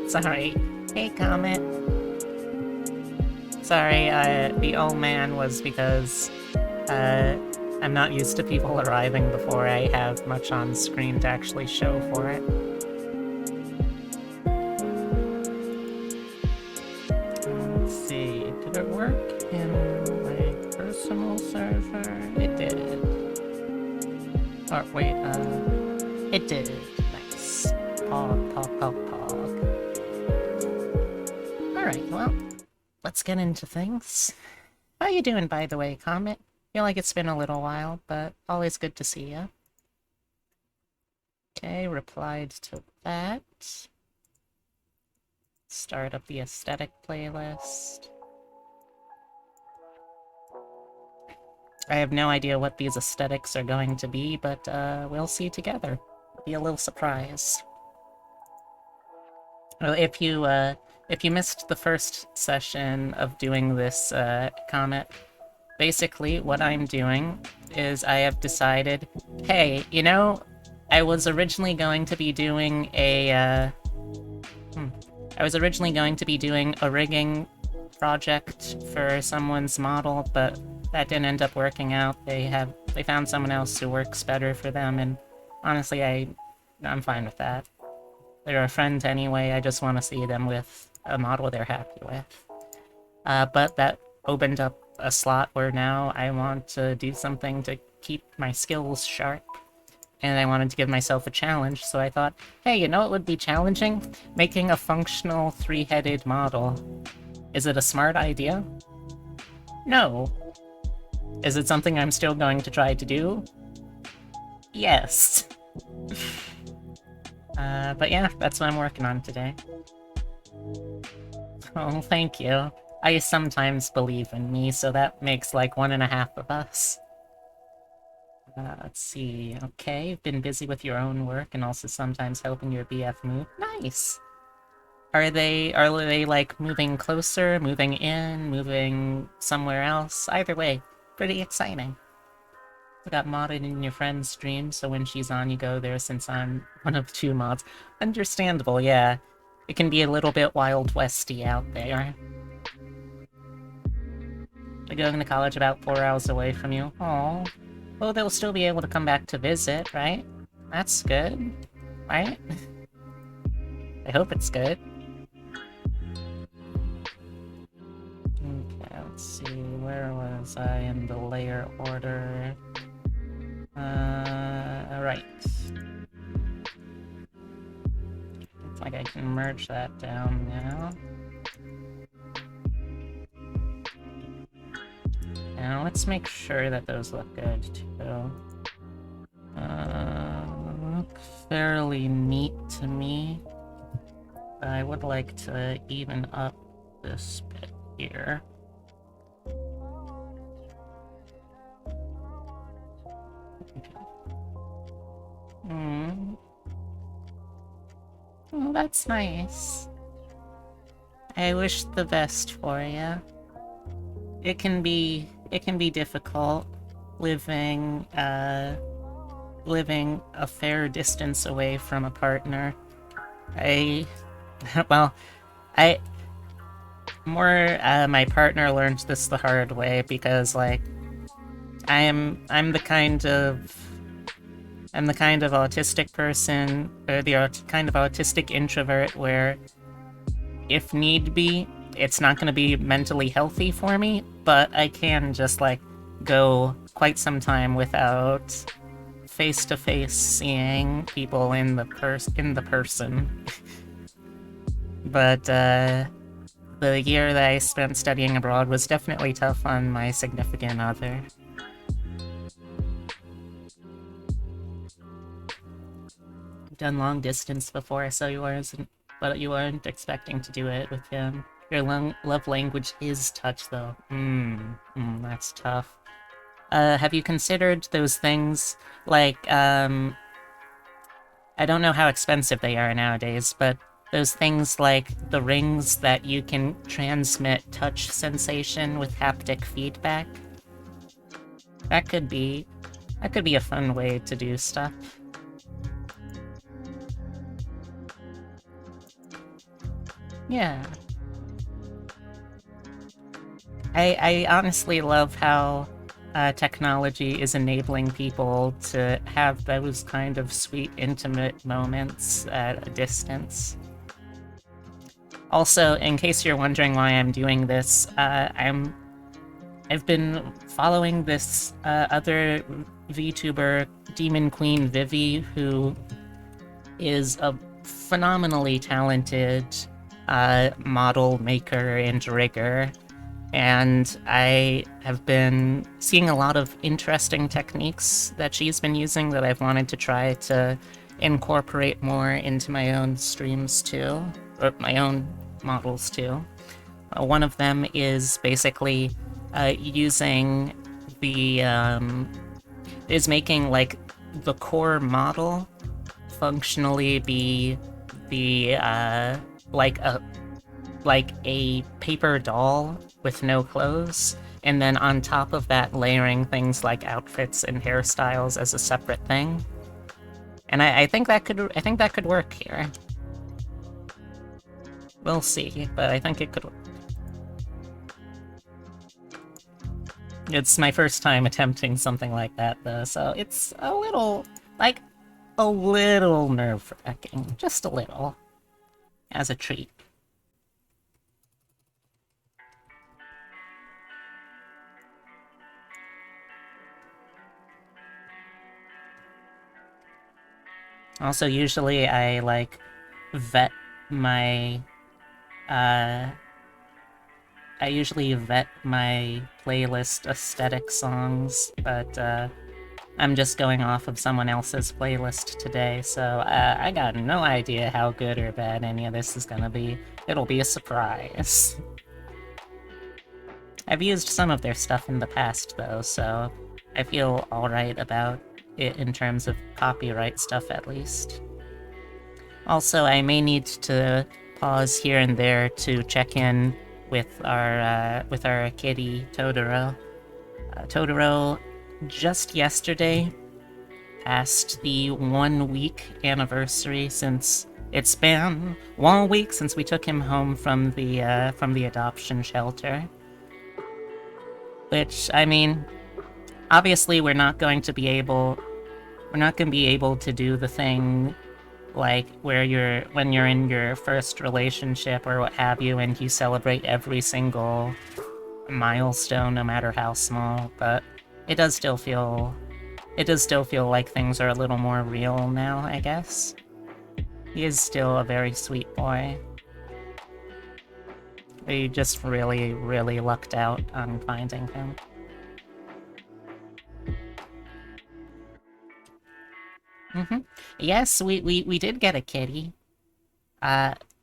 Sorry. Hey, Comet. Sorry, the oh man was because, I'm not used to people arriving before I have much on screen to actually show for it. Let's see, did it work in my personal server? It did. Oh, wait, it did. Nice. Pog, pog, pog, pog. Alright, well, let's get into things. How you doing, by the way, Comet? Feel like it's been a little while, but always good to see ya. Okay, replied to that. Start up the aesthetic playlist. I have no idea what these aesthetics are going to be, but we'll see together. Be a little surprise. Well, if you missed the first session of doing this Comet, basically what I'm doing is I have decided, hey, you know, I was originally going to be doing a rigging project for someone's model, but that didn't end up working out. They found someone else who works better for them, and honestly, I'm fine with that. They're a friend anyway, I just want to see them with a model they're happy with. But that opened up a slot where now I want to do something to keep my skills sharp. And I wanted to give myself a challenge, so I thought, hey, you know what would be challenging? Making a functional three-headed model. Is it a smart idea? No. Is it something I'm still going to try to do? Yes. But yeah, that's what I'm working on today. Oh, thank you. I sometimes believe in me, so that makes like 1.5 of us. Let's see. Okay, you've been busy with your own work and also sometimes helping your BF move. Nice! Are they like moving closer, moving in, moving somewhere else? Either way, pretty exciting. I got modded in your friend's stream, so when she's on you go there since I'm one of 2 mods. Understandable, yeah. It can be a little bit Wild Westy out there. They're going to college about 4 hours away from you. Aww. Well, they'll still be able to come back to visit, right? That's good, right? I hope it's good. Okay, let's see, where was I in the layer order? Right. Looks like I can merge that down now. Now let's make sure that those look good, too. Look fairly neat to me. I would like to even up this bit here. Oh, that's nice. I wish the best for you. It can be difficult living a fair distance away from a partner. My partner learned this the hard way because, like, I'm the kind of autistic person, or the kind of autistic introvert where, if need be, it's not going to be mentally healthy for me, but I can just, like, go quite some time without face-to-face seeing people in the person. But, the year that I spent studying abroad was definitely tough on my significant other. I've done long distance before, so but you weren't expecting to do it with him. Your love language is touch, though. That's tough. Have you considered those things, like, I don't know how expensive they are nowadays, but those things like the rings that you can transmit touch sensation with haptic feedback? That could be a fun way to do stuff. Yeah. I honestly love how technology is enabling people to have those kind of sweet, intimate moments at a distance. Also, in case you're wondering why I'm doing this, I've been following this other VTuber, Demon Queen Vivi, who is a phenomenally talented model maker and rigger, and I have been seeing a lot of interesting techniques that she's been using that I've wanted to try to incorporate more into my own streams too, or my own models too. One of them is basically using the is making like the core model functionally be the like a paper doll with no clothes, and then on top of that layering things like outfits and hairstyles as a separate thing. And I think that could work here. We'll see, but I think it could work. It's my first time attempting something like that, though, so it's a little nerve-wracking. Just a little. As a treat. Also, usually I, vet my, I usually vet my playlist aesthetic songs, but, I'm just going off of someone else's playlist today, so I got no idea how good or bad any of this is gonna be. It'll be a surprise. I've used some of their stuff in the past, though, so I feel alright about it in terms of copyright stuff, at least. Also, I may need to pause here and there to check in with our kitty, Totoro. Totoro just yesterday passed the 1 week anniversary since it's been 1 week since we took him home from the adoption shelter. Which, I mean, obviously we're not going to be able to do the thing like when you're in your first relationship or what have you, and you celebrate every single milestone, no matter how small, but it does still feel like things are a little more real now, I guess. He is still a very sweet boy. We just really, really lucked out on finding him. Yes, we did get a kitty.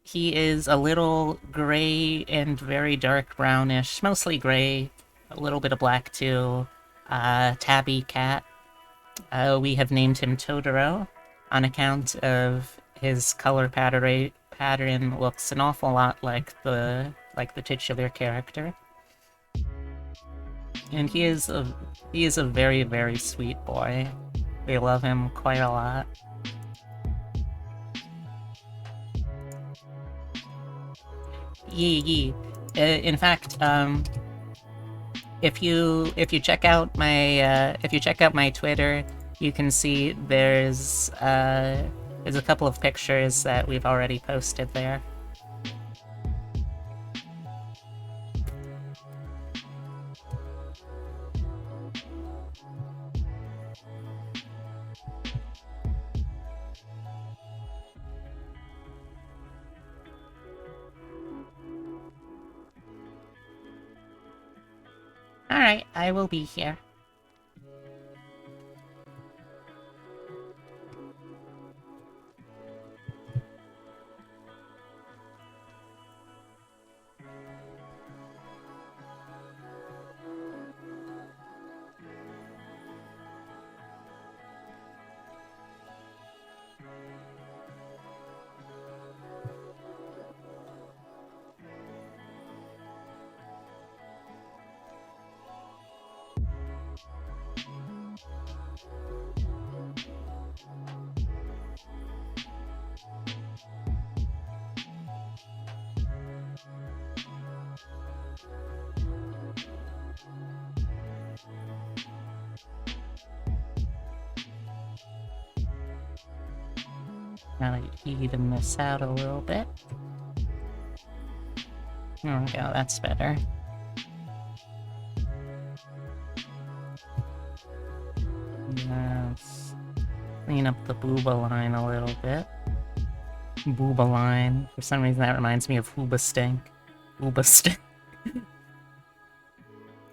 He is a little gray and very dark brownish, mostly gray, a little bit of black too. Tabby cat. We have named him Totoro on account of his color pattern looks an awful lot like the titular character. And he is a very, very sweet boy. We love him quite a lot. Yee. In fact, if you check out my Twitter, you can see there's a couple of pictures that we've already posted there. Alright, I will be here. Gotta even this out a little bit. There we go, that's better. Let's clean up the booba line a little bit. Booba line. For some reason that reminds me of Hooba Stink. Hooba Stink.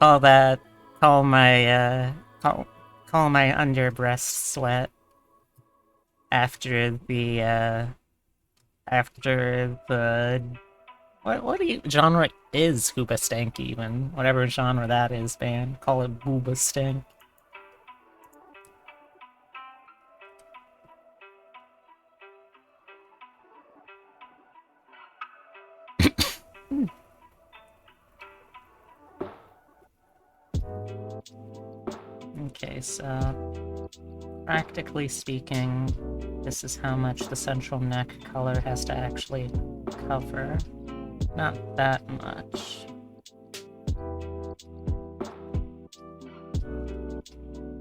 Call that... Call my, call my under-breast sweat after the, after the... What do you... genre is Hooba Stank, even? Whatever genre that is, man. Call it Booba Stink. Okay, so... practically speaking, this is how much the central neck color has to actually cover. Not that much.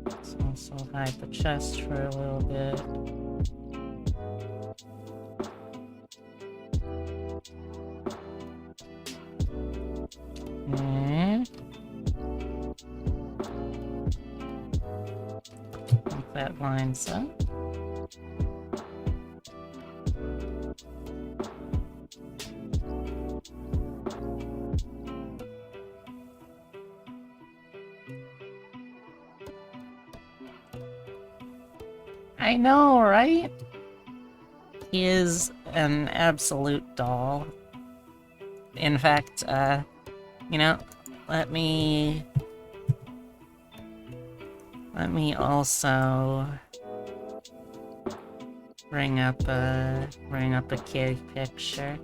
Let's also hide the chest for a little bit. Hope that lines up. I know, right? He is an absolute doll. In fact, you know, let me also bring up a kitty picture.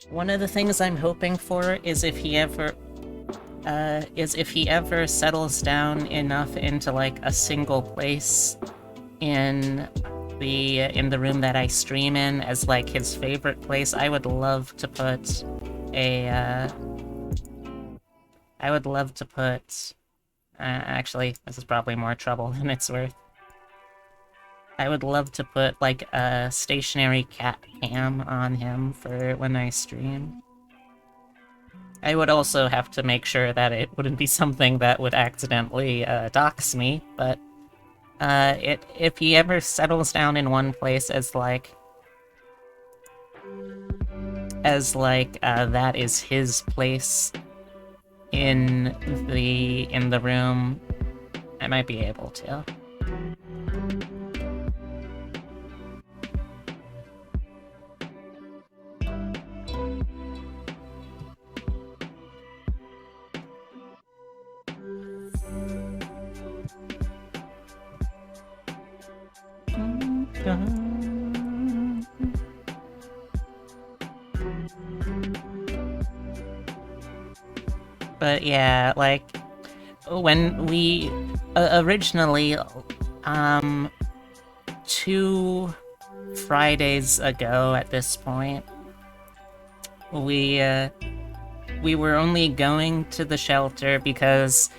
One of the things I'm hoping for is if he ever settles down enough into like a single place in the room that I stream in as like his favorite place. I would love to put actually, this is probably more trouble than it's worth. I would love to put, like, a stationary cat cam on him for when I stream. I would also have to make sure that it wouldn't be something that would accidentally, dox me, but, if he ever settles down in one place as, that is his place in the room, I might be able to. But yeah, like, when we originally, 2 Fridays ago at this point, we were only going to the shelter because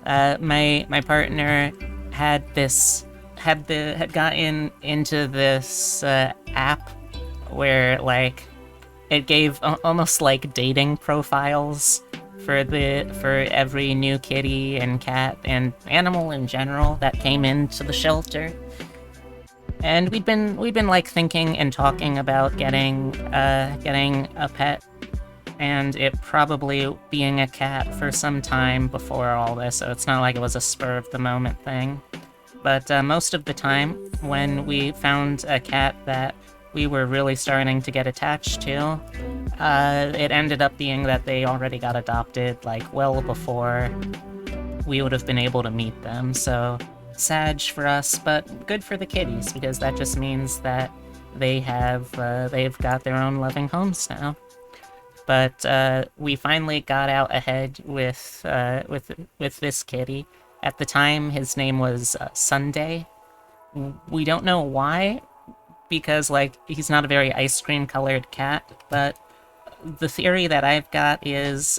my partner had gotten into this app where like it gave almost like dating profiles for every new kitty and cat and animal in general that came into the shelter. And we'd been like thinking and talking about getting a pet, and it probably being a cat for some time before all this, so it's not like it was a spur of the moment thing. But most of the time, when we found a cat that we were really starting to get attached to, it ended up being that they already got adopted, like, well before we would have been able to meet them, so sad for us, but good for the kitties, because that just means that they've got their own loving homes now. But we finally got out ahead with this kitty. At the time, his name was Sunday. We don't know why, because, like, he's not a very ice cream colored cat, but the theory that I've got is,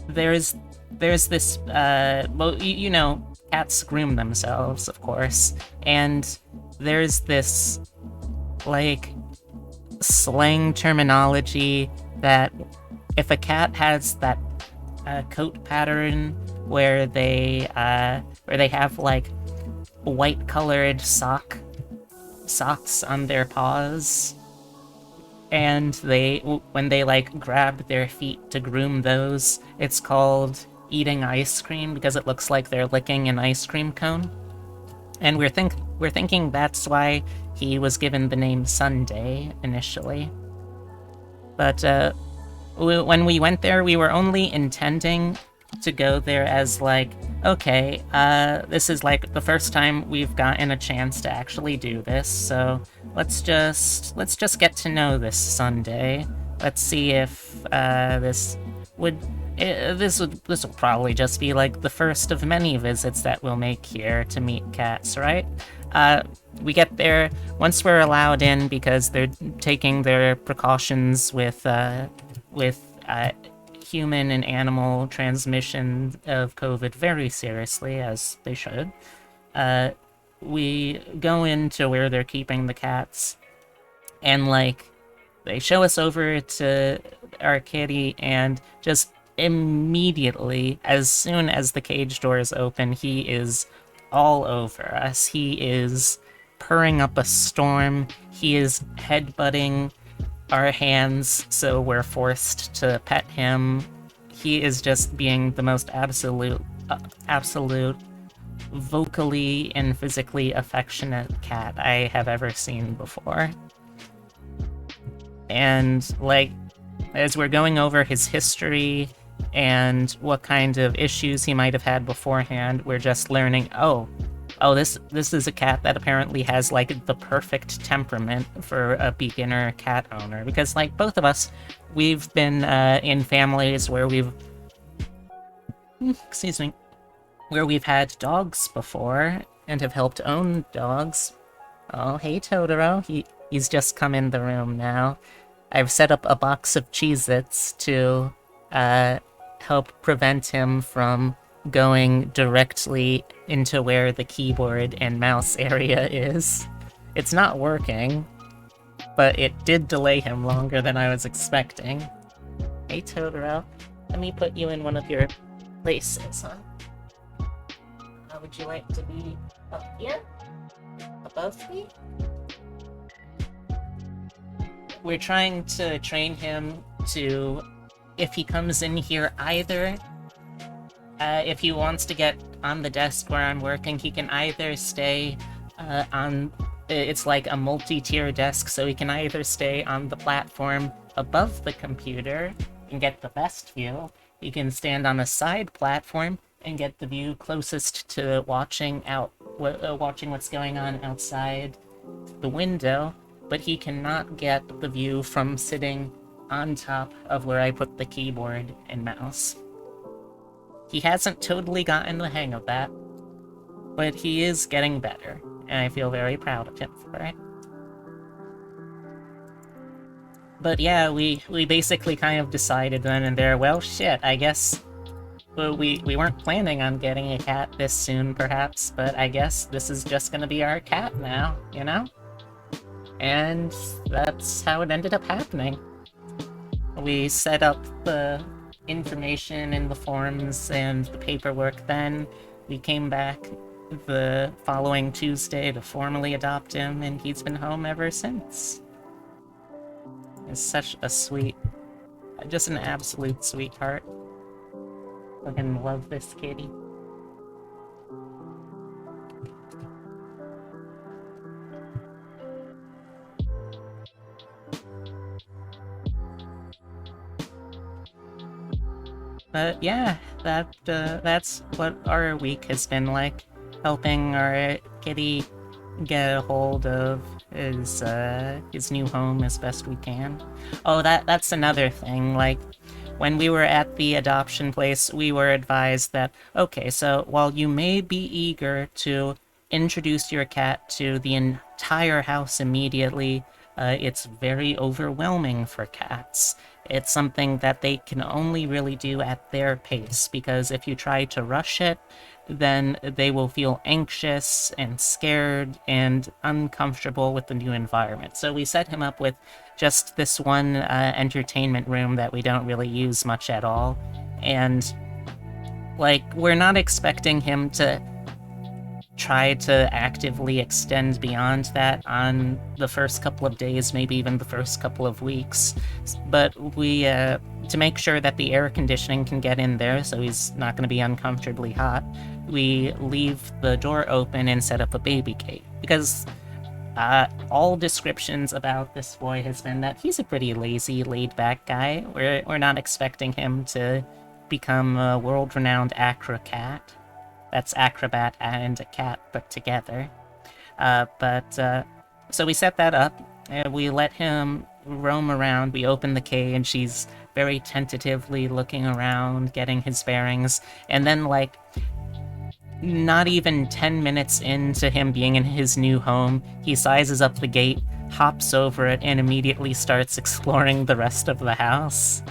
there's this, well, you know, cats groom themselves, of course, and there's this, like, slang terminology that if a cat has that coat pattern where they have like white colored socks on their paws, and when they like grab their feet to groom those, it's called eating ice cream because it looks like they're licking an ice cream cone. And we're thinking that's why he was given the name Sunday initially. But when we went there, we were only intending to go there as like, okay, this is like the first time we've gotten a chance to actually do this, so let's just get to know this Sunday. Let's see if this will probably just be like the first of many visits that we'll make here to meet cats, right? We get there once we're allowed in because they're taking their precautions with human and animal transmission of COVID very seriously, as they should. We go into where they're keeping the cats, and like they show us over to our kitty, and just immediately, as soon as the cage doors open, he is all over us. He is purring up a storm. He is headbutting our hands, so we're forced to pet him. He is just being the most absolute, vocally and physically affectionate cat I have ever seen before. And, like, as we're going over his history and what kind of issues he might have had beforehand, we're just learning, oh, this is a cat that apparently has, like, the perfect temperament for a beginner cat owner. Because, like, both of us, we've been in families where where we've had dogs before and have helped own dogs. Oh, hey, Totoro. He's just come in the room now. I've set up a box of Cheez-Its to help prevent him from going directly into where the keyboard and mouse area is. It's not working, but it did delay him longer than I was expecting. Hey, Totoro, let me put you in one of your places, huh? How would you like to be up here? Above me? We're trying to train him to, if he comes in here either, if he wants to get on the desk where I'm working, he can either stay on, it's like a multi-tier desk, so he can either stay on the platform above the computer and get the best view. He can stand on a side platform and get the view closest to watching what's going on outside the window, but he cannot get the view from sitting on top of where I put the keyboard and mouse. He hasn't totally gotten the hang of that, but he is getting better, and I feel very proud of him for it. But yeah, we basically kind of decided then and there, well, shit, I guess we weren't planning on getting a cat this soon, perhaps, but I guess this is just gonna be our cat now, you know? And that's how it ended up happening. We set up the information in the forms and the paperwork then. We came back the following Tuesday to formally adopt him, and he's been home ever since. He's such a just an absolute sweetheart. Fucking love this kitty. But yeah, that's what our week has been like. Helping our kitty get a hold of his new home as best we can. Oh, that's another thing, like, when we were at the adoption place, we were advised that, okay, so while you may be eager to introduce your cat to the entire house immediately, it's very overwhelming for cats. It's something that they can only really do at their pace, because if you try to rush it, then they will feel anxious and scared and uncomfortable with the new environment. So we set him up with just this one entertainment room that we don't really use much at all. And, like, we're not expecting him to try to actively extend beyond that on the first couple of days, maybe even the first couple of weeks. But we, to make sure that the air conditioning can get in there so he's not going to be uncomfortably hot, we leave the door open and set up a baby gate. Because all descriptions about this boy has been that he's a pretty lazy, laid-back guy. We're not expecting him to become a world-renowned acrocat. That's acrobat and a cat put together. So we set that up, and we let him roam around. We open the cage, he's very tentatively looking around, getting his bearings, and then, like, not even 10 minutes into him being in his new home, he sizes up the gate, hops over it, and immediately starts exploring the rest of the house.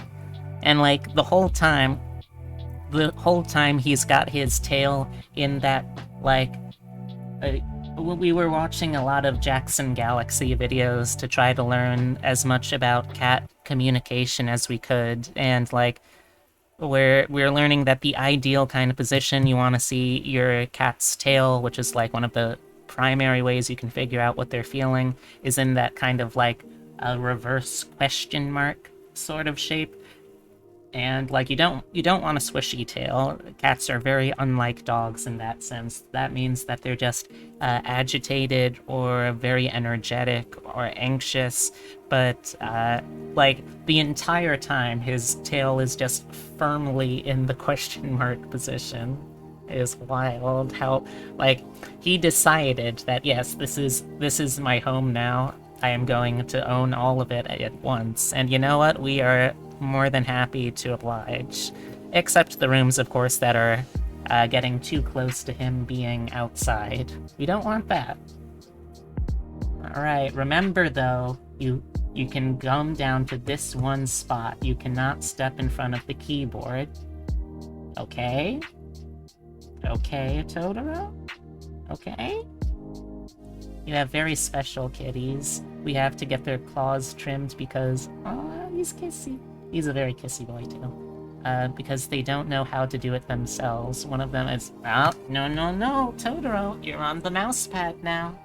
And, like, the whole time he's got his tail in that, like, we were watching a lot of Jackson Galaxy videos to try to learn as much about cat communication as we could, and, like, we're learning that the ideal kind of position you want to see your cat's tail, which is, like, one of the primary ways you can figure out what they're feeling, is in that kind of, like, a reverse question mark sort of shape. And, like, you don't want a swishy tail. Cats are very unlike dogs in that sense. That means that they're just agitated or very energetic or anxious, but like, the entire time his tail is just firmly in the question mark position. It is wild how, like, he decided that, yes, this is my home now. I am going to own all of it at once. And you know what? We are more than happy to oblige. Except the rooms, of course, that are getting too close to him being outside. We don't want that. Alright, remember though, you can come down to this one spot. You cannot step in front of the keyboard. Okay? Okay, Totoro? Okay? You have very special kitties. We have to get their claws trimmed because, oh, he's kissy. He's a very kissy boy, too. Because they don't know how to do it themselves. One of them is, oh, no, Totoro, you're on the mouse pad now.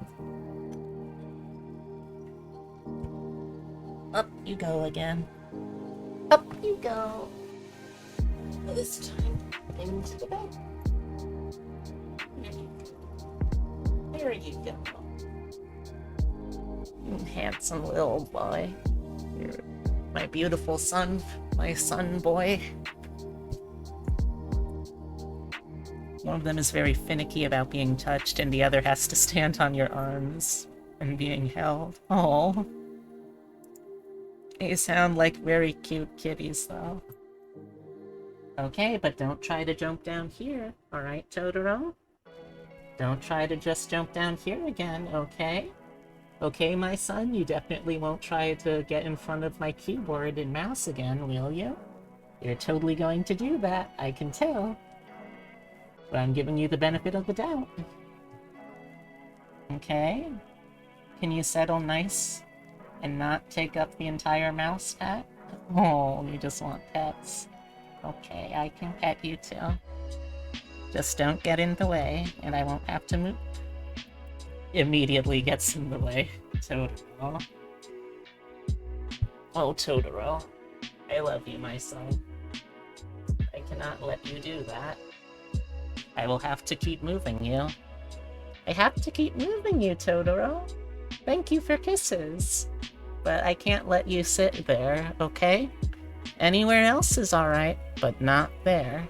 Up you go again. Up you go. This time, into the bed. There you go. You handsome little boy. You're my beautiful son, my son boy. One of them is very finicky about being touched, and the other has to stand on your arms and being held. Oh, they sound like very cute kitties, though. Okay, but don't try to jump down here, alright, Totoro? Don't try to just jump down here again, okay? Okay, my son, you definitely won't try to get in front of my keyboard and mouse again, will you? You're totally going to do that, I can tell. But I'm giving you the benefit of the doubt. Okay? Can you settle nice and not take up the entire mouse pad? Oh, you just want pets. Okay, I can pet you too. Just don't get in the way, and I won't have to move. Immediately gets in the way. Totoro. Oh, Totoro. I love you, my son. I cannot let you do that. I will have to keep moving you. I have to keep moving you, Totoro. Thank you for kisses. But I can't let you sit there, okay? Anywhere else is alright, but not there.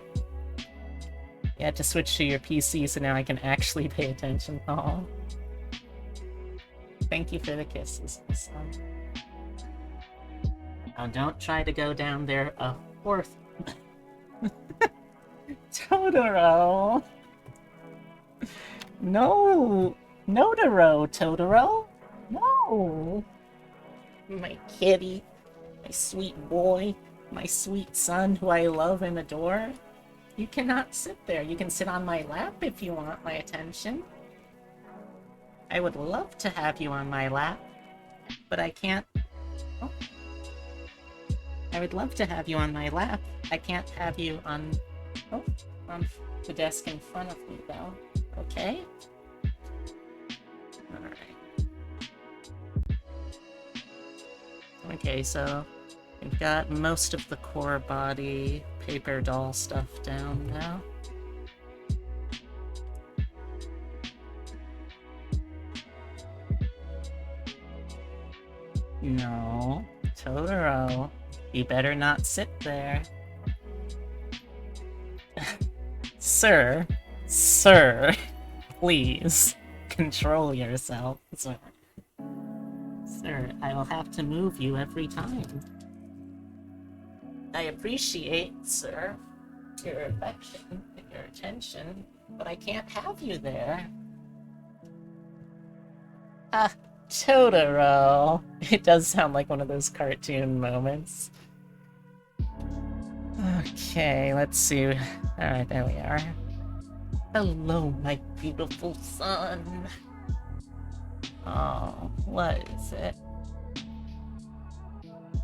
You had to switch to your PC so now I can actually pay attention. Oh. Thank you for the kisses, my son. Now don't try to go down there Fourth. Totoro! No! Notaro, Totoro! No! My kitty, my sweet boy, my sweet son who I love and adore. You cannot sit there. You can sit on my lap if you want my attention. I would love to have you on my lap, but I can't... Oh. I would love to have you on my lap. I can't have you on... Oh, on the desk in front of me, though. Okay? Alright. Okay, so we've got most of the core body paper doll stuff down now. No, Totoro, you better not sit there. Sir, please, control yourself, sir. Sir, I will have to move you every time. I appreciate, sir, your affection and your attention, but I can't have you there. Ah, Totoro. It does sound like one of those cartoon moments. Okay, let's see. Alright, there we are. Hello, my beautiful son. Oh, what is it?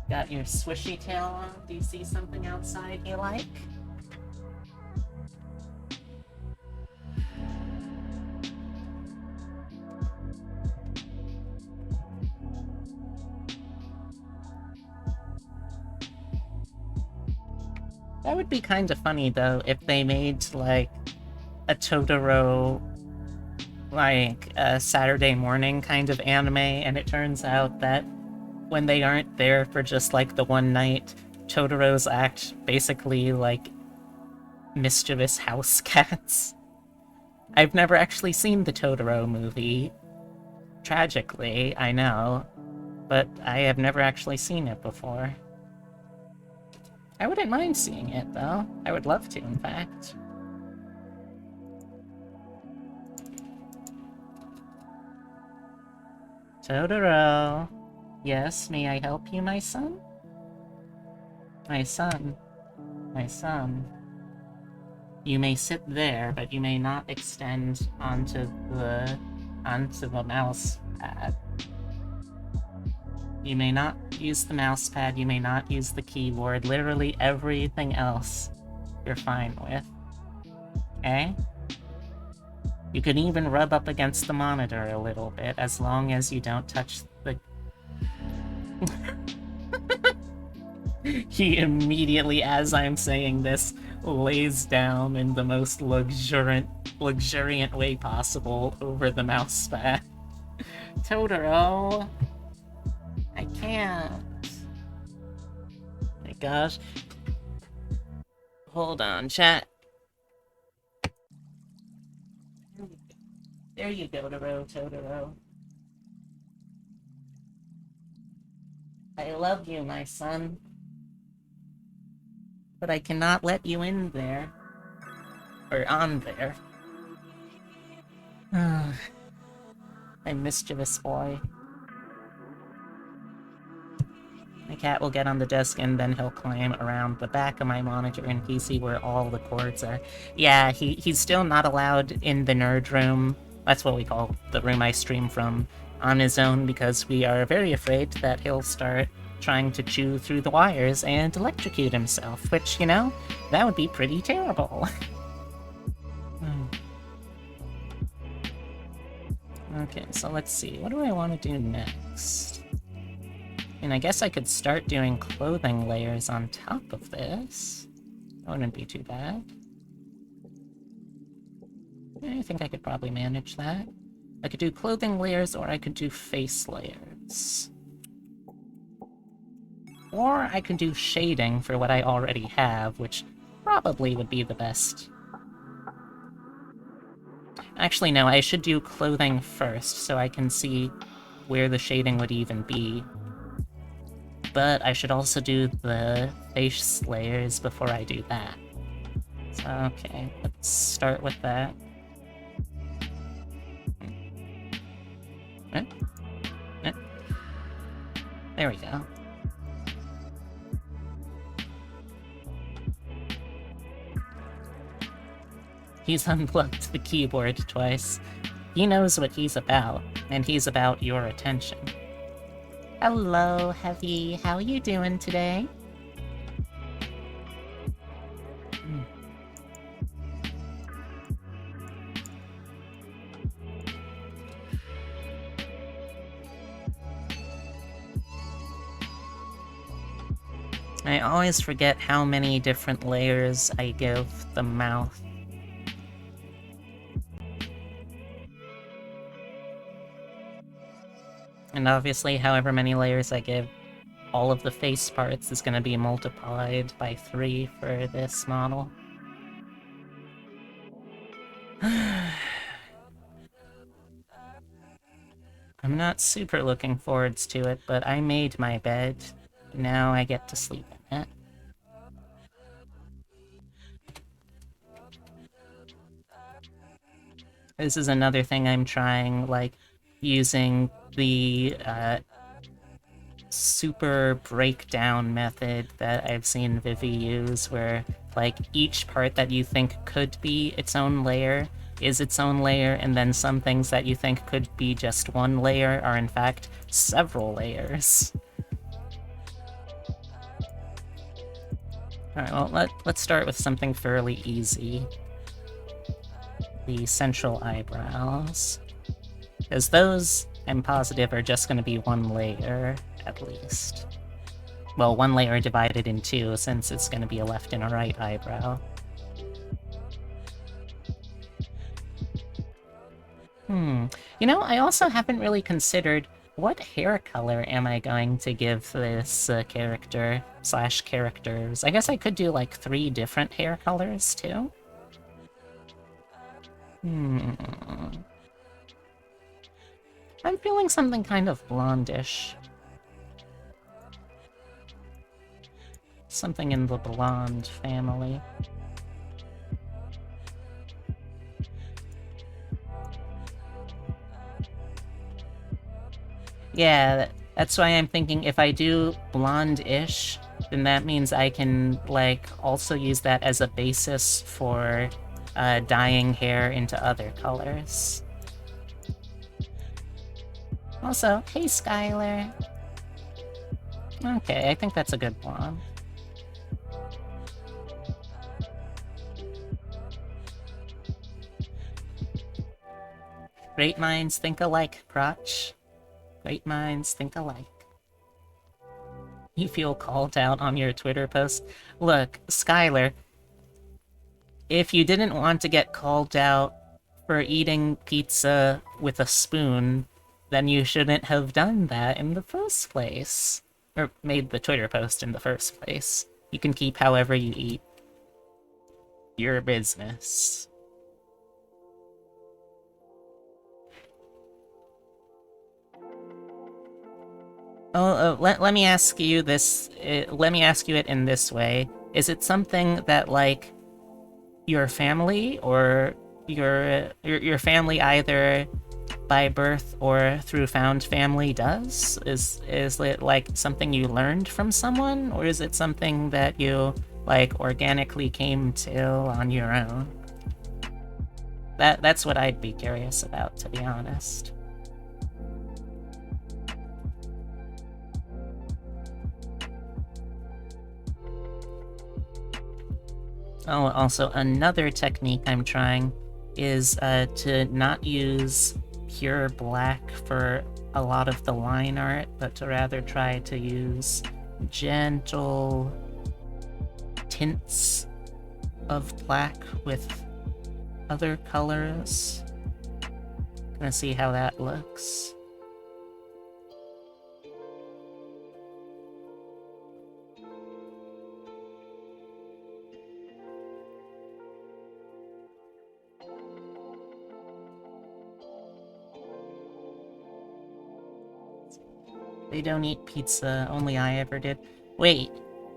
Got your swishy tail on? Do you see something outside you like? That would be kind of funny, though, if they made, like, a Totoro, like, a Saturday morning kind of anime, and it turns out that when they aren't there for just, like, the one night, Totoro's act basically like mischievous house cats. I've never actually seen the Totoro movie. Tragically, I know, but I have never actually seen it before. I wouldn't mind seeing it, though. I would love to, in fact. Totoro. Yes, may I help you, my son? My son. My son. You may sit there, but you may not extend onto the mouse pad. You may not use the mouse pad, you may not use the keyboard, literally everything else you're fine with. Okay? You can even rub up against the monitor a little bit, as long as you don't touch the... He immediately, as I'm saying this, lays down in the most luxuriant way possible over the mouse pad. Totoro! I can't. My gosh. Hold on, chat. There you go, Totoro. I love you, my son. But I cannot let you in there. Or on there. My mischievous boy. My cat will get on the desk and then he'll climb around the back of my monitor and PC where all the cords are. Yeah, he's still not allowed in the nerd room. That's what we call the room I stream from, on his own, because we are very afraid that he'll start trying to chew through the wires and electrocute himself, which, you know, that would be pretty terrible. Okay, so let's see. What do I want to do next? And I guess I could start doing clothing layers on top of this. That wouldn't be too bad. I think I could probably manage that. I could do clothing layers, or I could do face layers. Or I could do shading for what I already have, which probably would be the best. Actually, no, I should do clothing first, so I can see where the shading would even be but I should also do the face layers before I do that. So, okay, let's start with that. There we go. He's unplugged the keyboard twice. He knows what he's about, and he's about your attention. Hello, Heavy. How you doing today? I always forget how many different layers I give the mouth. And obviously, however many layers I give, all of the face parts is going to be multiplied by 3 for this model. I'm not super looking forwards to it, but I made my bed. Now I get to sleep in it. This is another thing I'm trying, like, using the super breakdown method that I've seen Vivi use, where, like, each part that you think could be its own layer is its own layer, and then some things that you think could be just one layer are in fact several layers. Alright, well, let's start with something fairly easy. The central eyebrows. Because those, I'm positive, are just going to be one layer, at least. Well, one layer divided in 2, since it's going to be a left and a right eyebrow. You know, I also haven't really considered what hair color am I going to give this character / characters. I guess I could do like 3 different hair colors too. I'm feeling something kind of blondish. Something in the blonde family. Yeah, that's why I'm thinking if I do blonde-ish, then that means I can, like, also use that as a basis for dyeing hair into other colors. Also, hey Skylar. Okay, I think that's a good blonde. Great minds think alike, Crotch. Great minds think alike. You feel called out on your Twitter post? Look, Skylar, if you didn't want to get called out for eating pizza with a spoon, then you shouldn't have done that in the first place. Or made the Twitter post in the first place. You can keep however you eat. Your business. Let me ask you this. Let me ask you it in this way. Is it something that, like, your family or your family either by birth or through found family does? Is it like something you learned from someone, or is it something that you, like, organically came to on your own? That's what I'd be curious about, to be honest. Oh, also, another technique I'm trying is to not use pure black for a lot of the line art, but to rather try to use gentle tints of black with other colors. Gonna see how that looks. They don't eat pizza, only I ever did. Wait,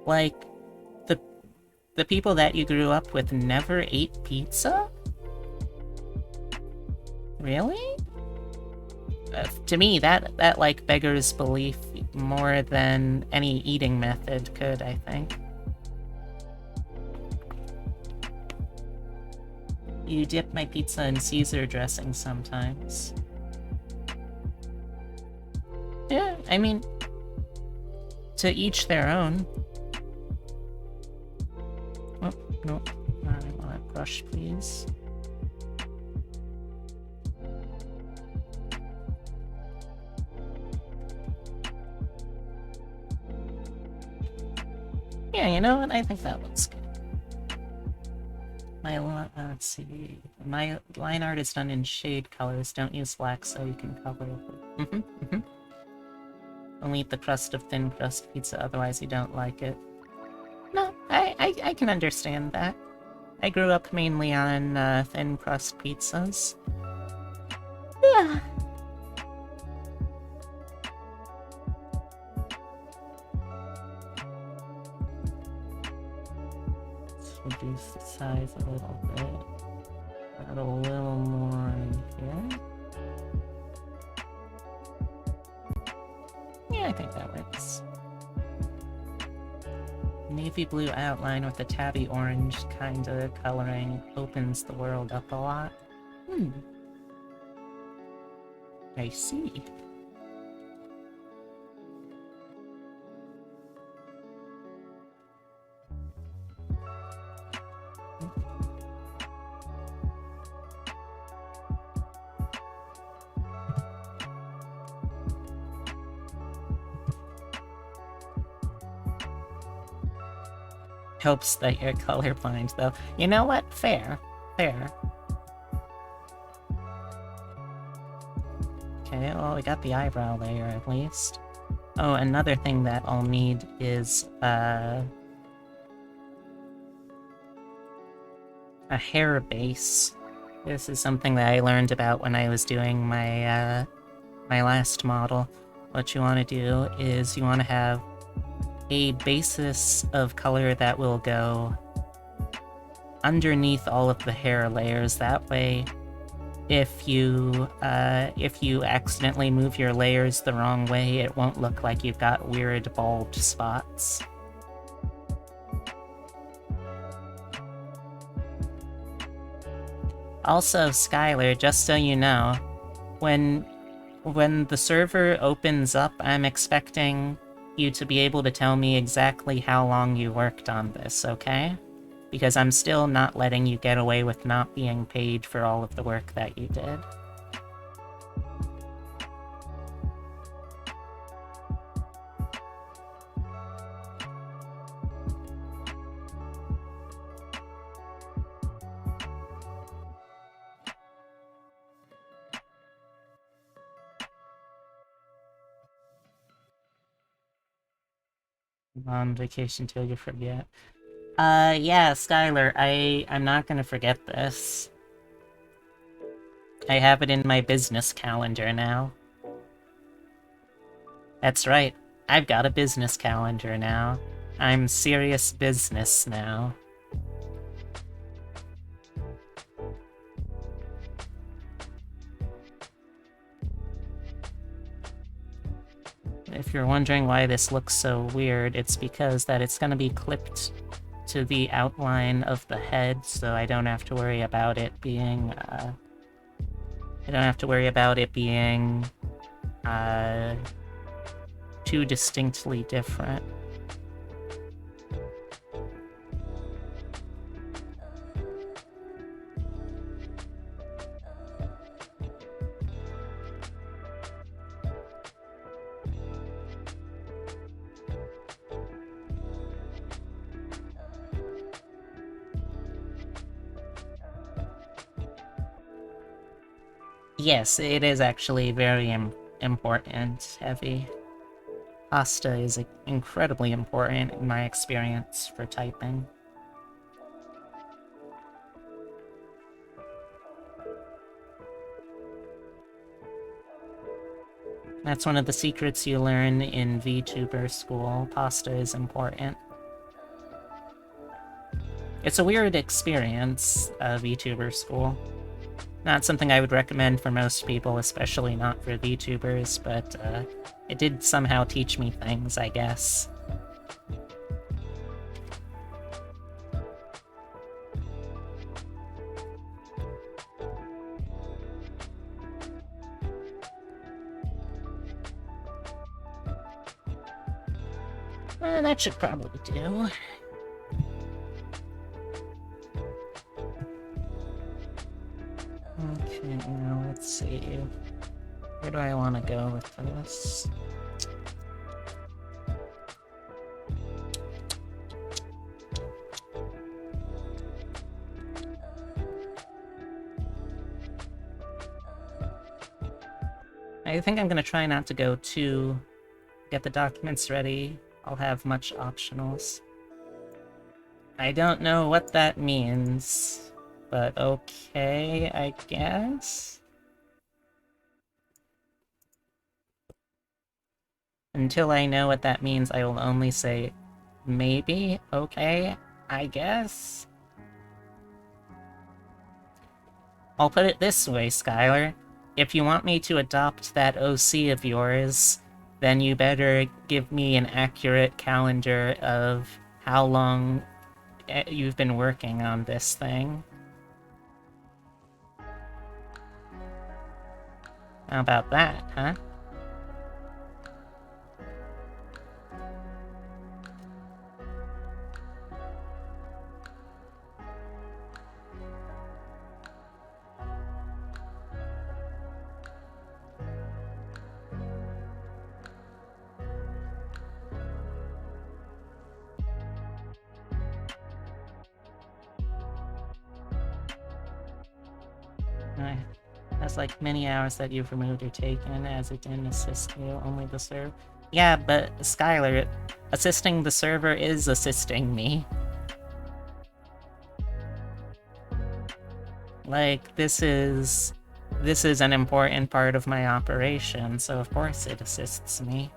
like, the the people that you grew up with never ate pizza? Really? To me, that like beggars belief more than any eating method could, I think. You dip my pizza in Caesar dressing sometimes. Yeah, I mean, to each their own. Oh, no, I want a brush, please. Yeah, you know what? I think that looks good. Let's see. My line art is done in shade colors. Don't use black so you can cover it. Only eat the crust of thin crust pizza, otherwise you don't like it. No, I can understand that. I grew up mainly on thin crust pizzas. Yeah. Let's reduce the size a little bit. Add a little more in here. Yeah, I think that works. Navy blue outline with the tabby orange kind of coloring opens the world up a lot. I see. Helps that you're colorblind, though. You know what? Fair. Fair. Okay, well, we got the eyebrow layer, at least. Oh, another thing that I'll need is, a hair base. This is something that I learned about when I was doing my, my last model. What you want to do is you want to have a basis of color that will go underneath all of the hair layers. That way, if you accidentally move your layers the wrong way, it won't look like you've got weird bald spots. Also, Skylar, just so you know, when the server opens up, I'm expecting you to be able to tell me exactly how long you worked on this, okay? Because I'm still not letting you get away with not being paid for all of the work that you did. On vacation till you forget. Yeah, Skylar, I'm not gonna forget this. I have it in my business calendar now. That's right, I've got a business calendar now. I'm serious business now. If you're wondering why this looks so weird, it's because that it's gonna be clipped to the outline of the head, so I don't have to worry about it being, too distinctly different. Yes, it is actually very important, Heavy. Pasta is incredibly important in my experience for typing. That's one of the secrets you learn in VTuber school. Pasta is important. It's a weird experience, VTuber school. Not something I would recommend for most people, especially not for VTubers, but it did somehow teach me things, I guess. That should probably do. Okay, now let's see. Where do I want to go with this? I think I'm gonna try not to go too... get the documents ready. I'll have much optionals. I don't know what that means, but okay, I guess? Until I know what that means, I will only say, maybe, okay, I guess? I'll put it this way, Skylar. If you want me to adopt that OC of yours, then you better give me an accurate calendar of how long you've been working on this thing. How about that, huh? That's like many hours that you've removed or taken, as it didn't assist you, only the server. Yeah, but Skylar, assisting the server is assisting me. Like, this is an important part of my operation, so of course it assists me.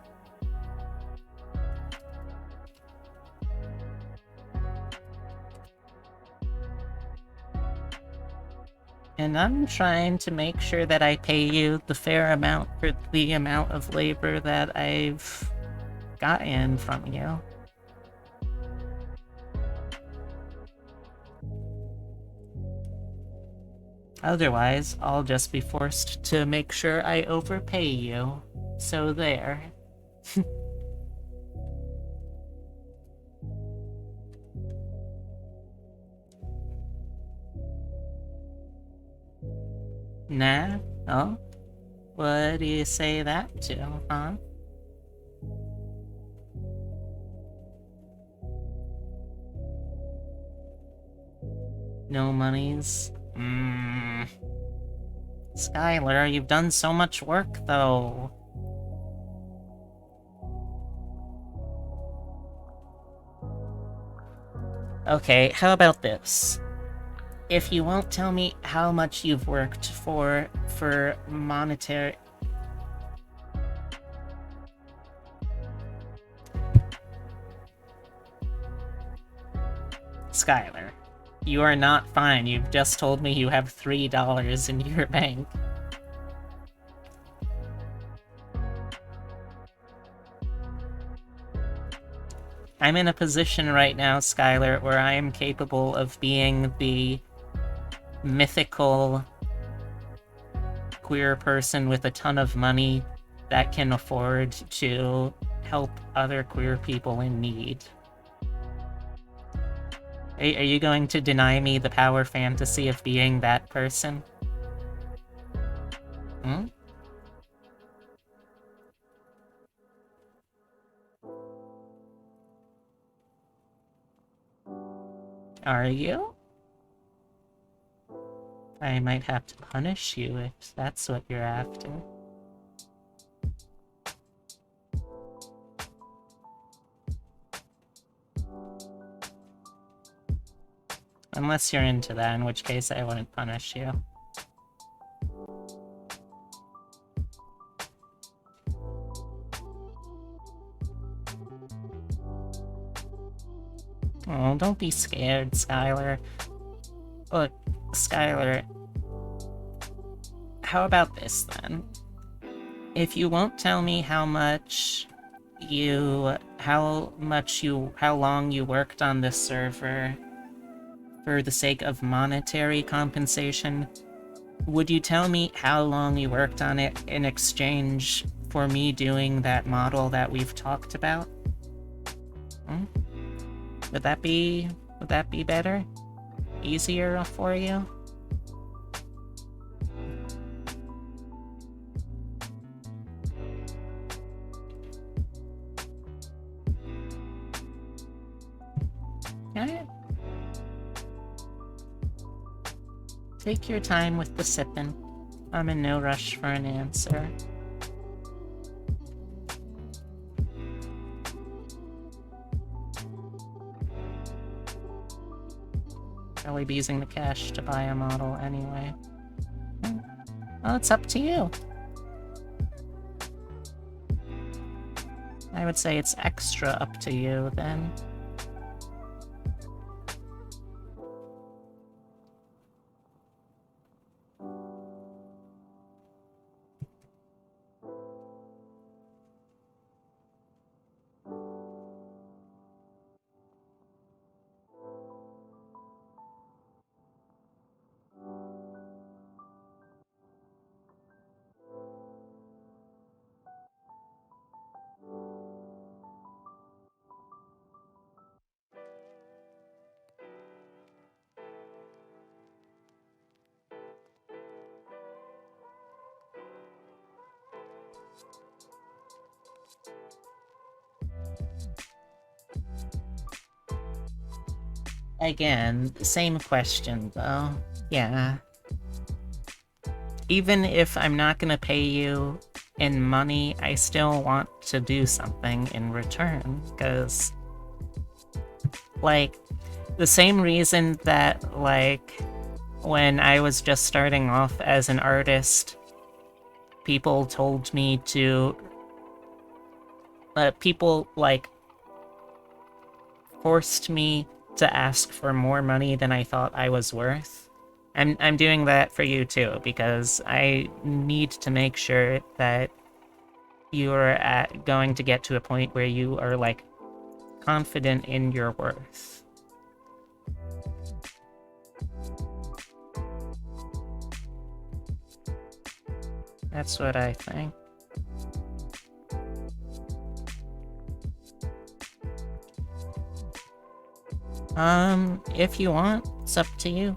And I'm trying to make sure that I pay you the fair amount for the amount of labor that I've gotten from you. Otherwise, I'll just be forced to make sure I overpay you. So there. Nah? Oh? What do you say that to, huh? No monies? Skylar, you've done so much work, though. Okay, how about this? If you won't tell me how much you've worked for monetary... Skylar, you are not fine. You've just told me you have $3 in your bank. I'm in a position right now, Skylar, where I am capable of being the mythical queer person with a ton of money that can afford to help other queer people in need. Are you going to deny me the power fantasy of being that person? Hmm? Are you? I might have to punish you if that's what you're after. Unless you're into that, in which case I wouldn't punish you. No, don't be scared, Skylar. Look, Skylar, how about this then? If you won't tell me how long you worked on this server for the sake of monetary compensation, would you tell me how long you worked on it in exchange for me doing that model that we've talked about? Hmm? Would that be better? Easier for you? Alright. Take your time with the sippin'. I'm in no rush for an answer. Probably be using the cash to buy a model anyway. Well, it's up to you. I would say it's extra up to you, then. Again, same question, though. Yeah. Even if I'm not gonna pay you in money, I still want to do something in return, because... like, the same reason that, like, when I was just starting off as an artist, people told me to... people, like, forced me to ask for more money than I thought I was worth. I'm doing that for you too, because I need to make sure that you're going to get to a point where you are, like, confident in your worth. That's what I think. If you want, it's up to you.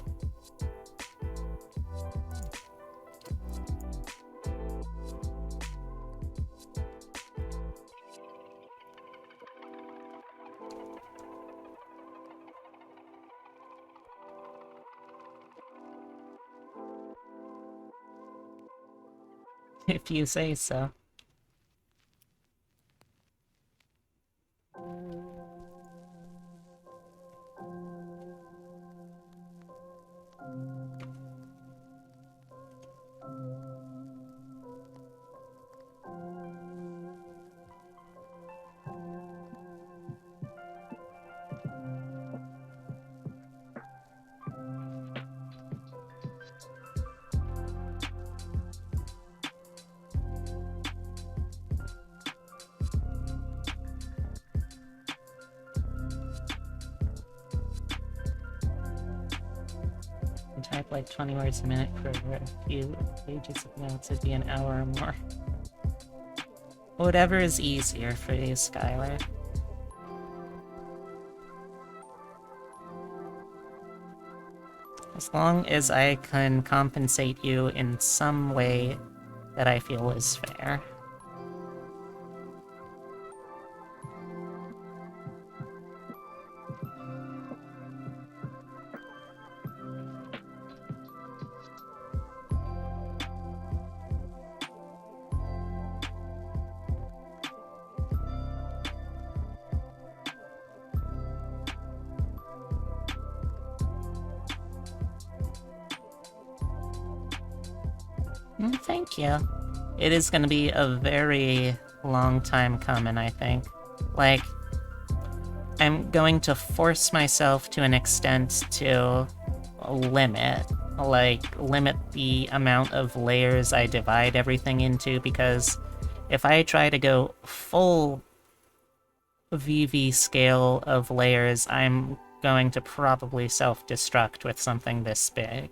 If you say so. Type like 20 words a minute for a few pages of notes, it'd be an hour or more. Whatever is easier for you, Skylar. As long as I can compensate you in some way that I feel is fair. Thank you. It is going to be a very long time coming, I think. Like, I'm going to force myself to an extent to limit the amount of layers I divide everything into, because if I try to go full VV scale of layers, I'm going to probably self-destruct with something this big.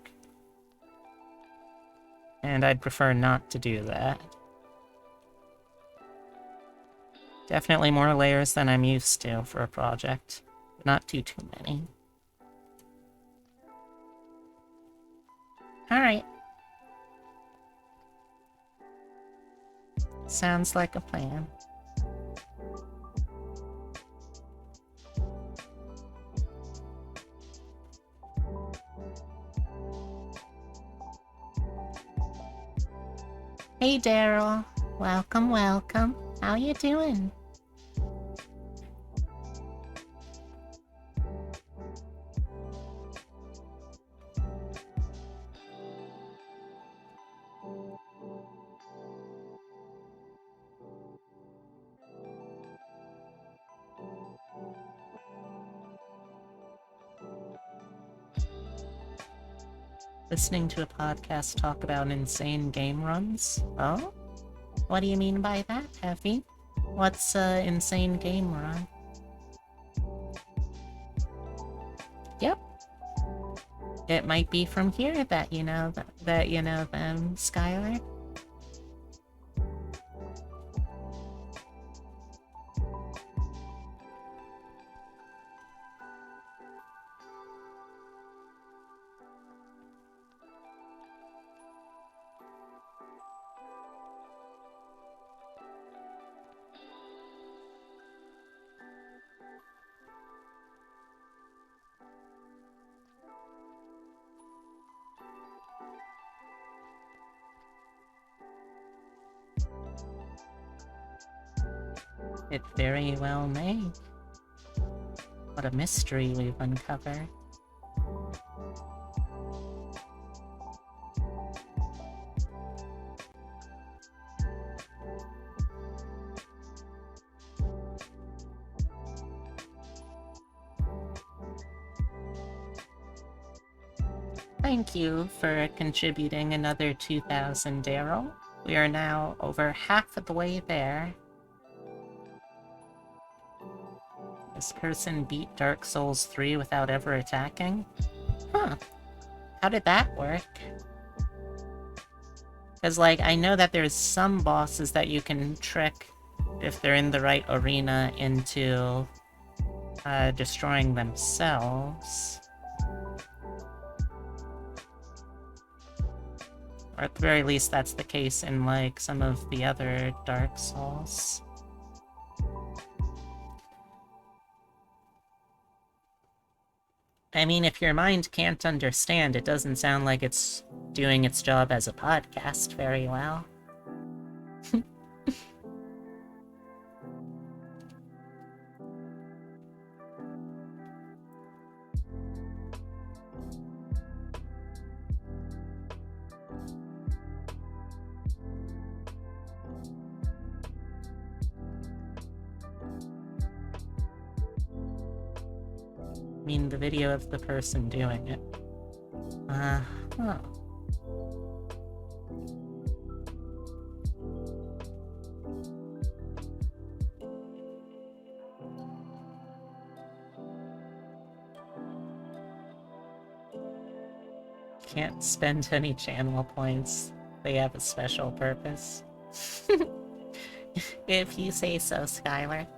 And I'd prefer not to do that. Definitely more layers than I'm used to for a project. But not too many. Alright. Sounds like a plan. Hey Daryl, welcome, welcome. How you doing? Listening to a podcast talk about insane game runs? Oh? What do you mean by that, Effie? What's an insane game run? Yep. It might be from here that you know that you know them, Skylar. It very well may. What a mystery we've uncovered. Thank you for contributing another 2,000, Daryl. We are now over half of the way there. This person beat Dark Souls 3 without ever attacking? Huh. How did that work? Because, like, I know that there's some bosses that you can trick, if they're in the right arena, into destroying themselves. Or at the very least, that's the case in, like, some of the other Dark Souls. I mean, if your mind can't understand, it doesn't sound like it's doing its job as a podcast very well. I mean, the video of the person doing it. Huh. Can't spend any channel points. They have a special purpose. If you say so, Skylar.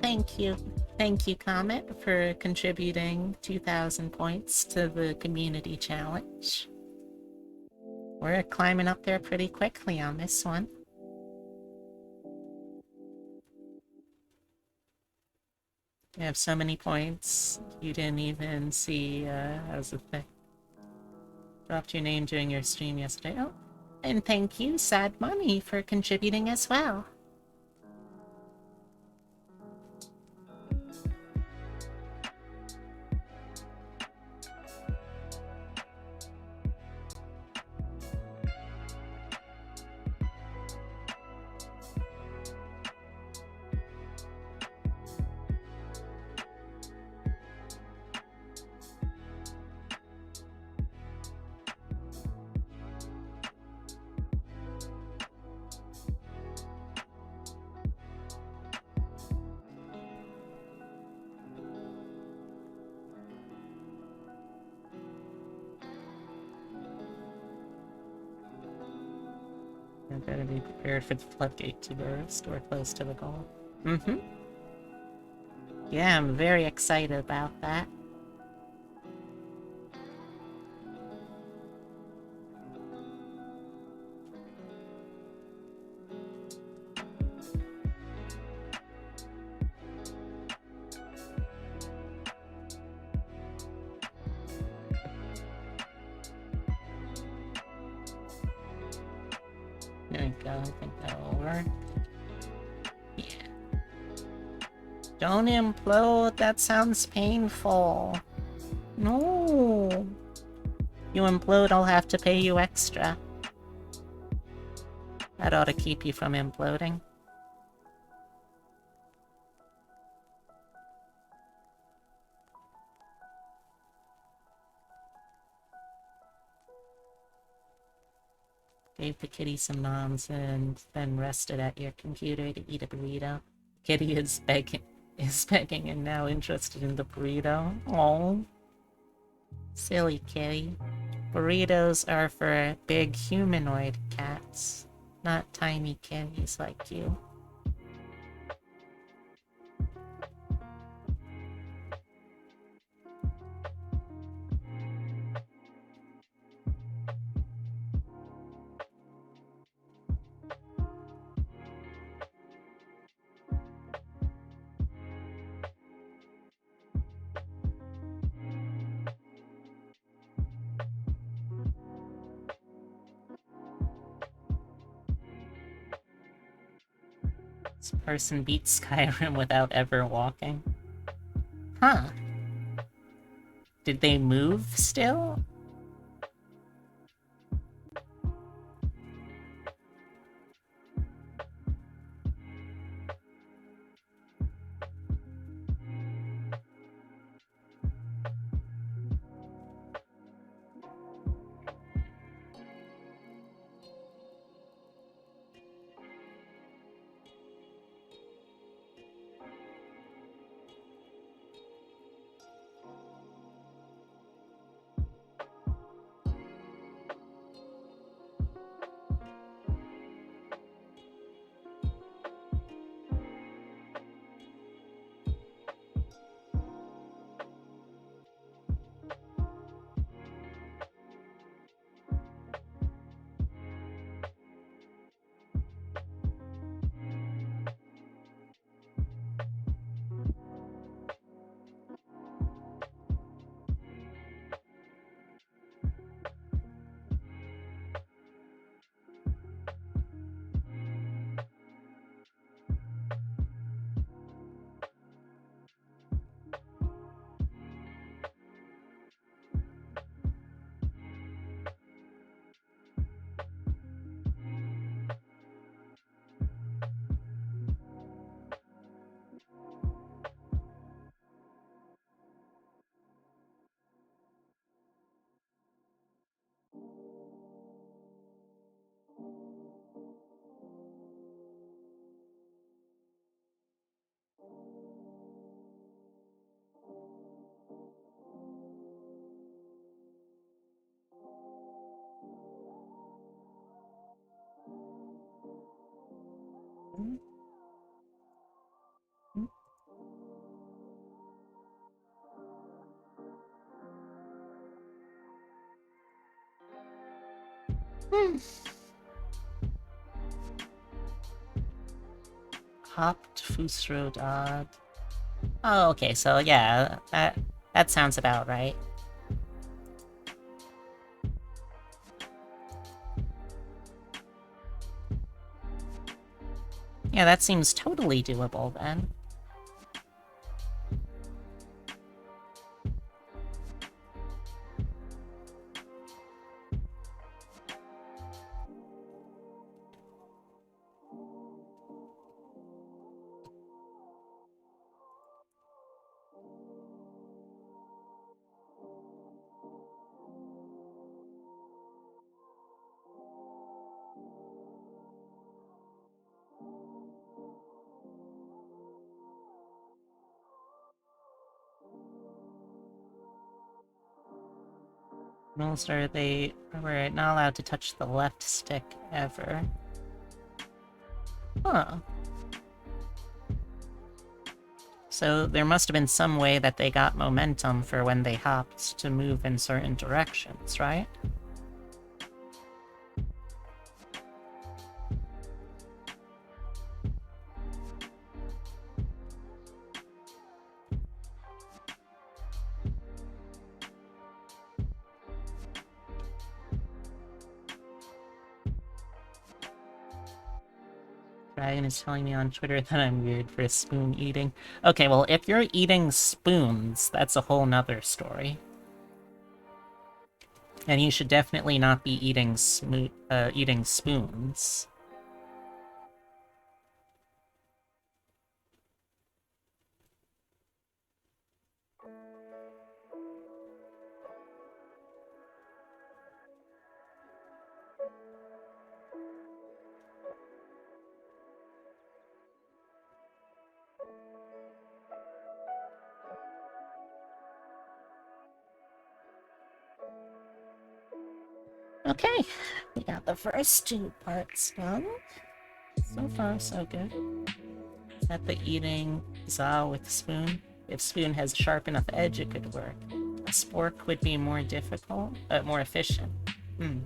Thank you. Thank you, Comet, for contributing 2,000 points to the community challenge. We're climbing up there pretty quickly on this one. You have so many points, you didn't even see, how's the thing? Dropped your name during your stream yesterday. Oh, and thank you, Sad Money, for contributing as well. You better be prepared for the floodgate to burst or close to the goal. Mm-hmm. Yeah, I'm very excited about that. There we go, I think that'll work. Yeah. Don't implode, that sounds painful. No. You implode, I'll have to pay you extra. That ought to keep you from imploding. Gave the kitty some noms and then rested at your computer to eat a burrito. Kitty is begging and now interested in the burrito. Oh, silly kitty. Burritos are for big humanoid cats, not tiny kitties like you. This person beat Skyrim without ever walking. Huh. Did they move still? Hopped Fusro Dog. Oh, okay, so yeah, that sounds about right. Yeah, that seems totally doable then. Rules are they were not allowed to touch the left stick ever. Huh. So there must have been some way that they got momentum for when they hopped to move in certain directions, right? Dragon is telling me on Twitter that I'm weird for spoon eating. Okay, well, if you're eating spoons, that's a whole nother story. And you should definitely not be eating eating spoons. Okay, we got the first two parts done. So far, so good. Is that the eating za with spoon? If spoon has sharp enough edge, it could work. A spork would be more difficult, but more efficient. Hmm.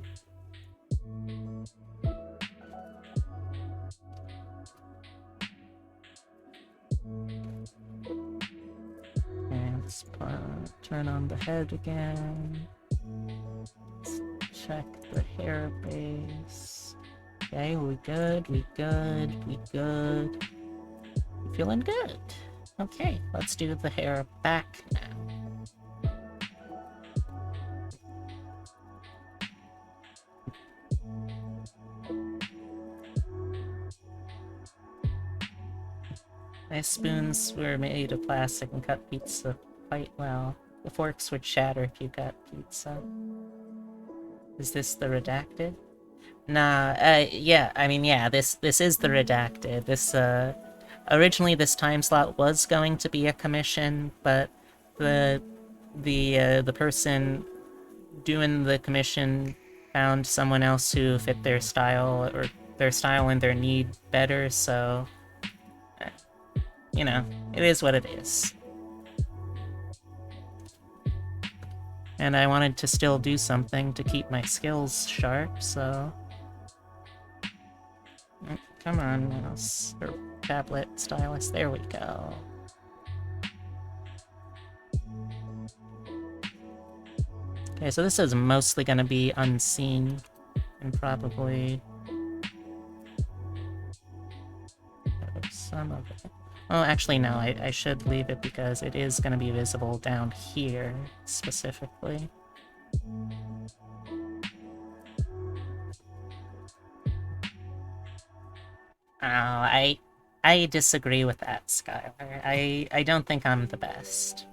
Okay, let's turn on the head again. Let's check the hair base. Okay, we good, we good, we good. Feeling good. Okay, let's do the hair back now. My spoons were made of plastic and cut pizza quite well. The forks would shatter if you cut pizza. Is this the redacted? Nah, yeah, I mean, yeah, this is the redacted. Originally this time slot was going to be a commission, but the person doing the commission found someone else who fit their style, or their style and their need better, so, you know, it is what it is. And I wanted to still do something to keep my skills sharp, so... Come on, mouse. Or tablet stylus. There we go. Okay, so this is mostly gonna be unseen, and probably... some of it. Oh, actually, no, I should leave it because it is gonna be visible down here, specifically. Oh, I disagree with that, Skylar. I don't think I'm the best.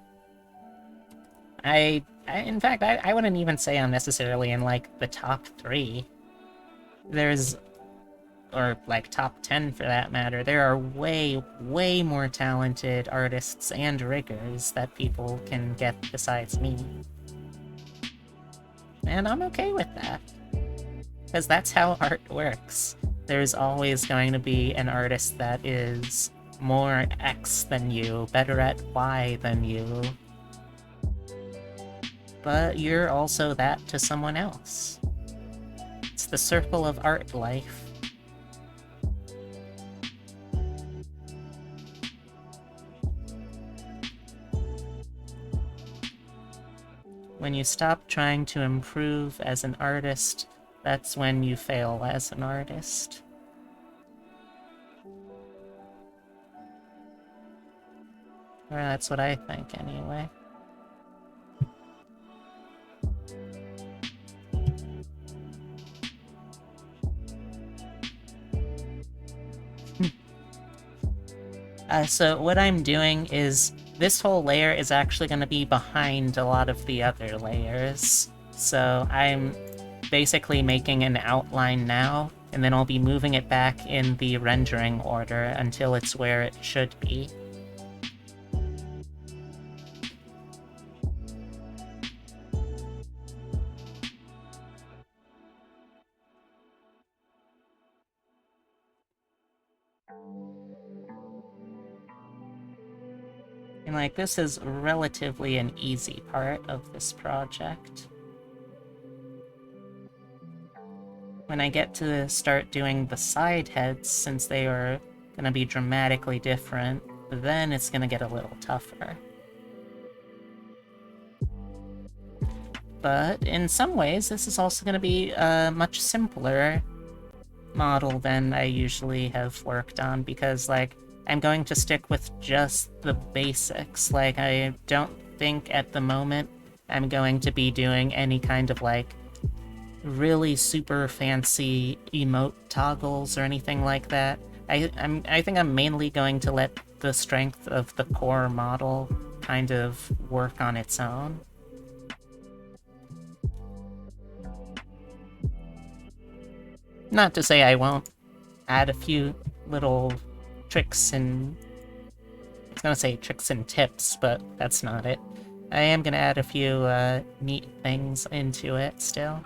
In fact, I wouldn't even say I'm necessarily in, like, the top 3. There's... or, like, top 10 for that matter. There are way, way more talented artists and riggers that people can get besides me. And I'm okay with that. Because that's how art works. There's always going to be an artist that is more X than you, better at Y than you. But you're also that to someone else. It's the circle of art life. When you stop trying to improve as an artist, that's when you fail as an artist. Or that's what I think, anyway. So what I'm doing is, this whole layer is actually going to be behind a lot of the other layers. So I'm basically making an outline now, and then I'll be moving it back in the rendering order until it's where it should be. And like, this is relatively an easy part of this project. When I get to start doing the side heads, since they are going to be dramatically different, then it's going to get a little tougher. But in some ways, this is also going to be a much simpler model than I usually have worked on, because, like, I'm going to stick with just the basics. Like, I don't think at the moment I'm going to be doing any kind of, like, really super fancy emote toggles or anything like that. I think I'm mainly going to let the strength of the core model kind of work on its own. Not to say I won't add a few little tricks and... I was gonna say tricks and tips, but that's not it. I am gonna add a few neat things into it still.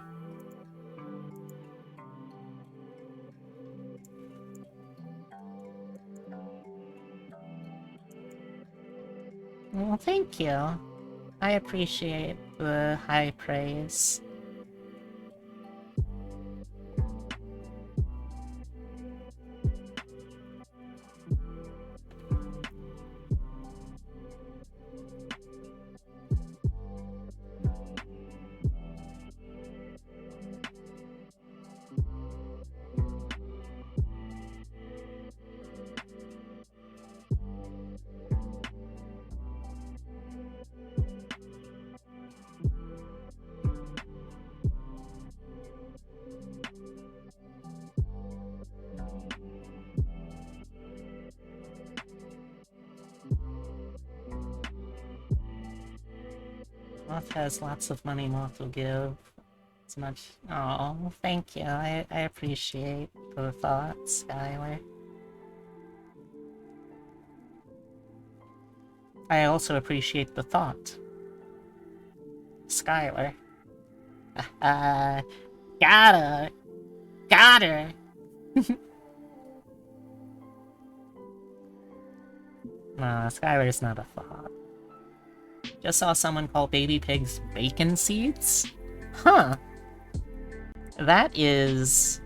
Well, thank you. I appreciate the high praise. Moth has lots of money Moth will give. It's much... Oh, thank you. I appreciate the thoughts, Skylar. I also appreciate the thought. Skylar. Got her! Got her! Nah, Skylar's not a thought. Just saw someone call baby pigs bacon seeds? Huh. That is...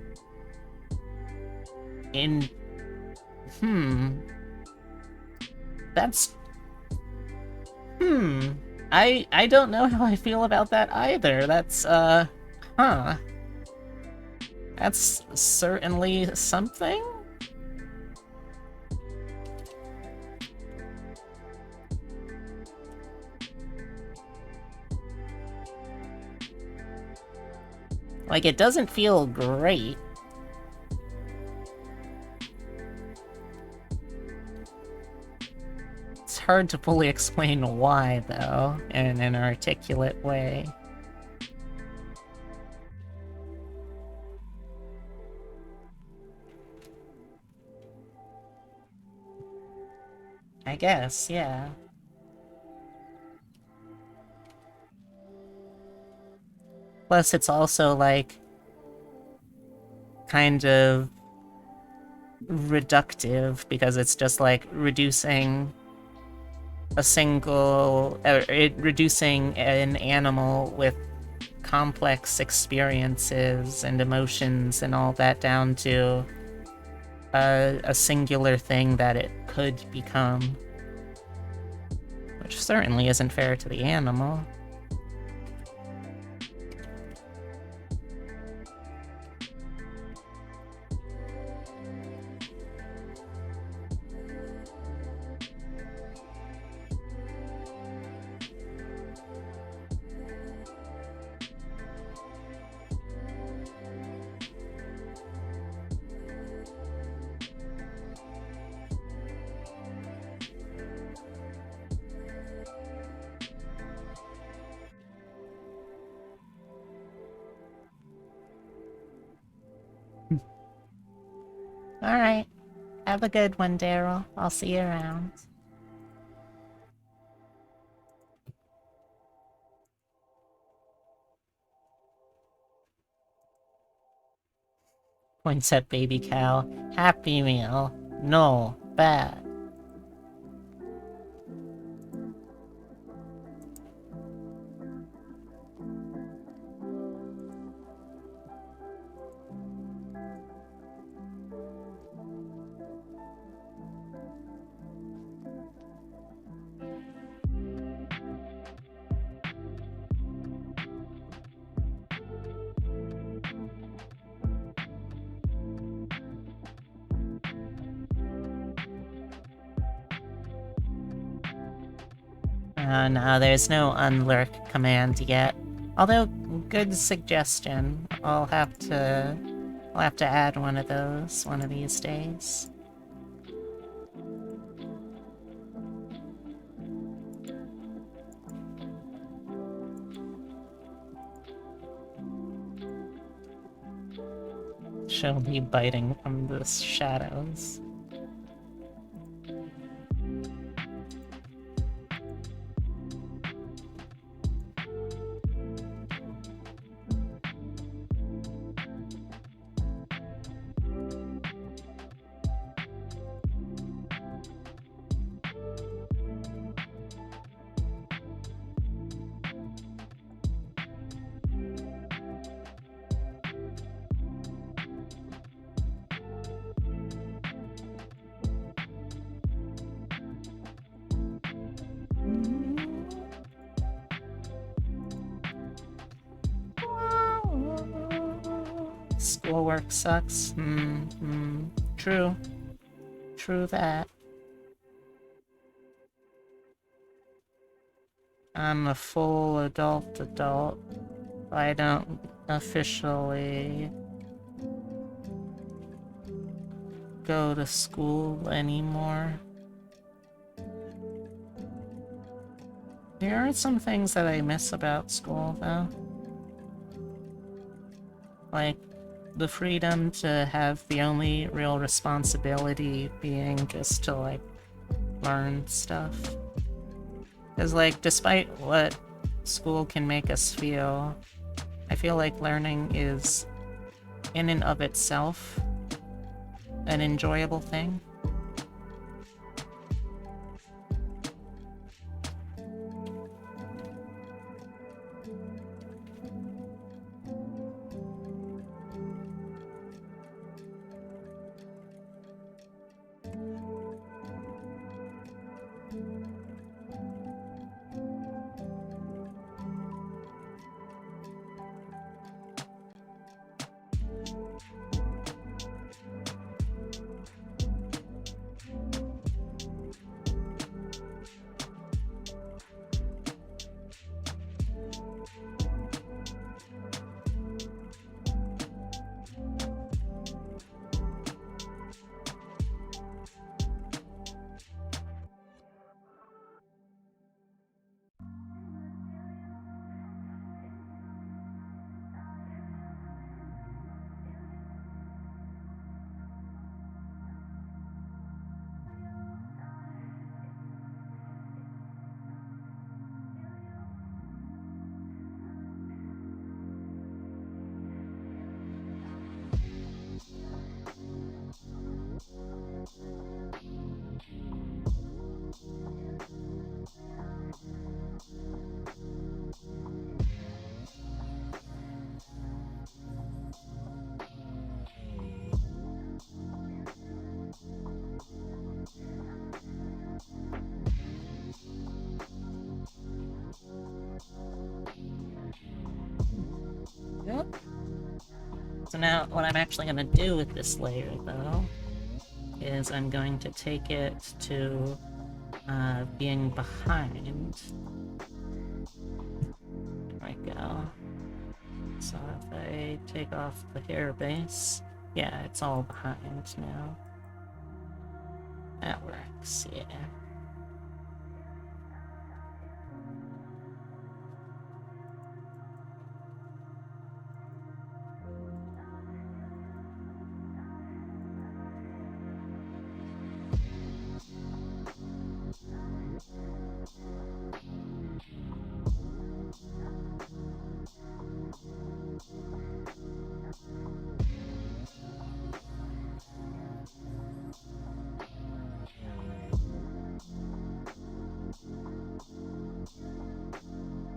That's... I don't know how I feel about that either. That's, huh. That's certainly something? Like, it doesn't feel great. It's hard to fully explain why, though, in an articulate way. I guess, yeah. Plus, it's also, like, kind of reductive, because it's just, like, reducing a single... reducing an animal with complex experiences and emotions and all that down to a singular thing that it could become. Which certainly isn't fair to the animal. Alright. Have a good one, Daryl. I'll see you around. Points at baby cow. Happy meal. No. Bad. No, there's no unlurk command yet. Although, good suggestion. I'll have to add one of those one of these days. She'll be biting from the shadows. Schoolwork sucks. True. True that. I'm a full adult. I don't officially go to school anymore. There are some things that I miss about school, though. Like, the freedom to have the only real responsibility being just to, like, learn stuff. Because, like, despite what school can make us feel, I feel like learning is, in and of itself, an enjoyable thing. Yep. So now, what I'm actually going to do with this layer, though, is I'm going to take it to being behind. There we go. So if I take off the hair base, yeah, it's all behind now. That works, yeah.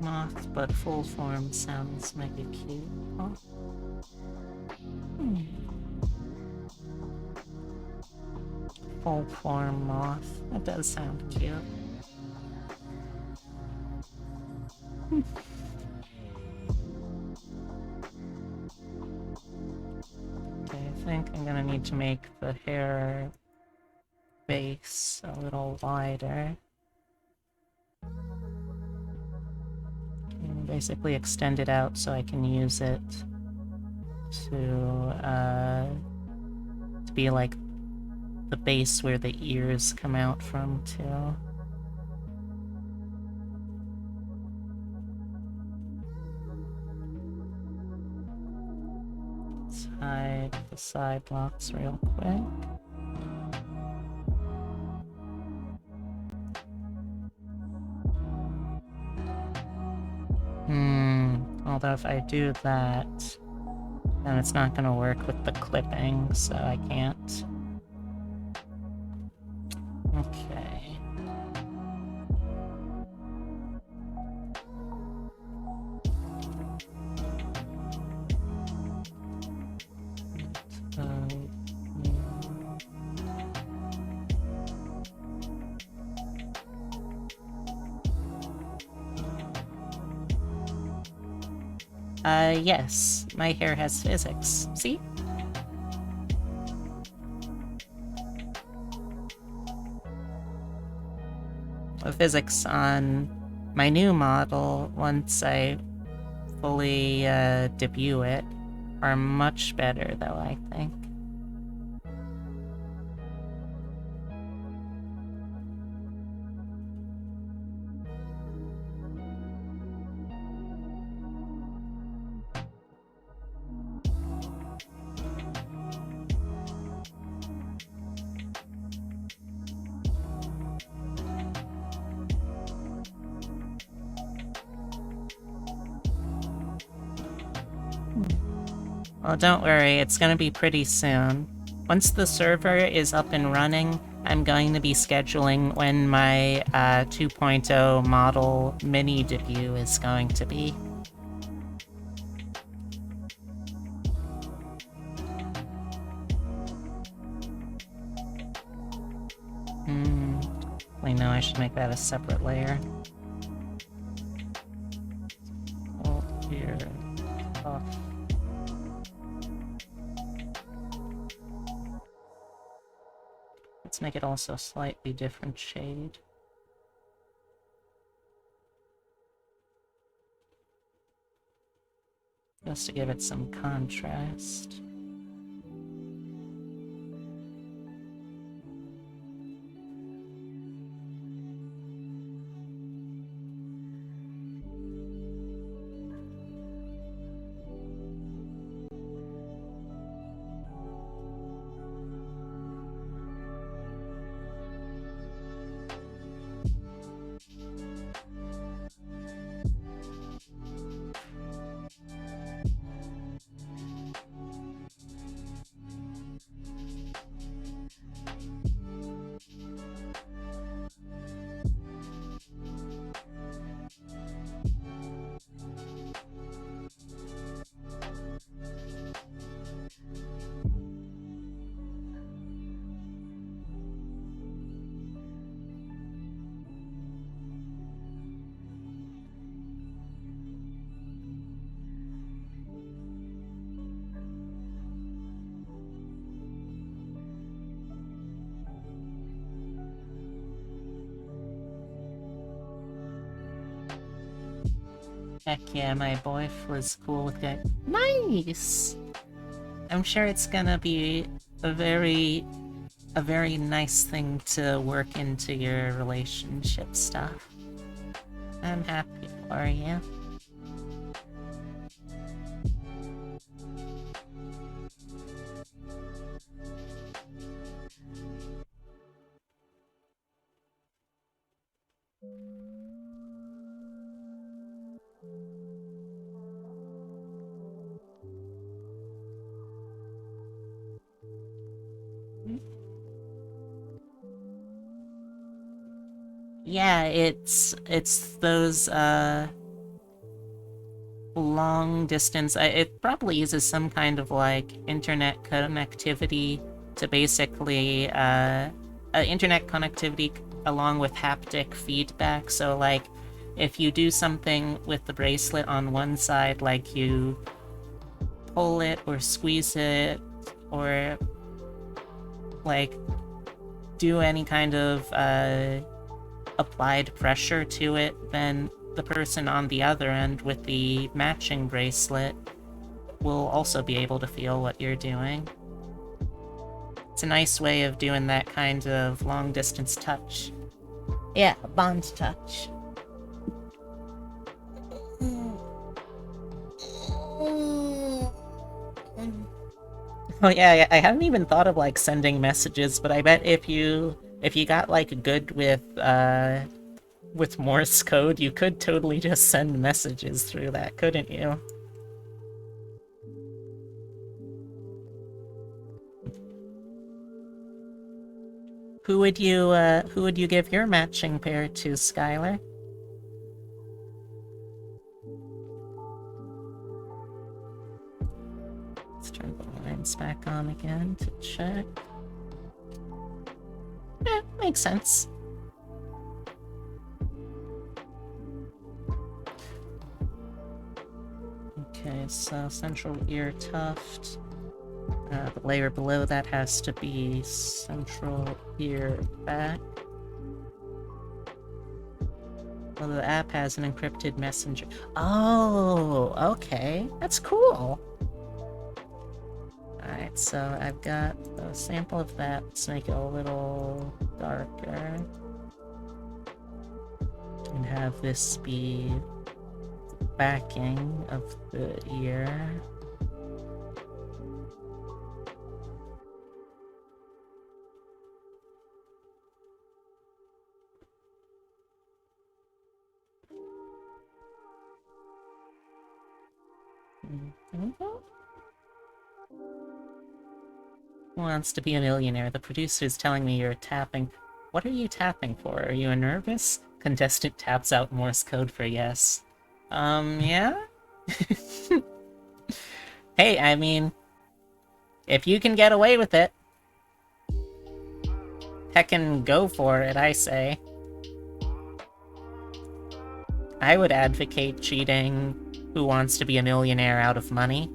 Moth, but full form sounds mega cute. Oh. Full form moth. That does sound cute. Okay, I think I'm gonna need to make the hair base a little wider. And basically extend it out so I can use it to be like the base where the ears come out from, too. Let's hide the side locks real quick. Although if I do that, then it's not gonna work with the clipping, so I can't. Okay. Yes, my hair has physics. See? The physics on my new model, once I fully debut it, are much better, though, I think. Well, don't worry, it's gonna be pretty soon. Once the server is up and running, I'm going to be scheduling when my 2.0 model mini debut is going to be. Wait, no, I should make that a separate layer. Oh, here. Off. Let's make it also a slightly different shade. Just to give it some contrast. Heck yeah, my boyf was cool with that. Nice! I'm sure it's gonna be a very nice thing to work into your relationship stuff. I'm happy for you. Yeah, it's those long distance. It probably uses some kind of like internet connectivity to basically internet connectivity along with haptic feedback. So like if you do something with the bracelet on one side, like you pull it or squeeze it or like do any kind of applied pressure to it, then the person on the other end with the matching bracelet will also be able to feel what you're doing. It's a nice way of doing that kind of long-distance touch. Yeah, bond touch. Oh yeah, I hadn't even thought of like sending messages, but I bet if you got like good with Morse code, you could totally just send messages through that, couldn't you? Who would you give your matching pair to, Skylar? Let's turn the lines back on again to check. Makes sense. Okay, so central ear tuft. The layer below that has to be central ear back. Well, the app has an encrypted messenger. Oh, okay. That's cool. Alright, so I've got a sample of that. Let's make it a little darker. And have this be backing of the ear. Who wants to be a millionaire? The producer is telling me you're tapping. What are you tapping for? Are you nervous? Contestant taps out Morse code for yes. Yeah? Hey, I mean, if you can get away with it, heckin' go for it, I say. I would advocate cheating Who Wants to Be a Millionaire out of money.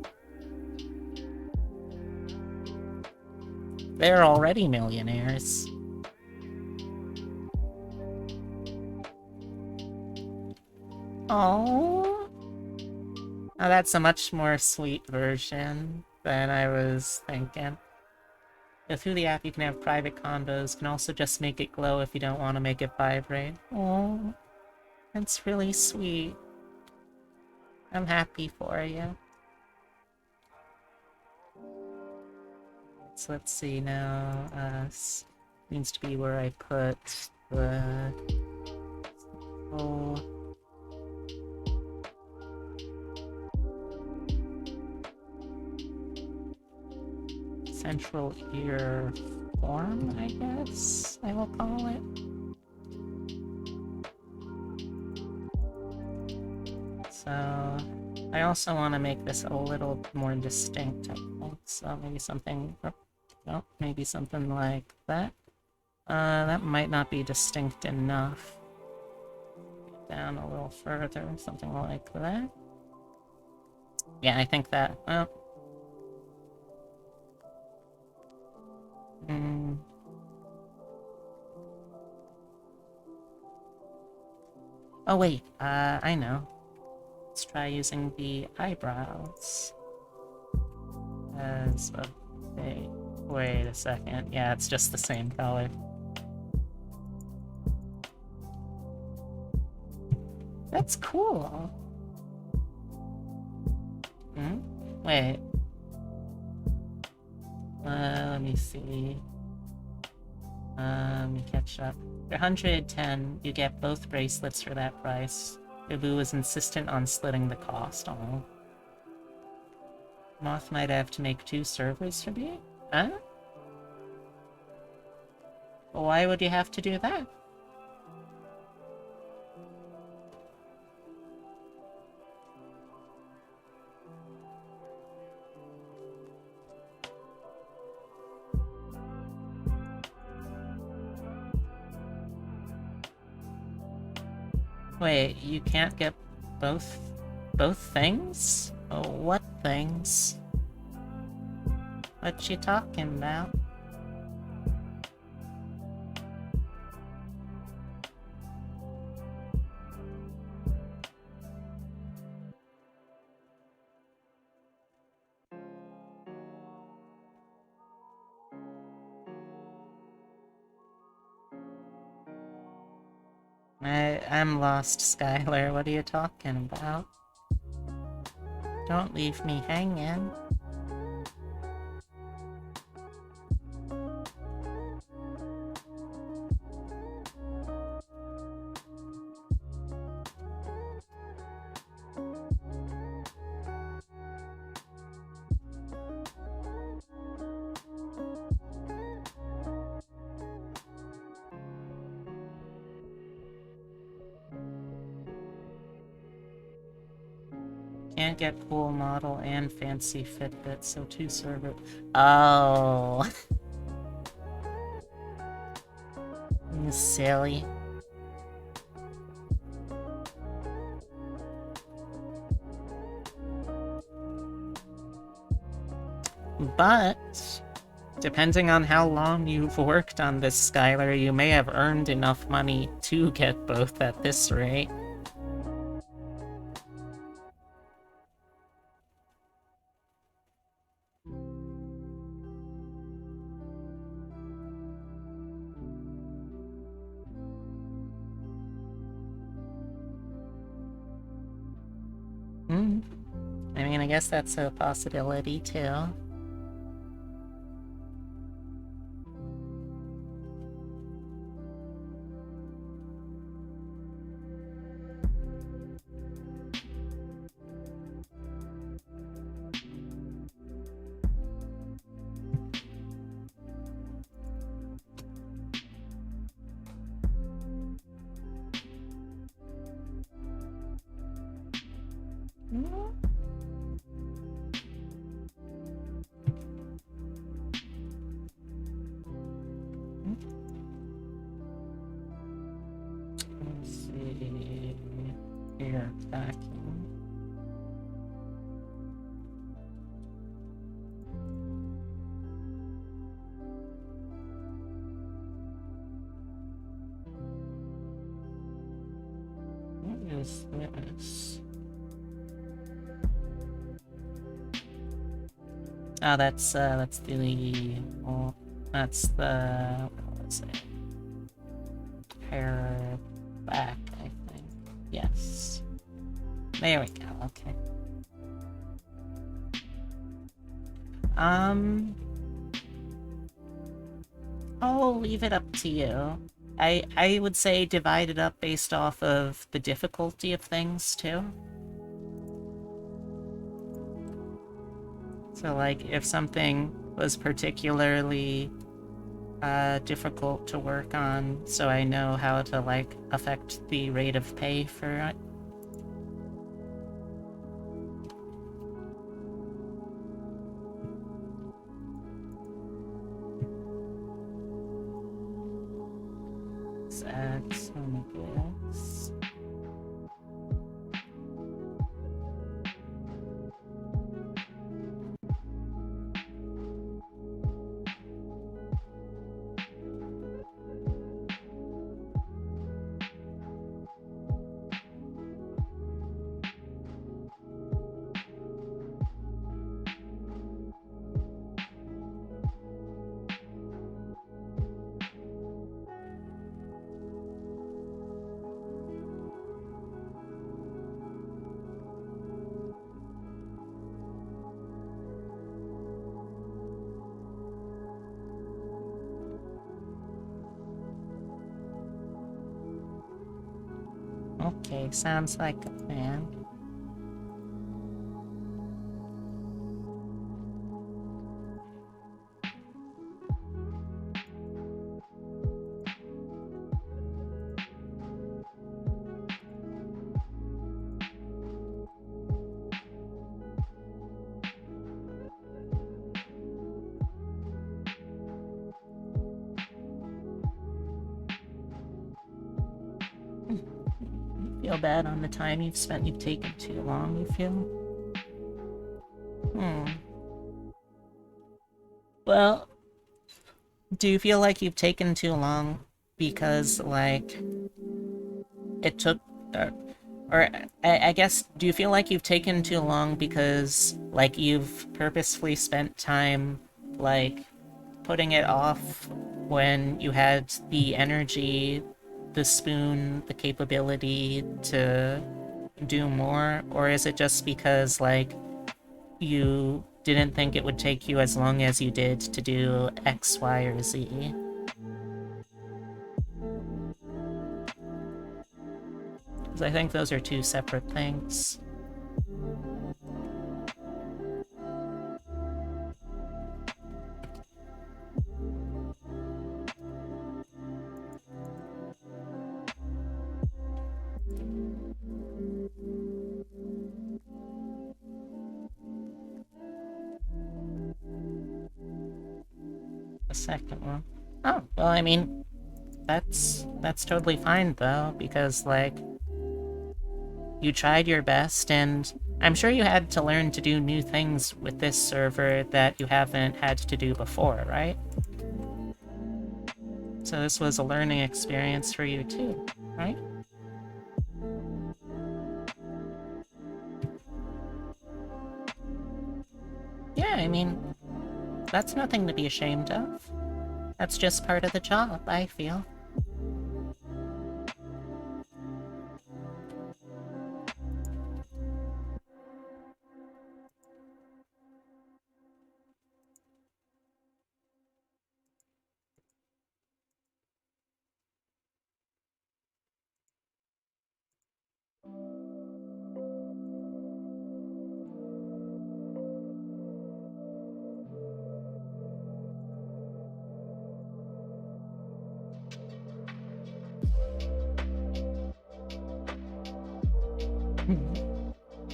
They're already millionaires. Oh, that's a much more sweet version than I was thinking. Through the app, you can have private combos. You can also just make it glow if you don't want to make it vibrate. Oh, that's really sweet. I'm happy for you. So let's see now. Needs to be where I put the whole. Central ear form, I guess I will call it. So I also want to make this a little more distinct, I think. So maybe something, oh, maybe something like that. That might not be distinct enough. Get down a little further, something like that. Yeah, I think that, well. Oh wait, I know. Let's try using the eyebrows as a thing. Wait a second. Yeah, it's just the same color. That's cool. Wait. Let me see. Let me catch up. For 110, you get both bracelets for that price. Ibu was insistent on splitting the cost. Oh. Moth might have to make 2 servers for me? Huh? Why would you have to do that? Wait, you can't get both things? Oh, what things? What you talking about? I'm lost, Skylar. What are you talking about? Don't leave me hanging. Can't get cool model and fancy Fitbit, so 2 server. Oh. You silly. But, depending on how long you've worked on this, Skylar, you may have earned enough money to get both at this rate. I mean, I guess that's a possibility, too. Let's see. Here, backing. What is this? Oh, that's the... Well, that's the... What was it? Hair back, I think. Yes. There we go, okay. I'll leave it up to you. I would say divide it up based off of the difficulty of things, too. So, like, if something was particularly difficult to work on, so I know how to, like, affect the rate of pay for it. X on this. Okay, sounds like a plan. feel bad on the time you've taken too long, you feel? Well, do you feel like you've taken too long because, like, it took... or I guess, do you feel like you've taken too long because, like, you've purposefully spent time, like, putting it off when you had the energy, the spoon, the capability to do more? Or is it just because, like, you didn't think it would take you as long as you did to do X, Y, or Z? Because I think those are two separate things. The second one. Oh, well, I mean, that's totally fine, though, because, like, you tried your best, and I'm sure you had to learn to do new things with this server that you haven't had to do before, right? So this was a learning experience for you too, right? Yeah, I mean, that's nothing to be ashamed of. That's just part of the job, I feel.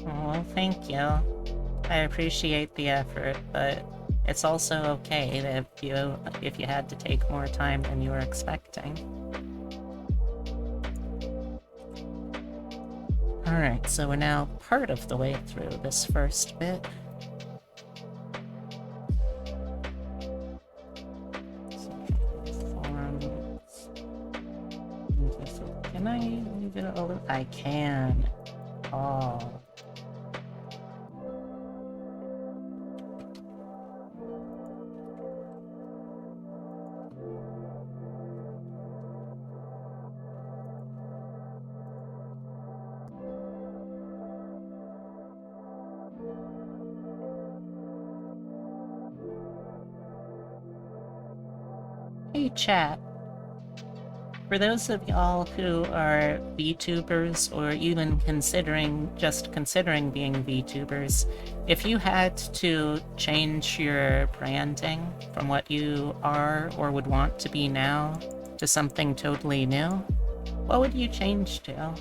Oh, thank you. I appreciate the effort, but it's also okay if you had to take more time than you were expecting. Alright, so we're now part of the way through this first bit. Can I leave it over? I can. Oh. Hey chat, for those of y'all who are VTubers or even considering being VTubers, if you had to change your branding from what you are or would want to be now to something totally new, what would you change to?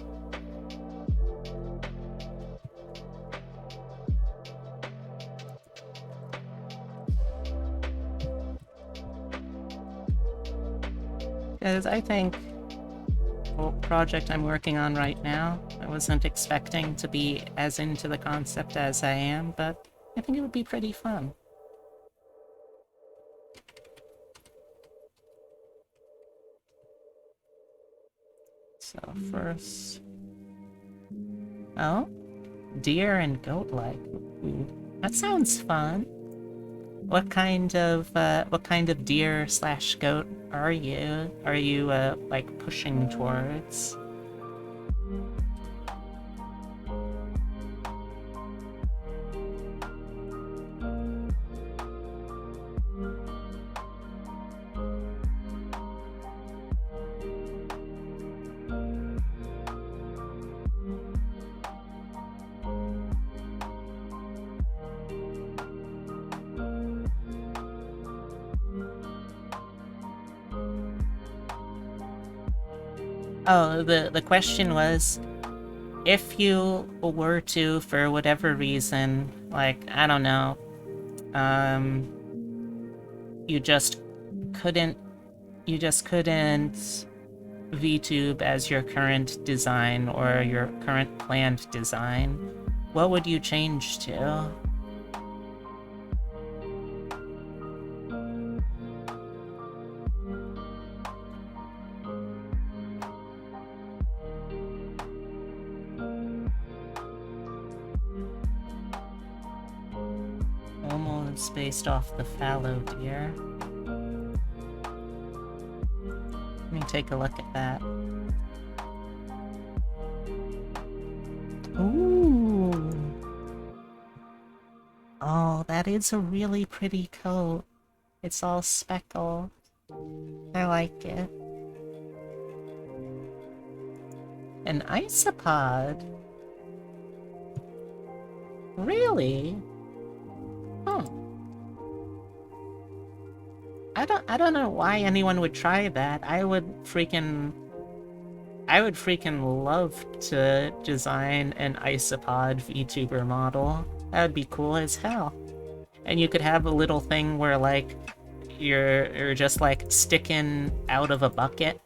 Because I think the project I'm working on right now, I wasn't expecting to be as into the concept as I am, but I think it would be pretty fun. So first... Oh? Deer and goat-like. That sounds fun. What kind of deer slash goat are you? Are you, like, pushing towards? Oh, the question was, if you were to, for whatever reason, like, I don't know, you just couldn't VTube as your current design or your current planned design, what would you change to? Almost based off the fallow deer. Let me take a look at that. Ooh. Oh, that is a really pretty coat. It's all speckled. I like it. An isopod? Really? Huh. I don't know why anyone would try that. I would freaking love to design an isopod VTuber model. That would be cool as hell. And you could have a little thing where, like, you're just, like, sticking out of a bucket.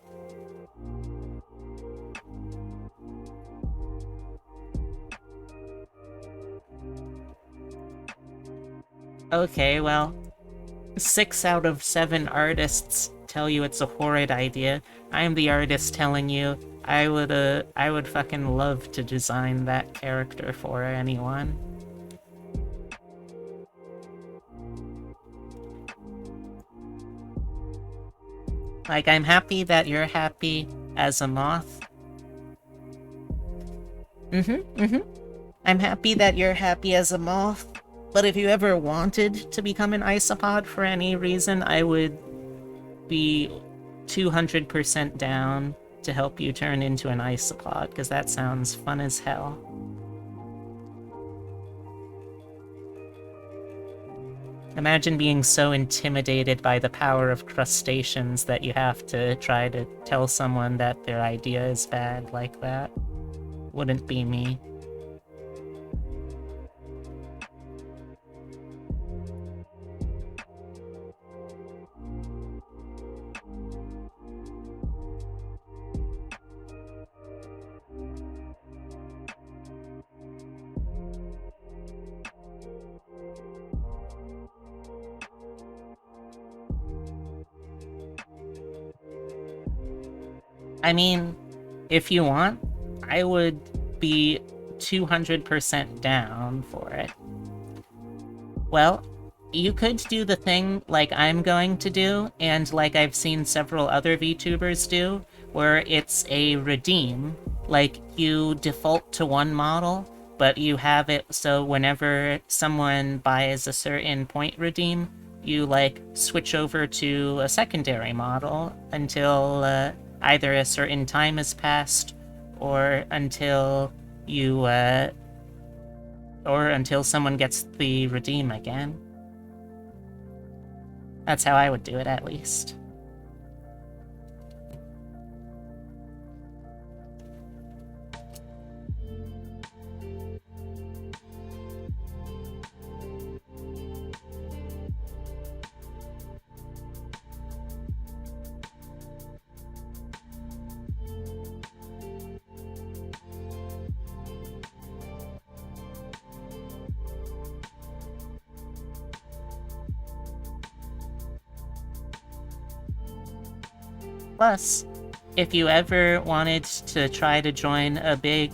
Okay, well, 6 out of 7 artists tell you it's a horrid idea. I'm the artist telling you I would fucking love to design that character for anyone. Like, I'm happy that you're happy as a moth. I'm happy that you're happy as a moth. But if you ever wanted to become an isopod for any reason, I would be 200% down to help you turn into an isopod, because that sounds fun as hell. Imagine being so intimidated by the power of crustaceans that you have to try to tell someone that their idea is bad like that. Wouldn't be me. I mean, if you want, I would be 200% down for it. Well, you could do the thing like I'm going to do, and like I've seen several other VTubers do, where it's a redeem. Like, you default to one model, but you have it so whenever someone buys a certain point redeem, you, like, switch over to a secondary model until, either a certain time has passed, or until you, or until someone gets the redeem again. That's how I would do it, at least. Plus, if you ever wanted to try to join a big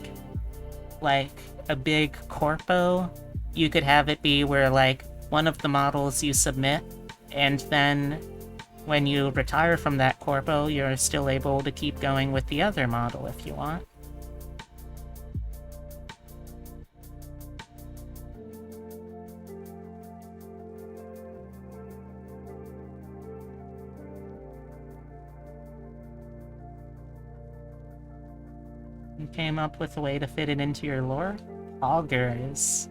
corpo, you could have it be where, like, one of the models you submit, and then when you retire from that corpo, you're still able to keep going with the other model if you want. You came up with a way to fit it into your lore? Augurs.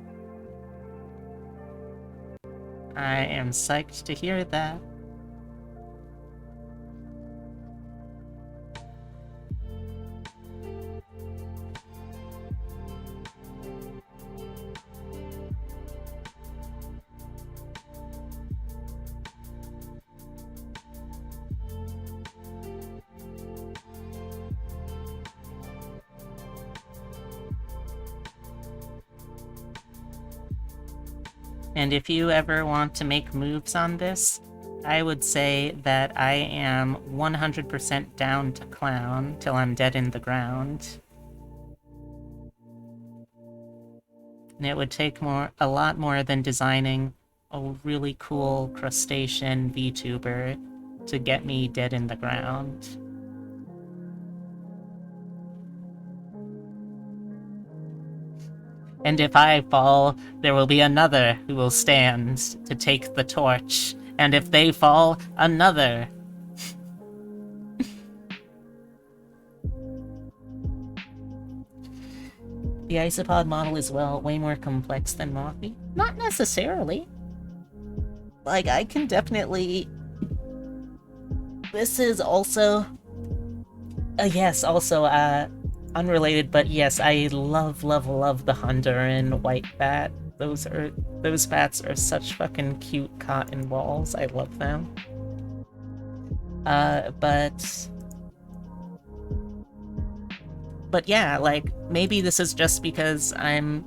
I am psyched to hear that. And if you ever want to make moves on this, I would say that I am 100% down to clown till I'm dead in the ground. And it would take a lot more than designing a really cool crustacean VTuber to get me dead in the ground. And if I fall, there will be another who will stand to take the torch. And if they fall, another. The isopod model is, well, way more complex than Moppy. Not necessarily. Like, I can definitely... This is also... yes, also, unrelated, but yes, I love the Honduran white bat. Those bats are such fucking cute cotton balls. I love them. But yeah, like, maybe this is just because I'm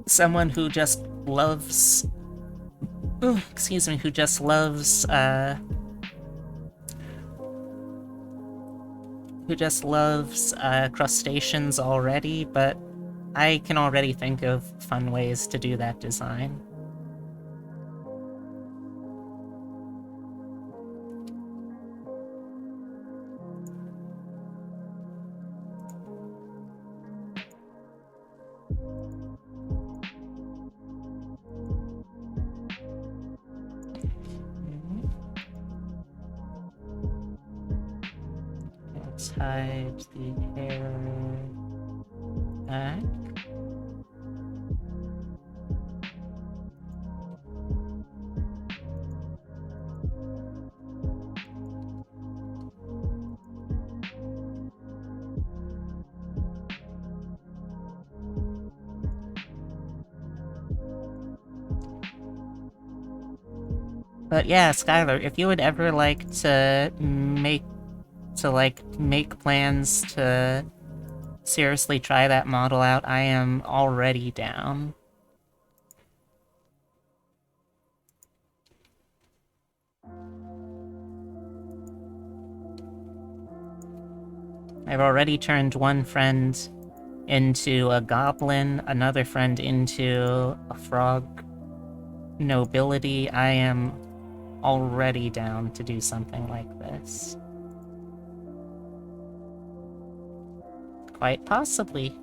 someone who just loves... excuse me, who just loves, crustaceans already, but I can already think of fun ways to do that design. Let's hide the hair back. But yeah, Skylar, if you would ever like to make plans to seriously try that model out, I am already down. I've already turned one friend into a goblin, another friend into a frog nobility. I am already down to do something like this. Quite possibly,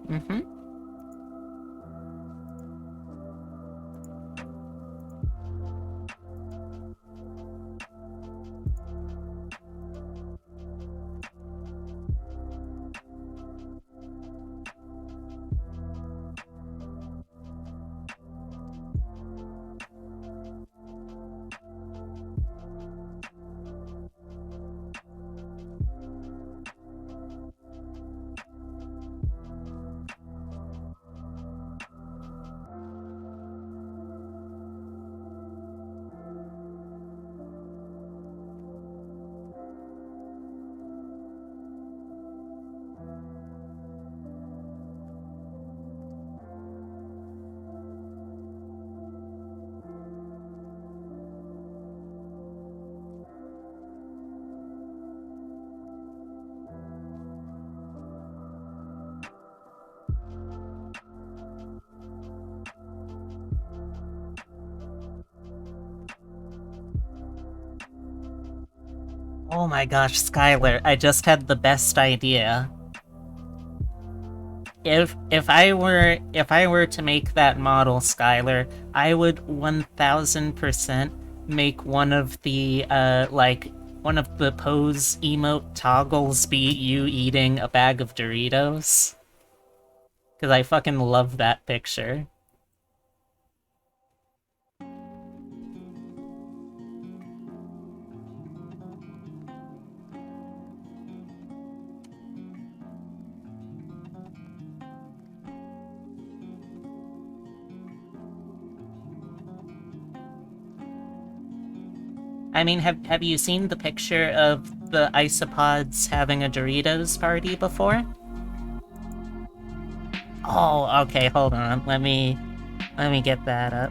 Oh my gosh, Skylar, I just had the best idea. If I were to make that model, Skylar, I would 1000% make one of the pose emote toggles be you eating a bag of Doritos. Cause I fucking love that picture. I mean, have you seen the picture of the isopods having a Doritos party before? Oh, okay, hold on. Let me get that up.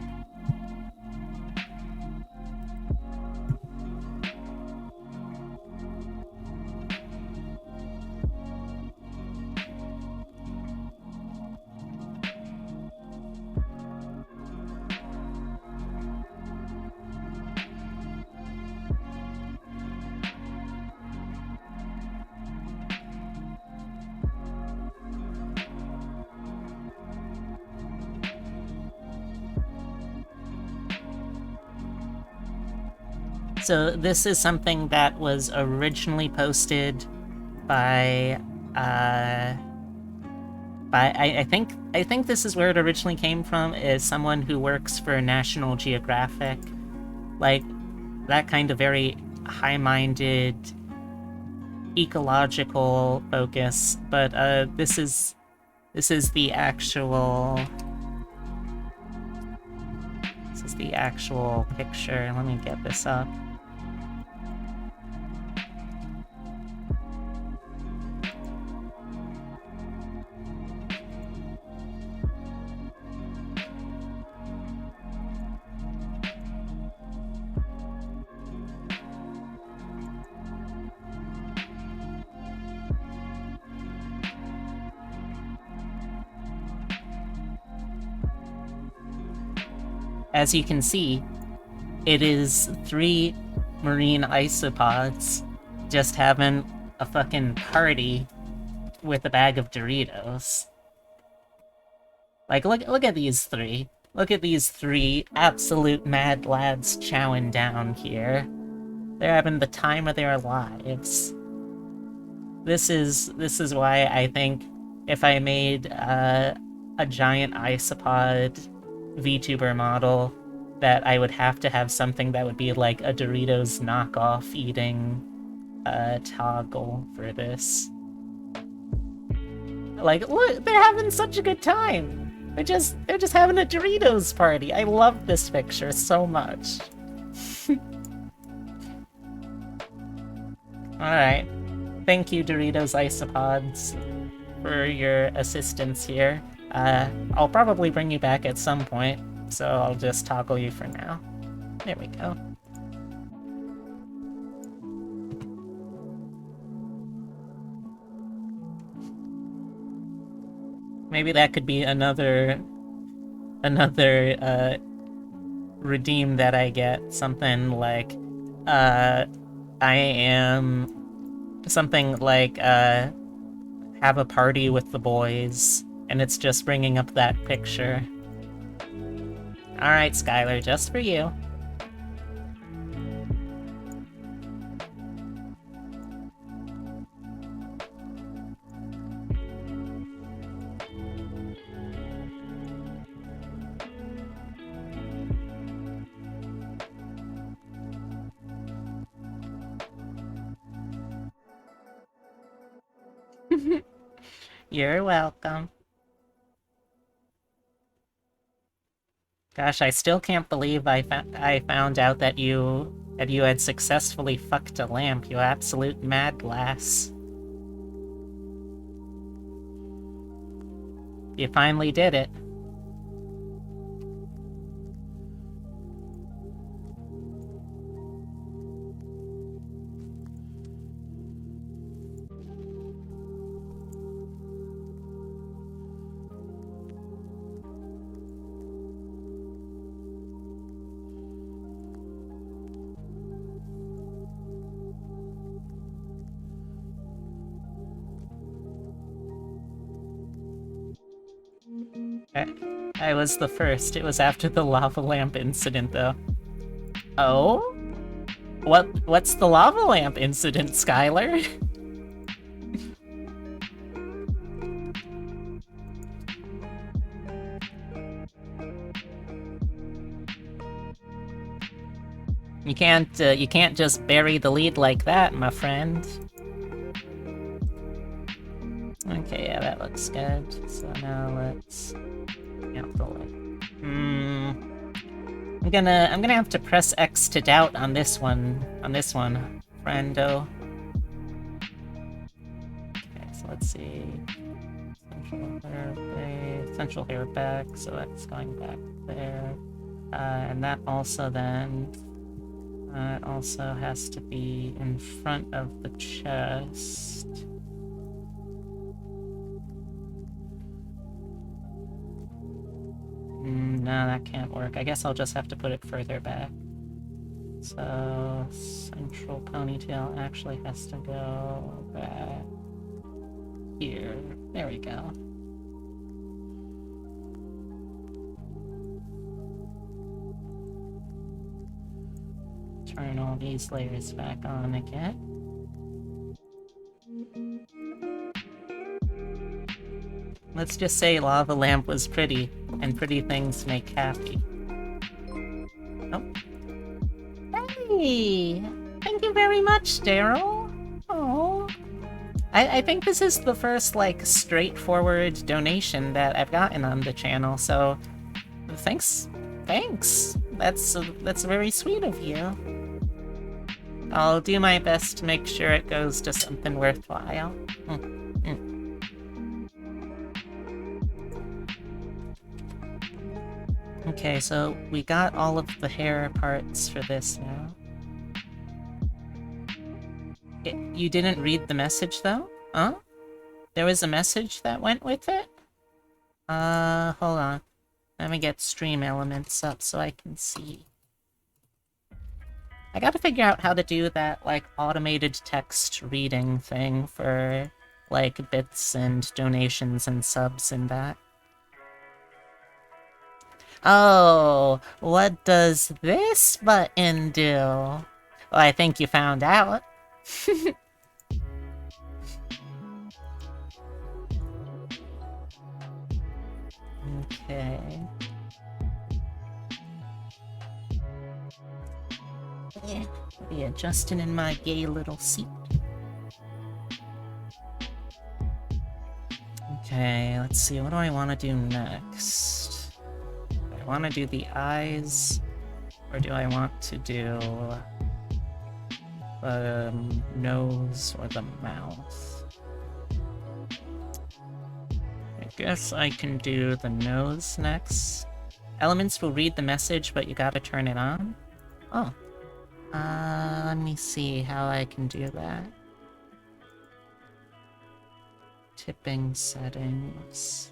So this is something that was originally posted by I think this is where it originally came from, is someone who works for National Geographic, like that kind of very high-minded ecological focus. But this is the actual picture. Let me get this up. As you can see, it is 3 marine isopods just having a fucking party with a bag of Doritos. Like, look at these 3. Look at these 3 absolute mad lads chowing down here. They're having the time of their lives. This is why I think if I made a giant isopod VTuber model, that I would have to have something that would be like a Doritos knockoff eating toggle for this. Like, look, they're having such a good time. They're just having a Doritos party. I love this picture so much. Alright. Thank you, Doritos Isopods, for your assistance here. I'll probably bring you back at some point, so I'll just toggle you for now. There we go. Maybe that could be another redeem that I get. Something like, I am... something like, have a party with the boys, and it's just bringing up that picture. Alright, Skylar, just for you. You're welcome. Gosh, I still can't believe I found out that you had successfully fucked a lamp, you absolute mad lass. You finally did it. I was the first. It was after the lava lamp incident, though. Oh? What's the lava lamp incident, Skylar? You can't just bury the lead like that, my friend. Okay, yeah, that looks good. So now let's count the light. I'm gonna have to press X to doubt on this one. Friendo. Okay, so let's see. Central hair back, so that's going back there. And that also then it also has to be in front of the chest. No, that can't work. I guess I'll just have to put it further back. So, central ponytail actually has to go back here. There we go. turn all these layers back on again. Let's just say Lava Lamp was pretty, and pretty things make happy. Oh. Hey! Thank you very much, Daryl! Oh. I think this is the first, like, straightforward donation that I've gotten on the channel, so... Thanks. Thanks! That's very sweet of you. I'll do my best to make sure it goes to something worthwhile. Okay, so we got all of the hair parts for this now. You didn't read the message, though? Huh? There was a message that went with it? Hold on. Let me get stream elements up so I can see. I gotta figure out how to do that, like, automated text reading thing for, like, bits and donations and subs and that. Oh, what does this button do? Well, I think you found out. Okay. Yeah, be adjusting in my gay little seat. Okay, let's see, what do I want to do next? Do I want to do the eyes, or do I want to do the nose or the mouth? I guess I can do the nose next. Elements will read the message, but you gotta turn it on. Oh. Let me see how I can do that. Tipping settings.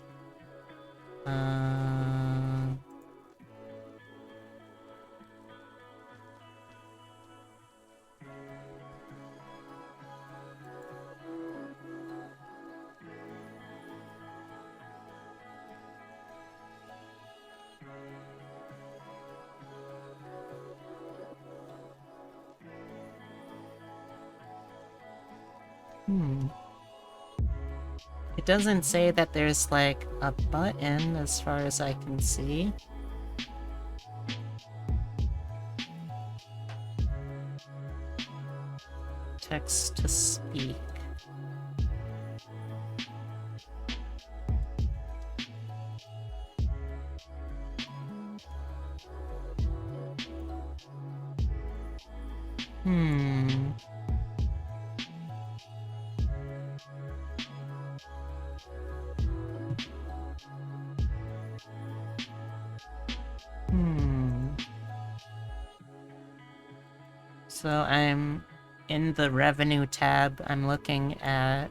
It doesn't say that there's, like, a button as far as I can see. Text to speak. So I'm in the revenue tab, I'm looking at...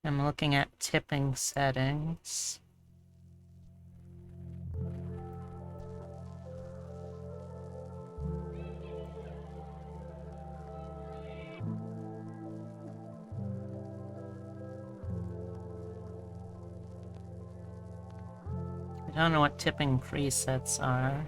I'm looking at tipping settings. I don't know what tipping presets are.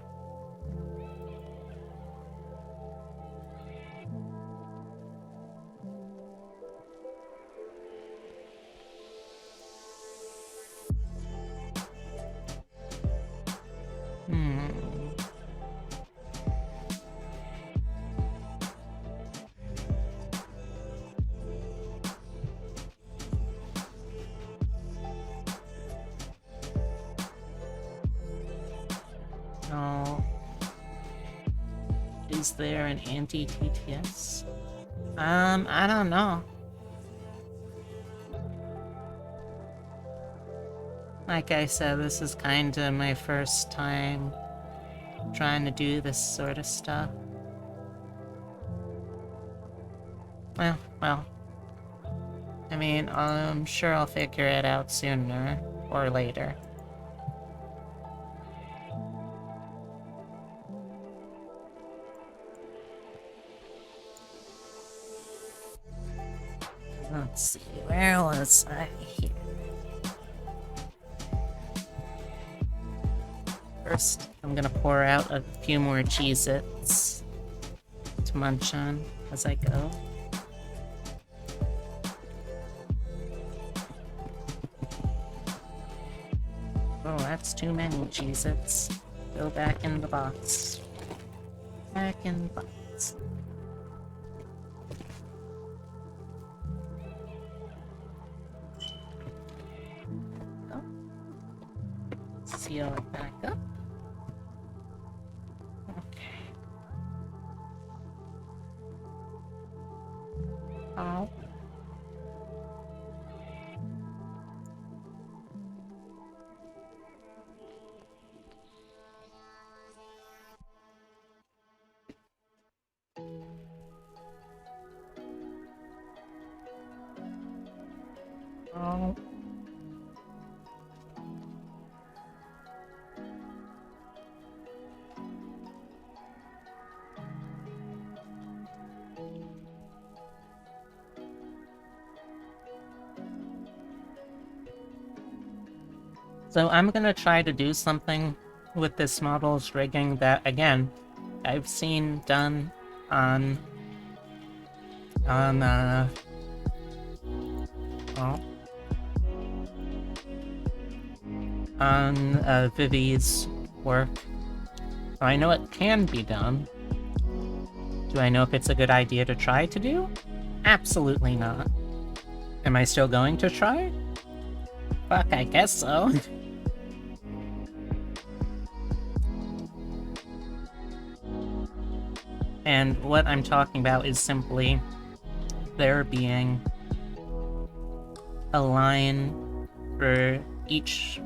No. Is there an anti-TTS? I don't know. Like I said, this is kinda my first time trying to do this sort of stuff. Well. I mean, I'm sure I'll figure it out sooner or later. Let's see, where was I here? First, I'm gonna pour out a few more Cheez-Its to munch on as I go. Oh, that's too many Cheez-Its. Go back in the box. Back in the box. Oh. Seal it back up. Okay. Oh. Oh. So I'm gonna try to do something with this model's rigging that, again, I've seen done on oh, on Vivi's work. So I know it can be done. Do I know if it's a good idea to try to do? Absolutely not. Am I still going to try? Fuck, I guess so. And what I'm talking about is simply there being a line for each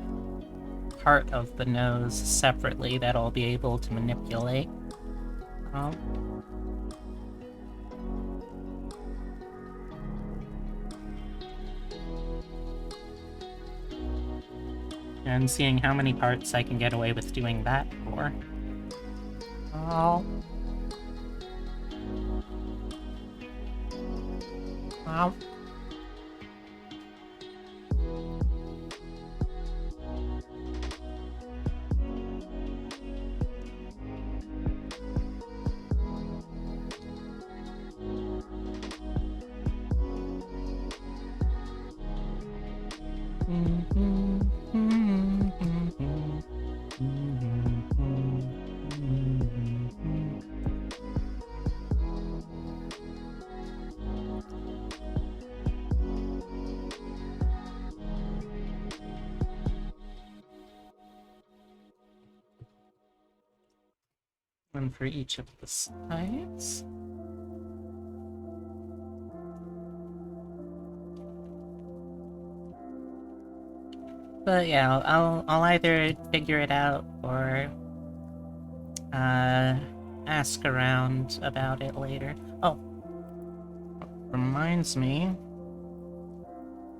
part of the nose separately that I'll be able to manipulate. Oh. And seeing how many parts I can get away with doing that for. Oh. Wow. One for each of the sides. But yeah, I'll either figure it out or ask around about it later. Oh, reminds me,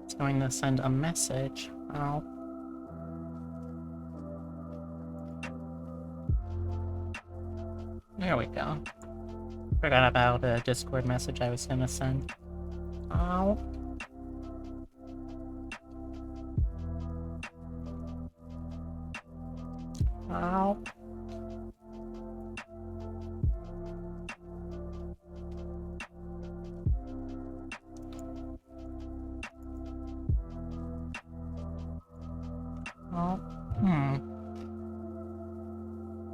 it's going to send a message. Oh. There we go. Forgot about a Discord message I was gonna send. Oh. Oh. Oh.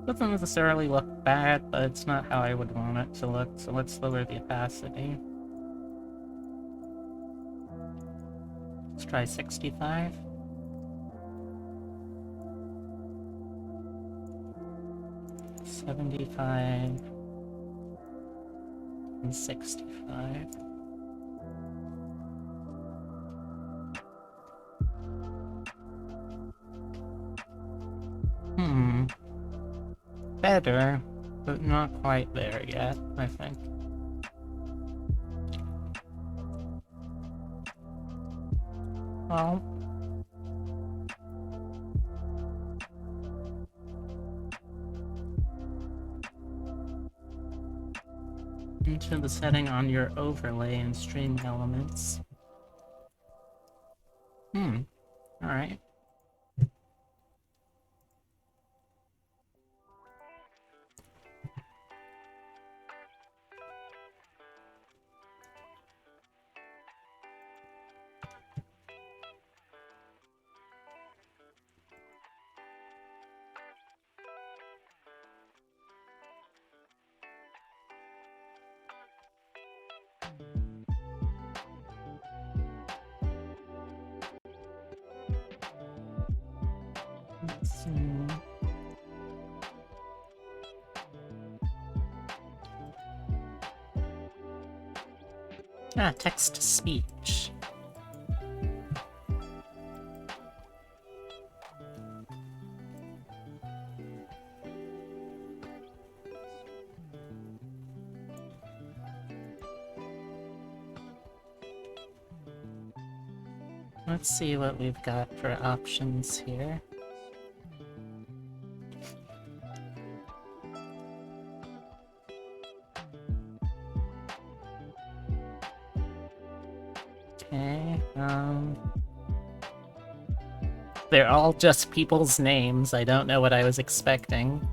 Doesn't necessarily look bad, but it's not how I would want it to look, so let's lower the opacity. Let's try 65. $75 and 65. Better, but not quite there yet, I think. Well, into the setting on your overlay and stream elements. Alright. Let's see. Ah, text-to-speech. Let's see what we've got for options here. Okay, they're all just people's names. I don't know what I was expecting.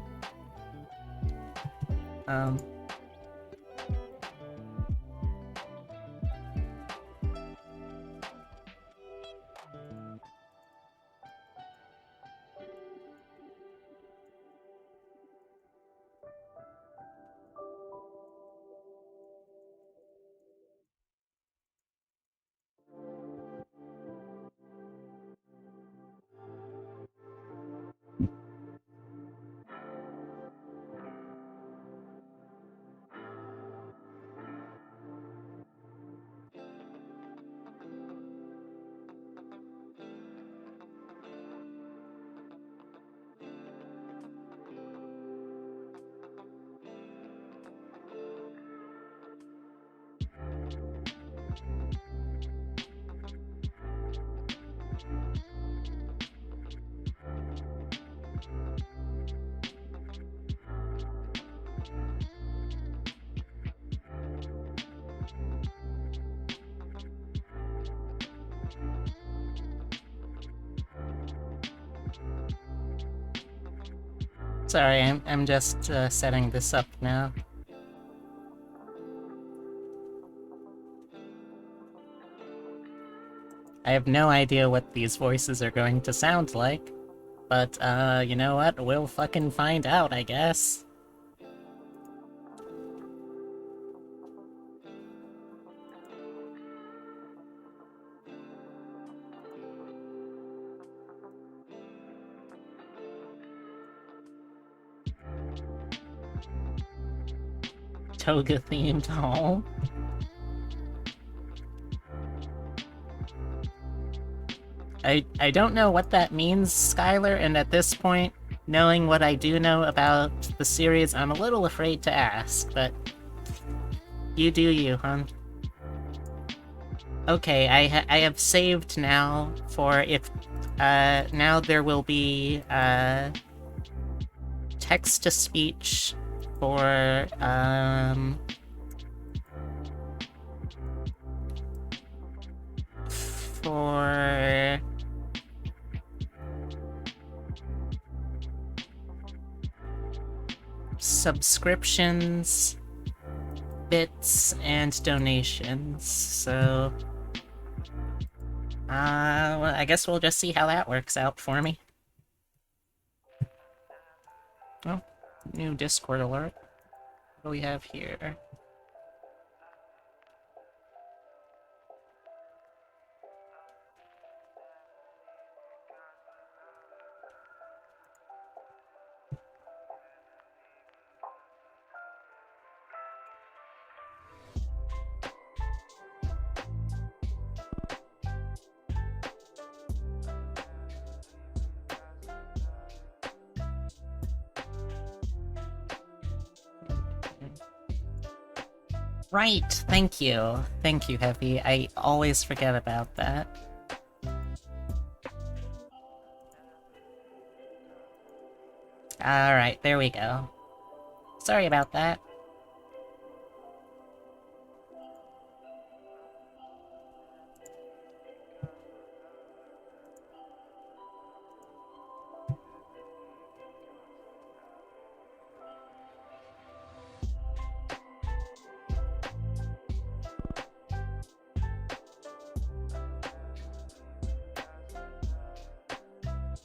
Sorry, I'm just setting this up now. I have no idea what these voices are going to sound like, but you know what? We'll fucking find out, I guess. Toga-themed hall. I don't know what that means, Skylar, and at this point, knowing what I do know about the series, I'm a little afraid to ask, but you do you, hon. Okay, I have saved now for if now there will be text-to-speech for subscriptions, bits, and donations, so well, I guess we'll just see how that works out for me. Oh, new Discord alert. What do we have here? Right, thank you. Thank you, Heavy. I always forget about that. Alright, there we go. Sorry about that.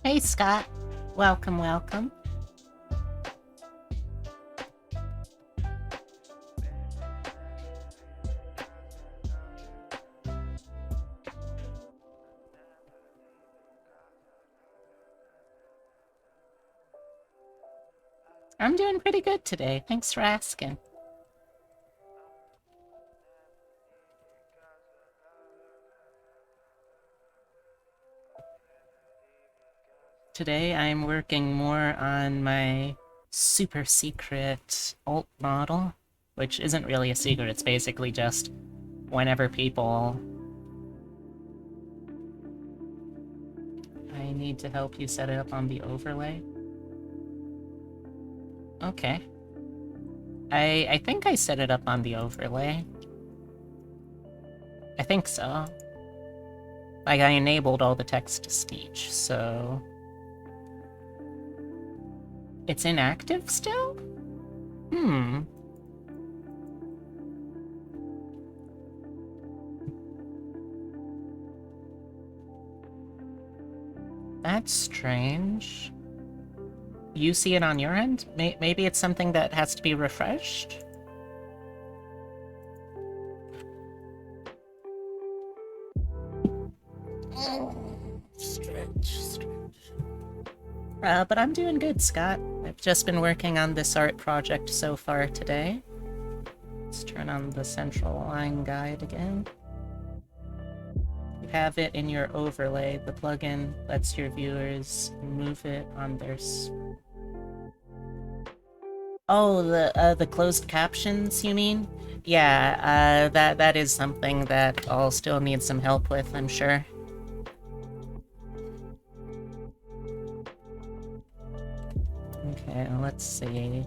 Hey, Scott. Welcome, welcome. I'm doing pretty good today. Thanks for asking. Today I'm working more on my super secret alt model, which isn't really a secret, it's basically just whenever people... I need to help you set it up on the overlay. Okay. I think I set it up on the overlay. I think so. Like, I enabled all the text-to-speech, so... It's inactive still? Hmm. That's strange. You see it on your end? Maybe it's something that has to be refreshed? Stretch. But I'm doing good, Scott. I've just been working on this art project so far today. Let's turn on the central line guide again. You have it in your overlay. The plugin lets your viewers move it on their... Oh, the closed captions, you mean? Yeah, that is something that I'll still need some help with, I'm sure. Okay, let's see.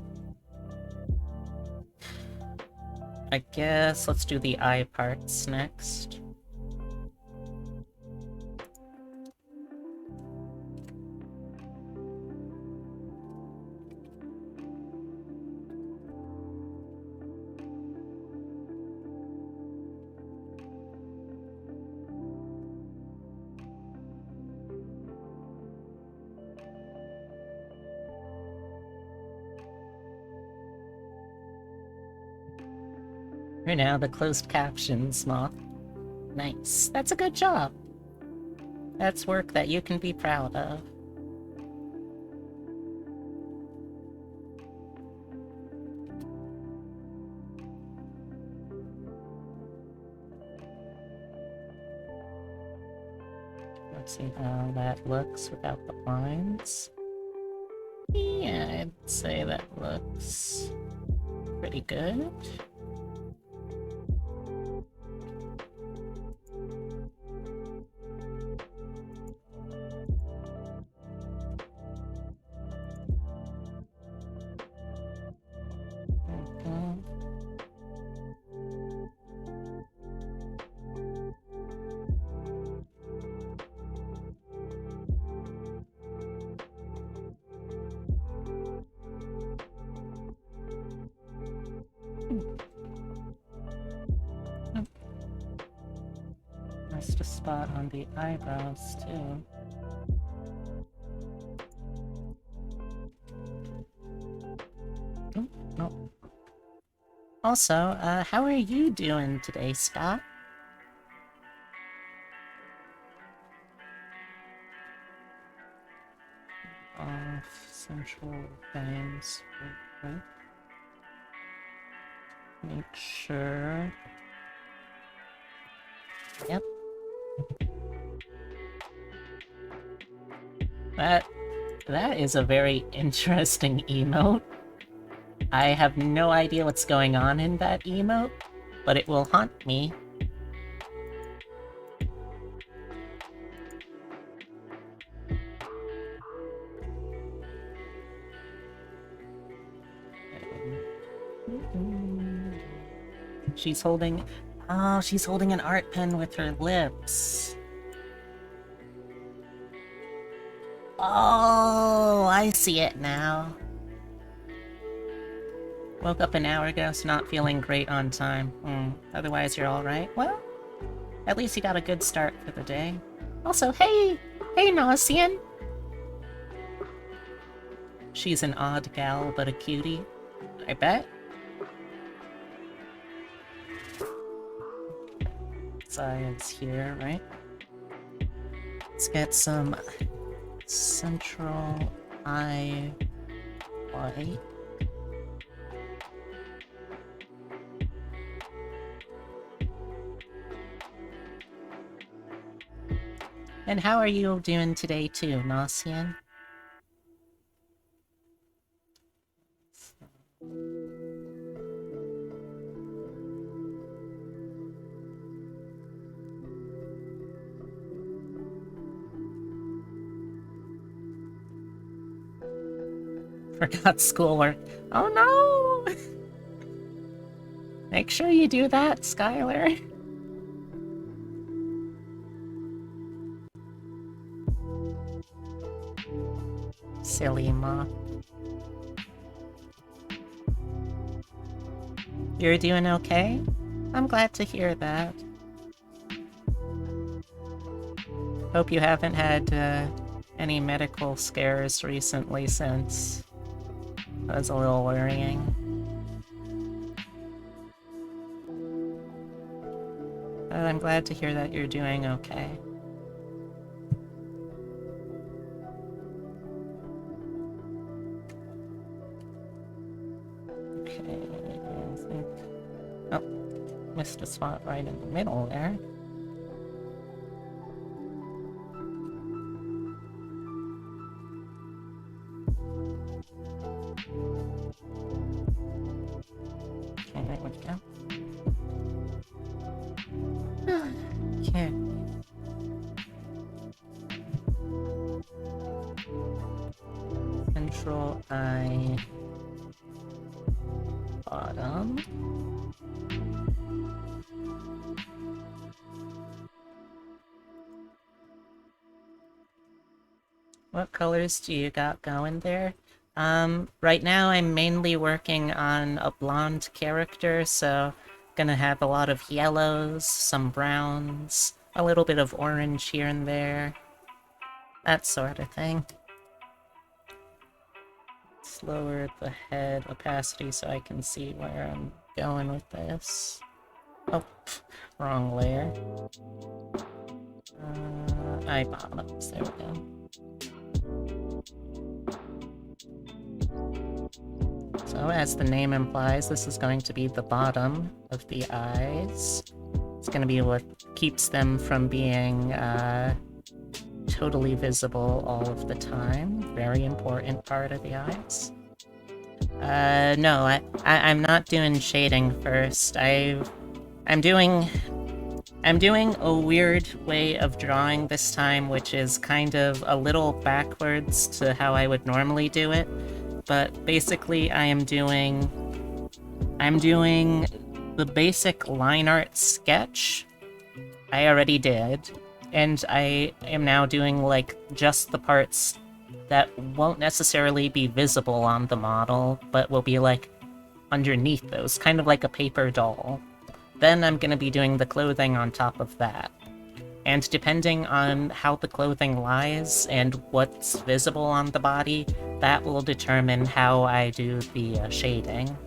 I guess let's do the eye parts next. Here now, the closed captions, Moth. Nice. That's a good job. That's work that you can be proud of. Let's see how that looks without the lines. Yeah, I'd say that looks pretty good. Missed a spot on the eyebrows, too. Oh, no. Also, how are you doing today, Scott? Off central bangs. Okay. Make sure. Yep. That is a very interesting emote. I have no idea what's going on in that emote, but it will haunt me. She's holding... Oh, she's holding an art pen with her lips. Oh, I see it now. Woke up an hour ago, so not feeling great on time. Otherwise, you're alright? Well, at least you got a good start for the day. Also, hey! Hey, Nausian! She's an odd gal, but a cutie. I bet. Sides here, right? Let's get some central eye white. And how are you doing today too, Nosian? Forgot schoolwork. Oh no! Make sure you do that, Skylar. Silly moth. You're doing okay? I'm glad to hear that. Hope you haven't had any medical scares recently, since that was a little worrying. But I'm glad to hear that you're doing okay. Okay, I think... Oh, missed a spot right in the middle there. Okay, there we go. Okay. Central eye... bottom. What colors do you got going there? Right now I'm mainly working on a blonde character, so gonna have a lot of yellows, some browns, a little bit of orange here and there. That sort of thing. Let's lower the head opacity so I can see where I'm going with this. Oh, wrong layer. Eye bottoms, there we go. So, as the name implies, this is going to be the bottom of the eyes. It's going to be what keeps them from being totally visible all of the time. Very important part of the eyes. No, I'm not doing shading first. I'm doing a weird way of drawing this time, which is kind of a little backwards to how I would normally do it. But basically, I'm doing the basic line art sketch I already did, and I am now doing, like, just the parts that won't necessarily be visible on the model, but will be, like, underneath those, kind of like a paper doll. Then I'm gonna be doing the clothing on top of that. And depending on how the clothing lies and what's visible on the body, that will determine how I do the shading.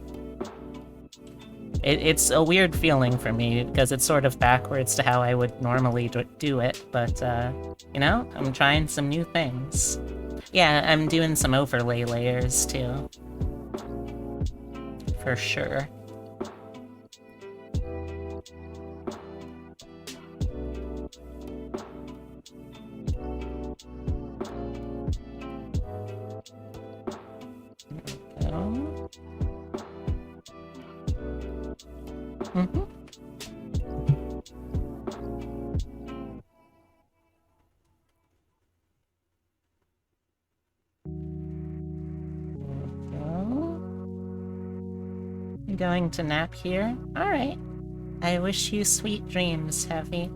It's a weird feeling for me, because it's sort of backwards to how I would normally do it, but, you know, I'm trying some new things. Yeah, I'm doing some overlay layers, too. For sure. Mm-hmm. You going to nap here? Alright. I wish you sweet dreams, Heavy.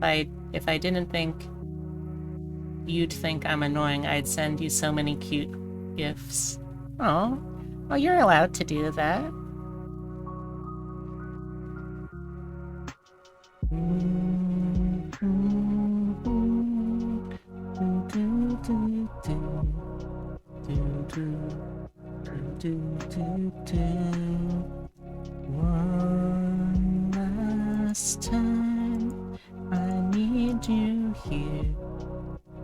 If I didn't think you'd think I'm annoying, I'd send you so many cute gifts. Oh, well, you're allowed to do that. One last time, I need you here.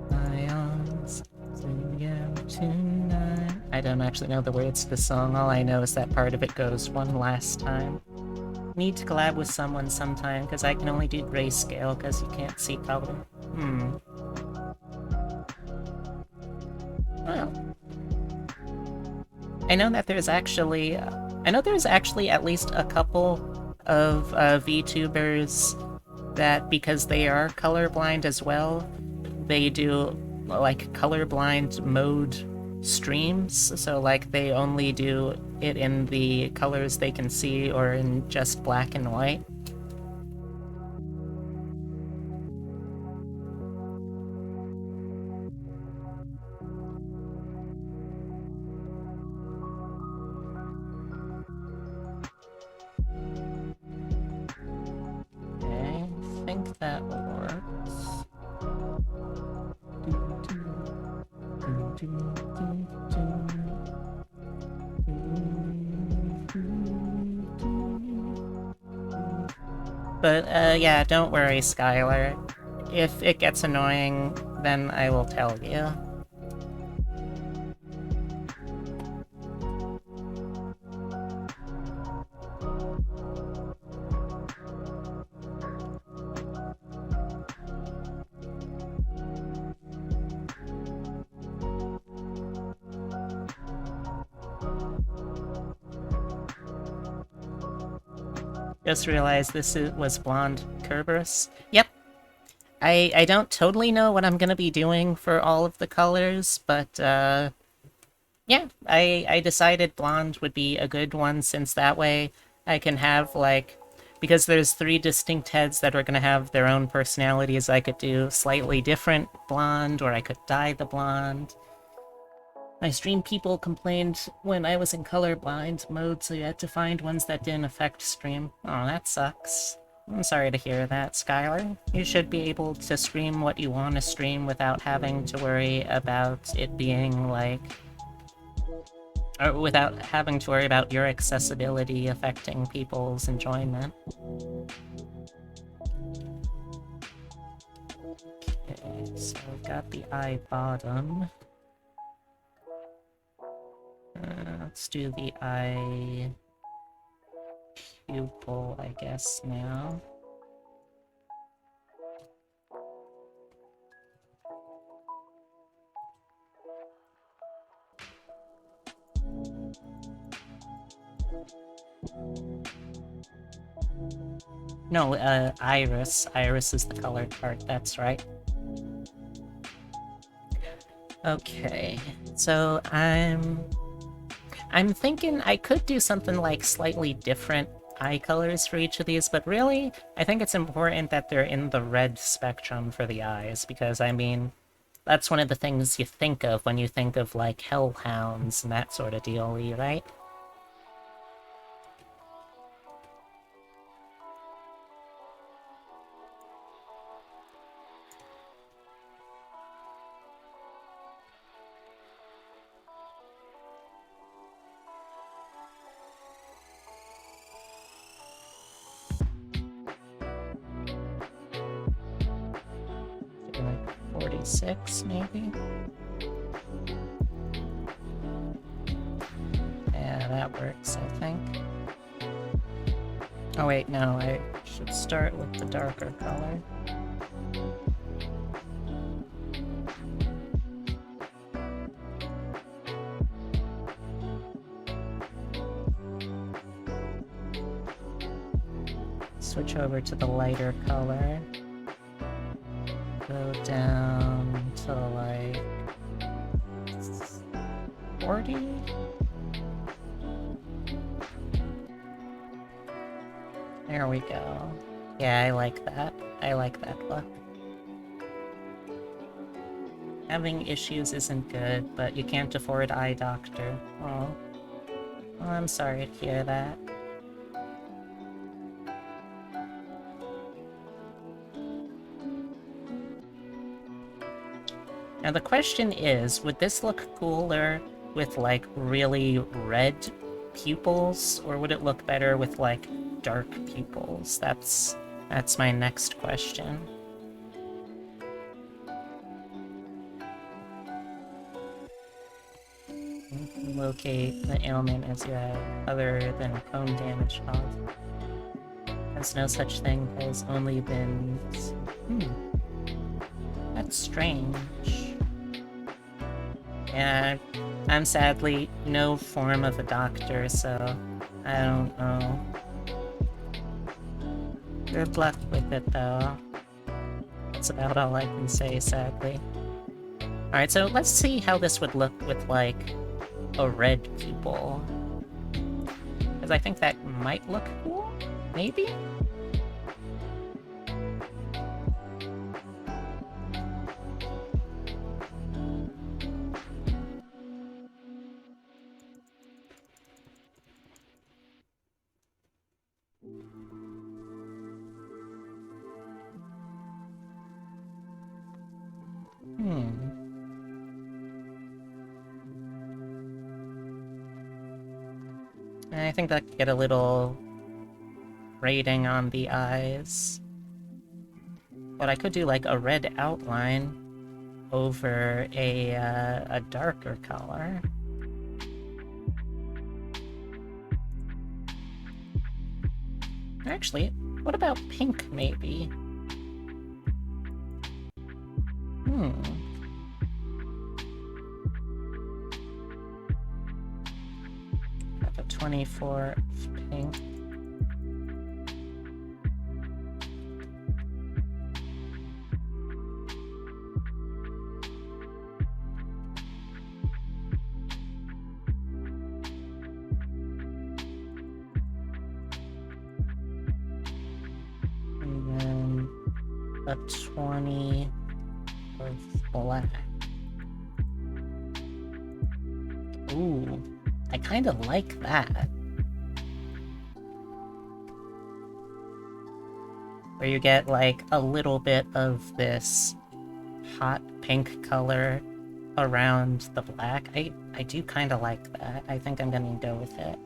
My arms swing out tonight. I don't actually know the words to the song. All I know is that part of it goes one last time. Need to collab with someone sometime, because I can only do grayscale, because you can't see color. Well, I know that there's actually... I know there's actually at least a couple of VTubers that, because they are colorblind as well, they do, like, colorblind mode streams, so, like, they only do it in the colors they can see or in just black and white. Okay, I think that works. But, yeah, don't worry, Skylar. If it gets annoying, then I will tell you. Just realized this was blonde Kerberos. Yep. I don't totally know what I'm gonna be doing for all of the colors, but, yeah, I decided blonde would be a good one, since that way I can have, like... Because there's 3 distinct heads that are gonna have their own personalities, I could do slightly different blonde, or I could dye the blonde. My stream people complained when I was in colorblind mode, so you had to find ones that didn't affect stream. Oh, that sucks. I'm sorry to hear that, Skylar. You should be able to stream what you want to stream without having to worry about it being, like... Or without having to worry about your accessibility affecting people's enjoyment. Okay, so I've got the eye bottom. Let's do the eye pupil, I guess, now. No, iris. Iris is the colored part, that's right. Okay, so I'm thinking I could do something like slightly different eye colors for each of these, but really, I think it's important that they're in the red spectrum for the eyes, because, I mean, that's one of the things you think of when you think of, like, hellhounds and that sort of deal, right? Like 46, maybe? Yeah, that works, I think. Oh wait, no, I should start with the darker color. Switch over to the lighter color. Go down to like 40? There we go. Yeah, I like that. I like that look. Having issues isn't good, but you can't afford eye doctor. Oh. Well, I'm sorry to hear that. Now the question is, would this look cooler with, like, really red pupils, or would it look better with, like, dark pupils? That's my next question. Locate the ailment as you have other than cone damage caused. There's no such thing as only been... strange. Yeah, I'm sadly no form of a doctor, so I don't know. Good luck with it, though. That's about all I can say, sadly. Alright, so let's see how this would look with, like, a red pupil. Because I think that might look cool? Maybe? I think that could get a little rating on the eyes. But I could do, like, a red outline over a darker color. Actually, what about pink, maybe? Got the 24 pink. And then a 20 with black. Ooh, I kind of like that. Where you get, like, a little bit of this hot pink color around the black. I do kind of like that. I think I'm gonna go with it.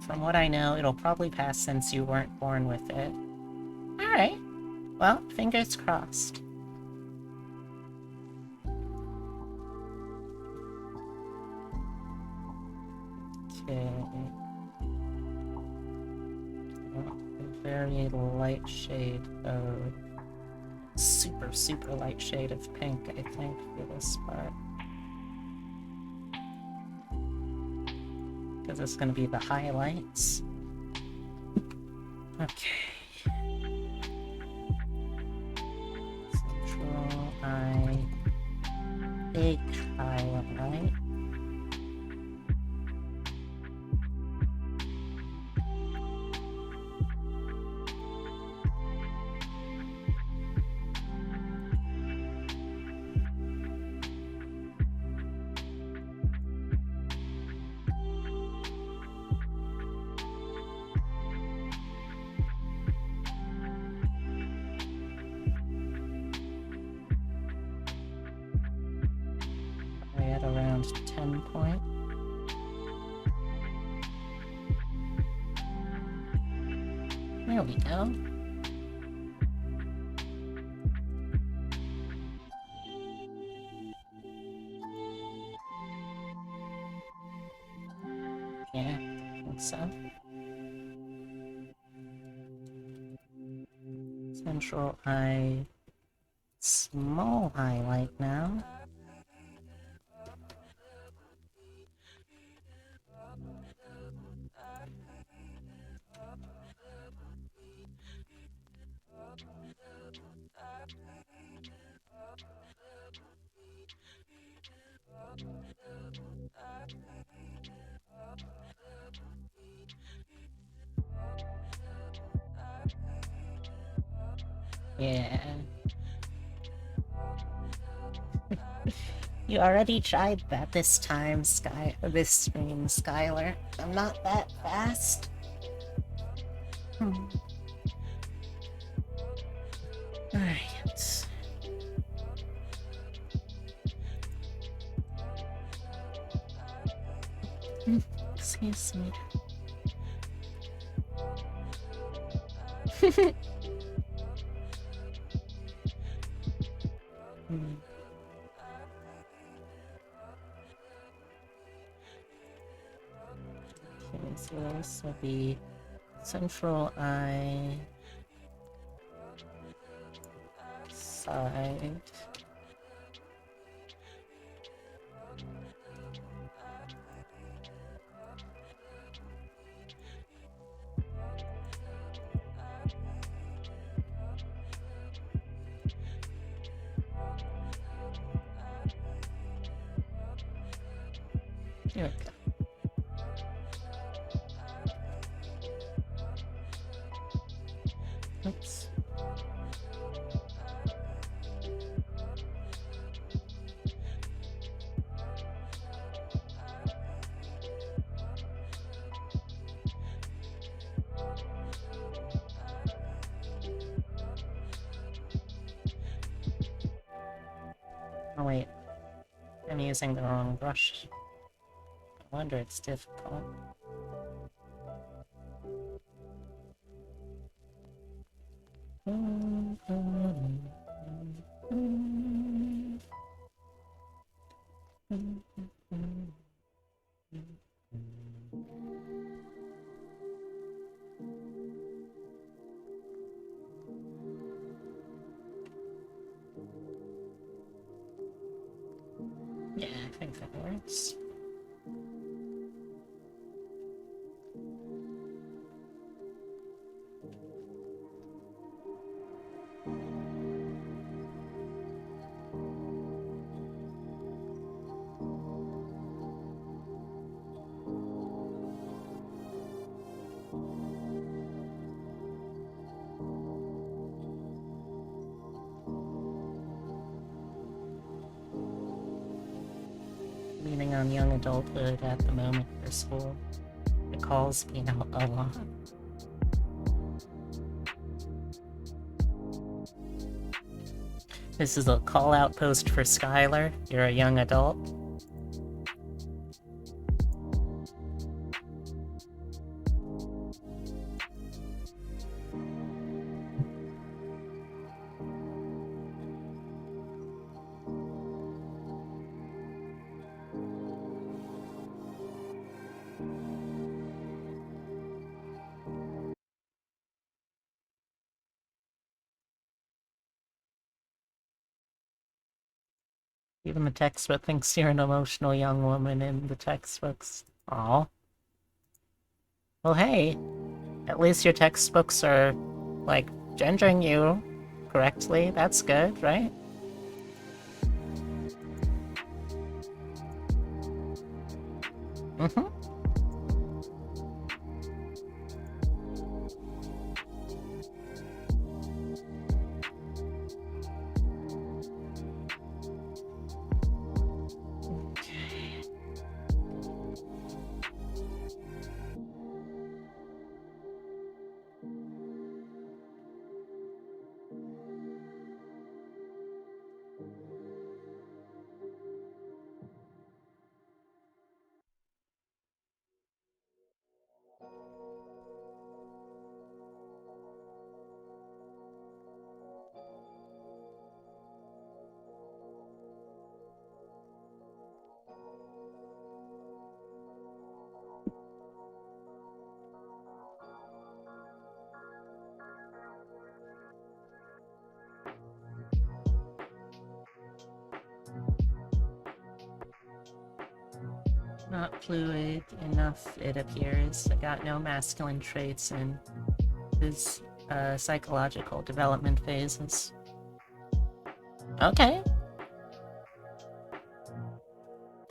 From what I know, it'll probably pass since you weren't born with it. Alright. Well, fingers crossed. Okay. A very light shade of... super, super light shade of pink, I think, for this part. Because it's gonna be the highlights. Okay. Central eye. Big highlight. At around 10 point. There we go. Yeah, I think so. Central eye. Small highlight now. Yeah. You already tried that this time, this stream, Skylar. I'm not that fast. Alright. Excuse me. Okay, so this will be central eye. outside. Here we go. Oops. Oh wait, I'm using the wrong brush. No wonder it's difficult. Yeah, I think that works. Leaning on young adulthood at the moment for school. It calls me out a lot. This is a call-out post for Skylar. You're a young adult. Even the textbook thinks you're an emotional young woman in the textbooks. Aw. Well, hey, at least your textbooks are, like, gendering you correctly. That's good, right? Mm-hmm. Not fluid enough, it appears. I got no masculine traits in his psychological development phases. Okay.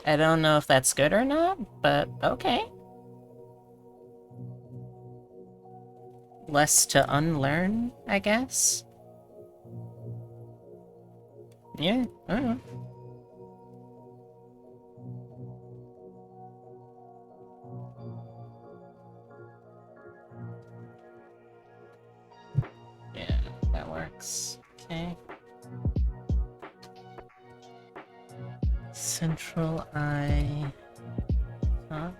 I don't know if that's good or not, but okay. Less to unlearn, I guess? Yeah, I don't know. Yeah, that works. Okay. Central eye. Huh?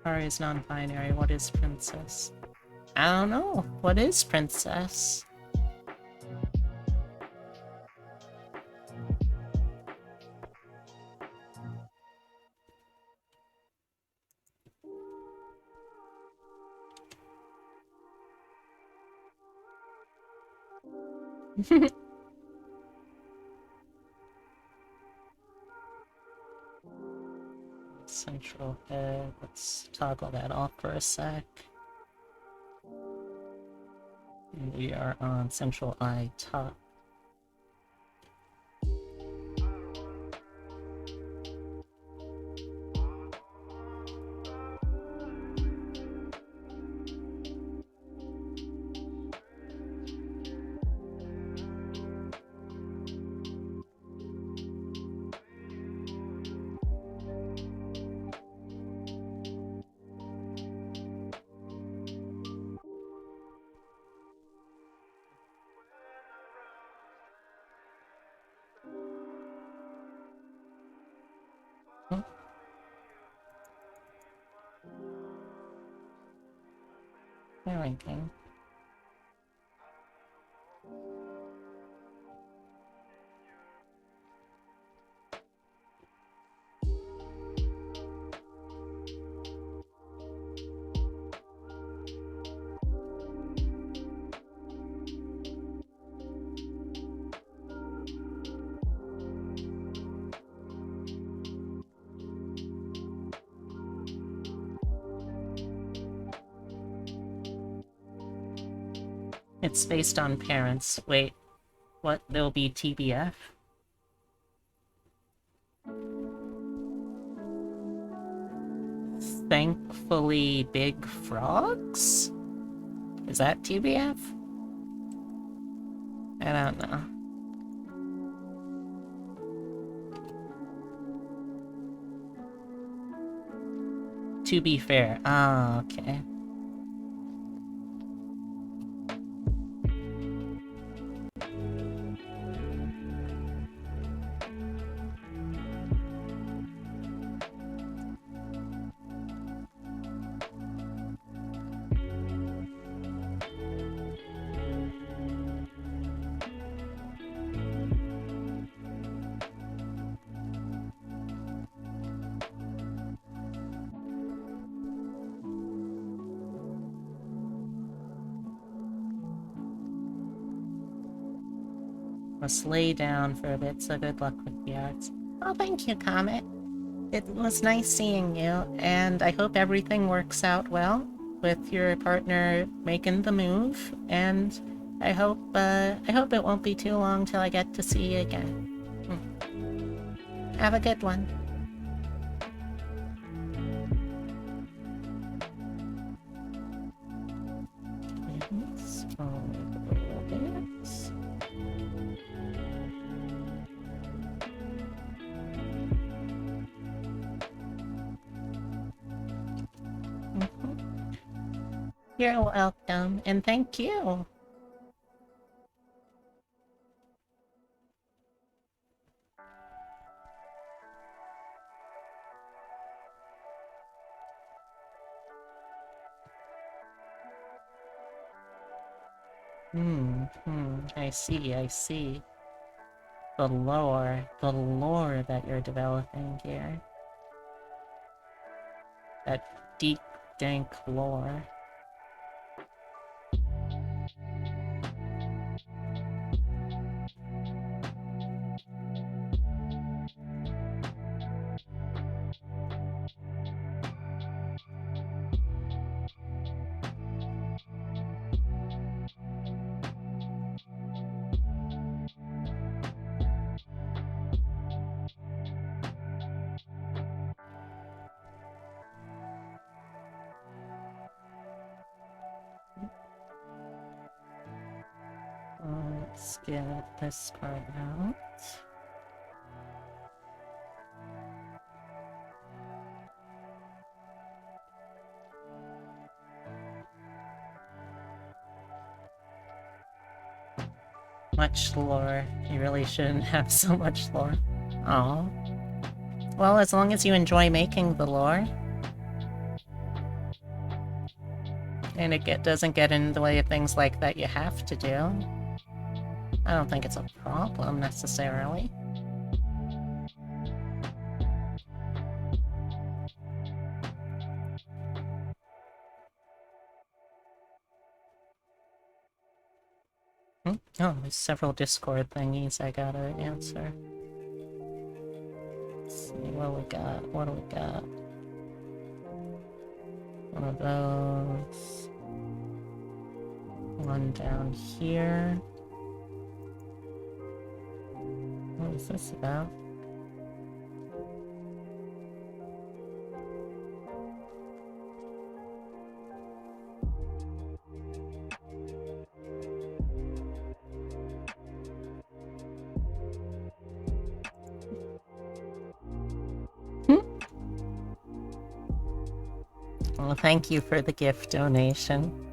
Ari's non-binary. What is princess? I don't know. What is princess? central head. Let's toggle that off for a sec. And we are on central eye top. There we go. It's based on parents. Wait, what? There'll be TBF? Thankfully Big Frogs? Is that TBF? I don't know. To be fair. Ah, okay. Let's lay down for a bit, so good luck with the arts. Oh, thank you, Comet. It was nice seeing you, and I hope everything works out well with your partner making the move, and I hope it won't be too long till I get to see you again. Have a good one. You're welcome, and thank you. I see. The lore that you're developing here. That deep, dank lore. Let's get this part out. Much lore. You really shouldn't have so much lore. Oh. Well, as long as you enjoy making the lore. And it doesn't get in the way of things like that you have to do. I don't think it's a problem, necessarily. Oh, there's several Discord thingies I gotta answer. Let's see, what do we got? One of those. One down here. What is this about? Well, thank you for the gift donation.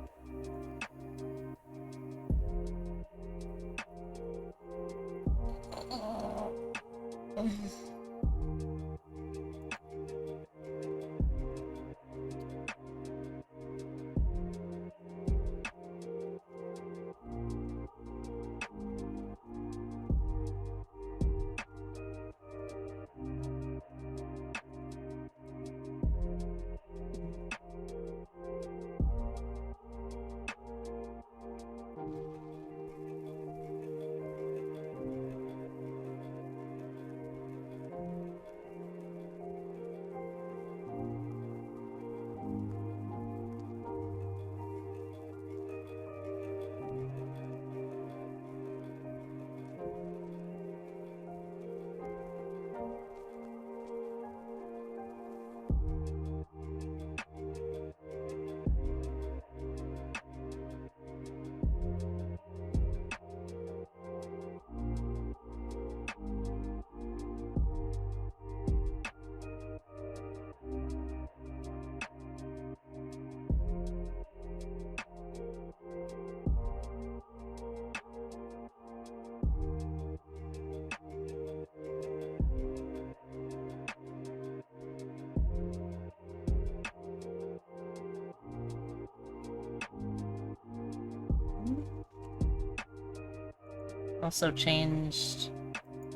Also changed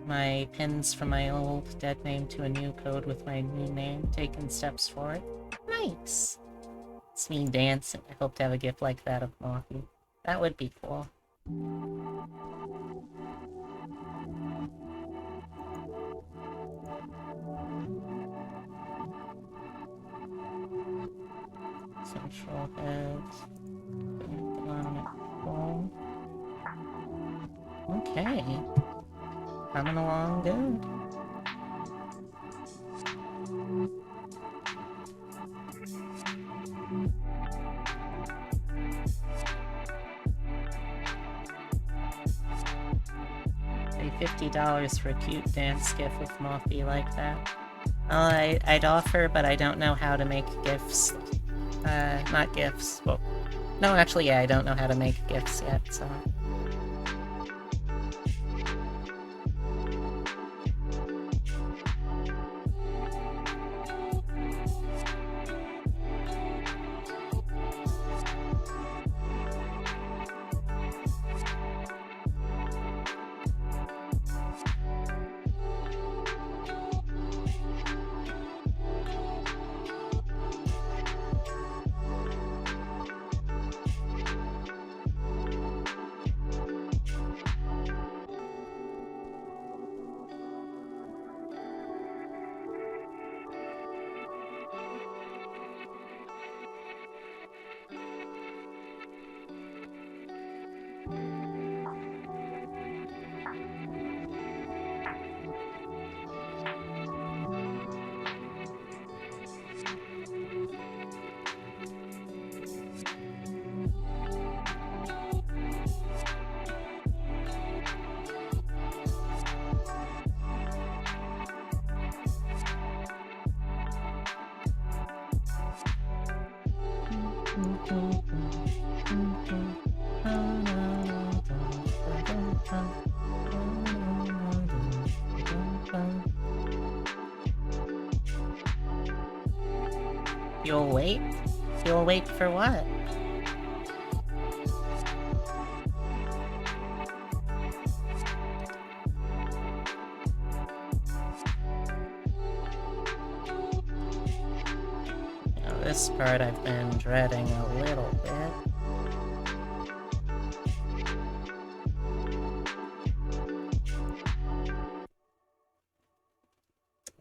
my pins from my old dead name to a new code with my new name, taking steps for it. Nice! It's me dancing. I hope to have a gift like that of Mothi. That would be cool. Central heads. Okay. Coming along good. Pay $50 for a cute dance gift with Mothi like that. I'd offer, but I don't know how to make gifts. Not gifts. Well, no, actually, yeah, I don't know how to make gifts yet, so... You'll wait? You'll wait for what? Now, this part I've been dreading a little bit.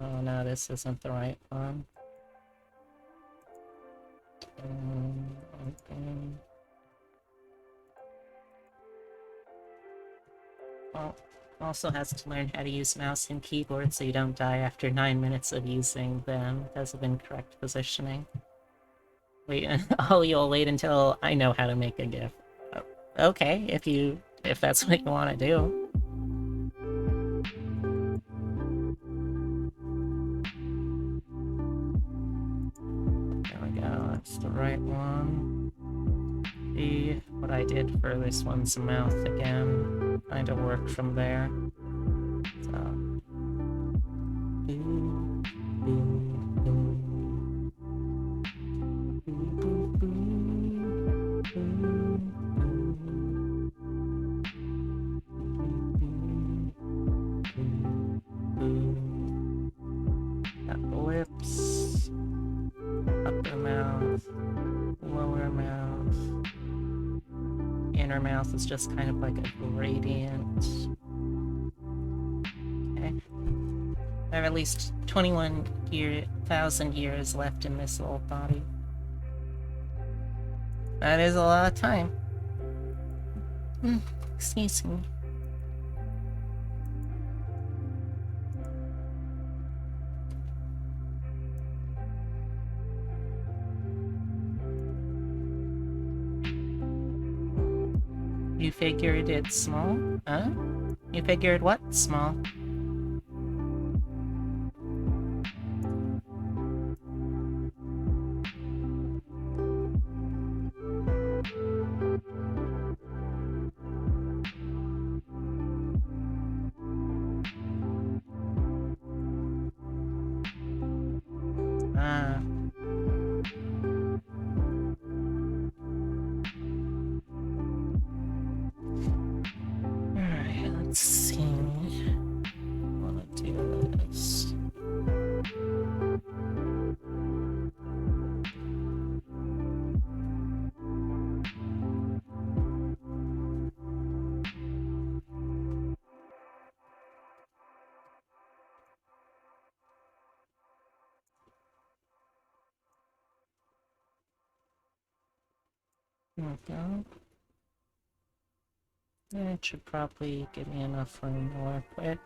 Oh no, this isn't the right one. Open. Well, also has to learn how to use mouse and keyboard so you don't die after 9 minutes of using them because of incorrect positioning. Wait, oh, you'll wait until I know how to make a GIF. Okay, if that's what you want to do. There we go, that's the right one. See what I did for this one's mouth again. Kind of work from there. So. Got the lips, upper mouth, lower mouth. Inner mouth is just kind of like a gradient. Okay. I have at least 21,000 years left in this old body. That is a lot of time. Excuse me. You figured it's small? Huh? You figured what? Small? Ah. Alright, let's see. I wanna do this. There we go. That should probably give me enough room to work with.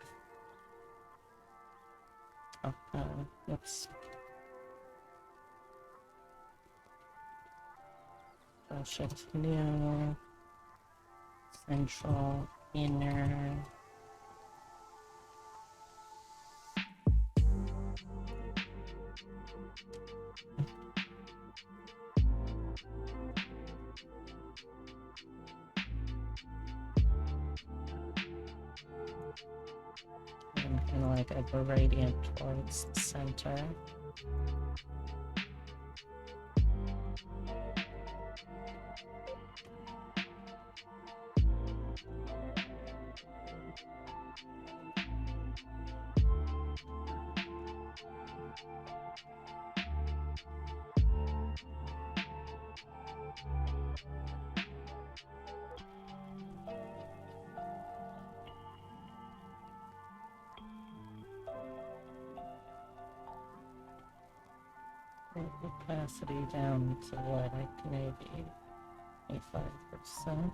Oh, oops. Shift new. Central, inner. And kind of like a gradient towards the center. Opacity down to like maybe 85%.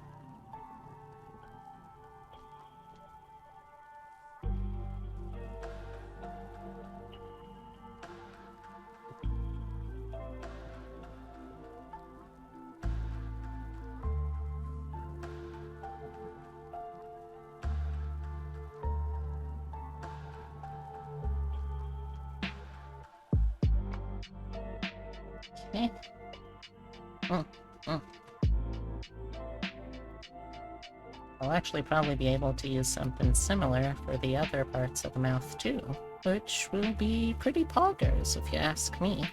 Okay. I'll actually probably be able to use something similar for the other parts of the mouth too, which will be pretty poggers if you ask me.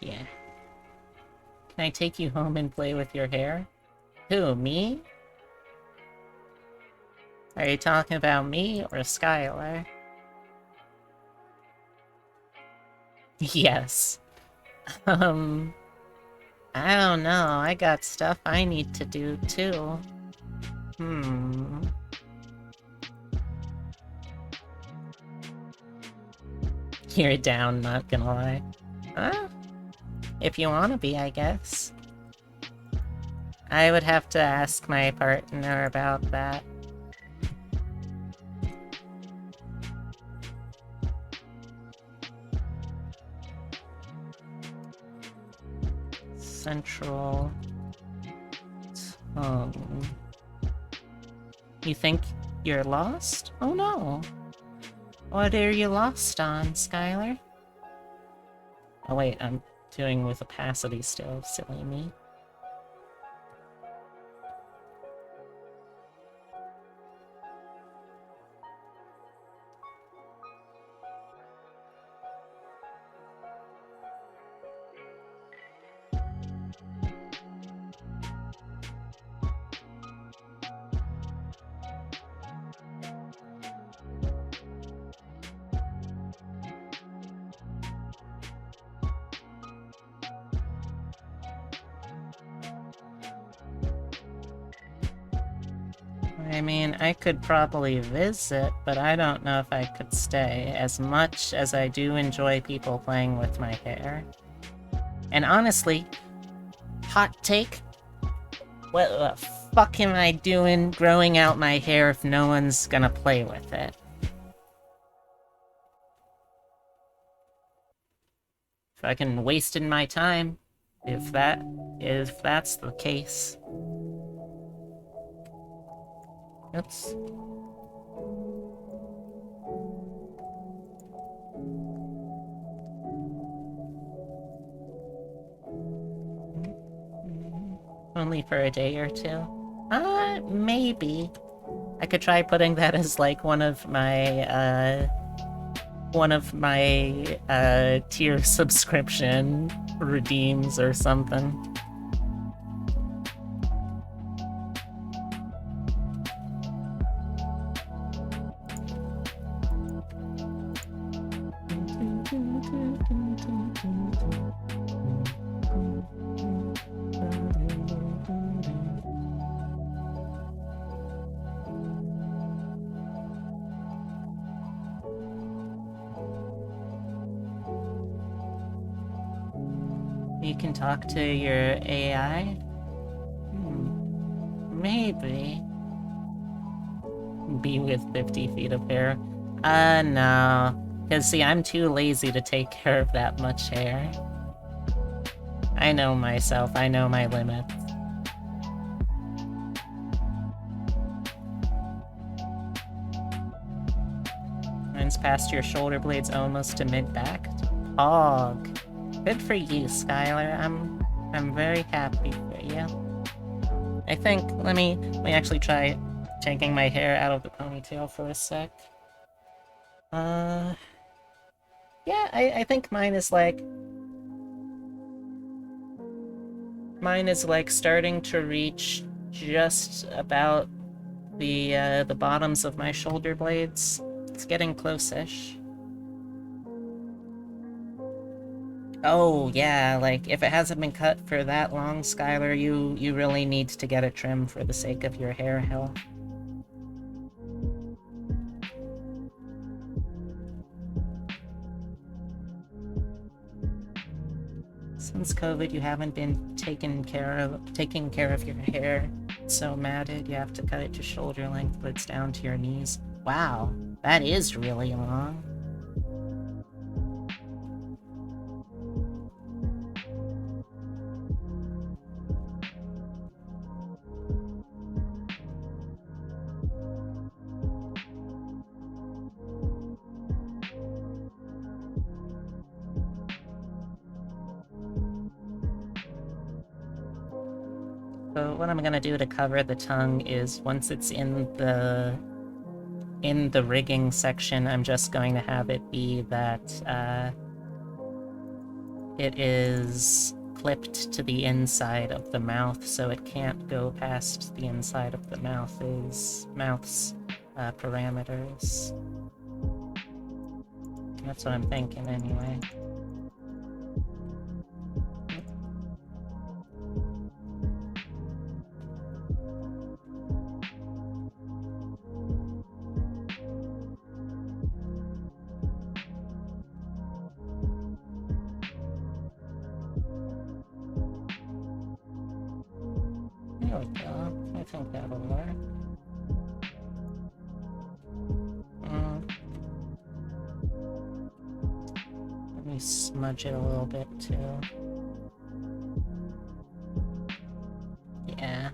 Yeah. Can I take you home and play with your hair? Who, me? Are you talking about me or Skylar? Yes. I don't know. I got stuff I need to do too. You're down, not gonna lie. Huh? If you wanna be, I guess. I would have to ask my partner about that. Central tongue. You think you're lost? Oh no. What are you lost on, Skylar? Oh wait, I'm doing with opacity still, silly me. I mean, I could probably visit, but I don't know if I could stay, as much as I do enjoy people playing with my hair. And honestly, hot take, what the fuck am I doing growing out my hair if no one's gonna play with it? Fucking wasting my time, if that's the case. Oops. Only for a day or two? Maybe. I could try putting that as, like, one of my tier subscription redeems or something. You can talk to your AI? Maybe. Be with 50 feet of hair? No. Cause see, I'm too lazy to take care of that much hair. I know myself, I know my limits. Mine's past your shoulder blades almost to mid-back. Hog. Good for you, Skylar. I'm very happy for you. I think, let me actually try taking my hair out of the ponytail for a sec. Yeah, I think mine is like starting to reach just about the bottoms of my shoulder blades. It's getting close-ish. Oh, yeah, like, if it hasn't been cut for that long, Skylar, you really need to get it trimmed for the sake of your hair health. Since COVID, you haven't been taking care of your hair. It's so matted, you have to cut it to shoulder length, but it's down to your knees. Wow, that is really long. So what I'm gonna do to cover the tongue is, once it's in the rigging section, I'm just going to have it be that it is clipped to the inside of the mouth, so it can't go past the inside of the mouth's parameters. That's what I'm thinking, anyway. There we go. I think that'll work. Let me smudge it a little bit, too. Yeah.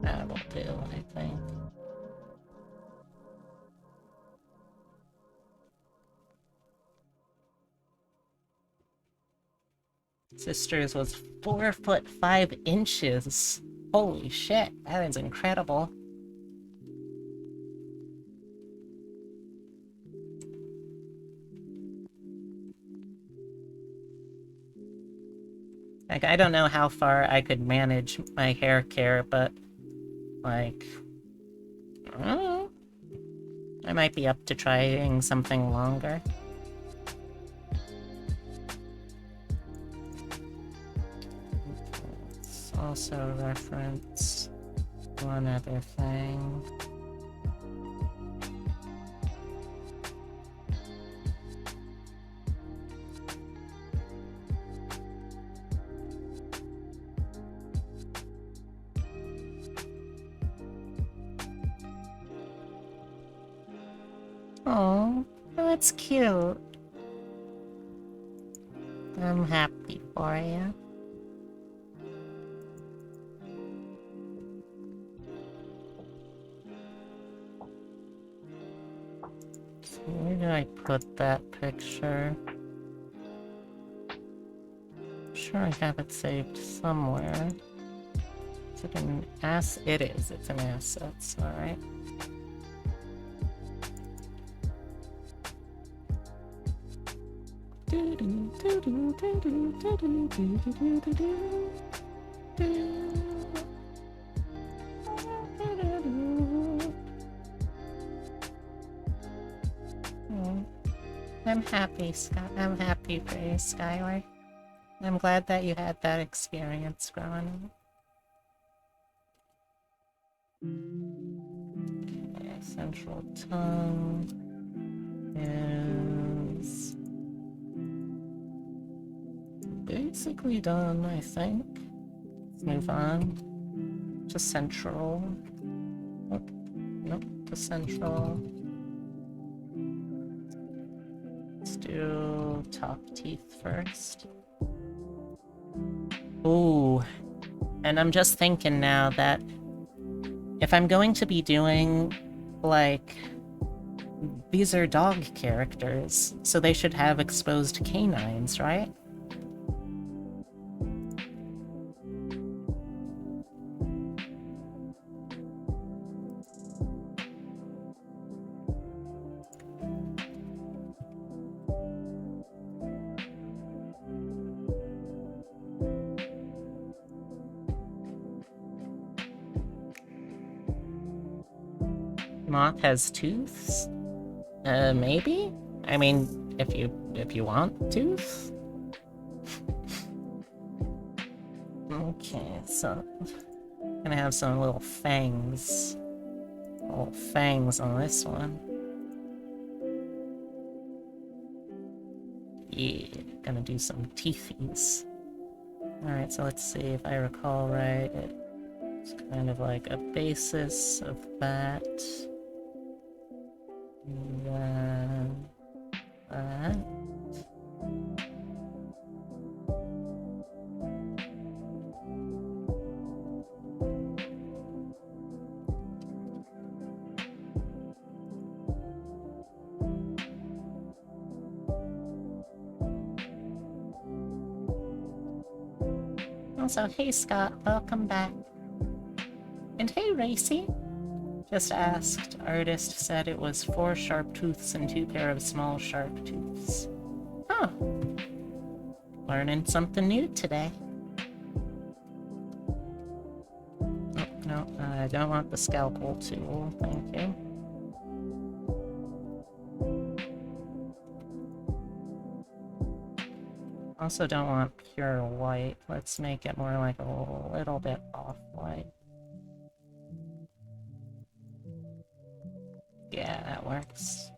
That'll do, I think. Sister's was 4'5". Holy shit, that is incredible. Like, I don't know how far I could manage my hair care, but, like, I don't know. I might be up to trying something longer. Let's also reference one other thing. Oh, that's cute. I'm happy for you. So where did I put that picture? I'm sure I have it saved somewhere. Is it an ass? It is. It's an assets. Alright. I'm happy, Scott. I'm happy for you, Skylar. I'm glad that you had that experience growing up. Okay, central tongue is basically done, I think. Let's move on to central. Oh, nope, to central. Let's do top teeth first. Ooh, and I'm just thinking now that if I'm going to be doing, like, these are dog characters, so they should have exposed canines, right? Moth has tooths? Maybe? I mean, if you want tooth? Okay, so gonna have some little fangs. Little fangs on this one. Yeah, gonna do some teethies. Alright, so let's see if I recall right. It's kind of like a basis of that. And then that. Also, hey Scott, welcome back. And hey Racy. Just asked. Artist said it was 4 sharp tooths and 2 pair of small sharp tooths. Huh. Learning something new today. I don't want the scalpel tool, thank you. Also don't want pure white. Let's make it more like a little bit off-white. Yeah, that works.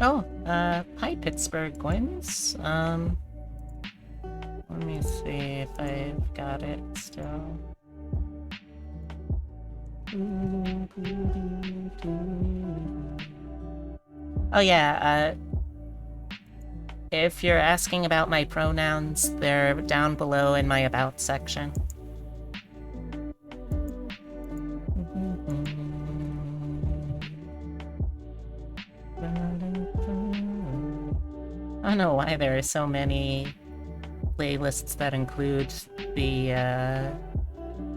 Oh, hi Pittsburgh Gwins. Let me see if I've got it still. Oh yeah, if you're asking about my pronouns, they're down below in my About section. I don't know why there are so many playlists that include the,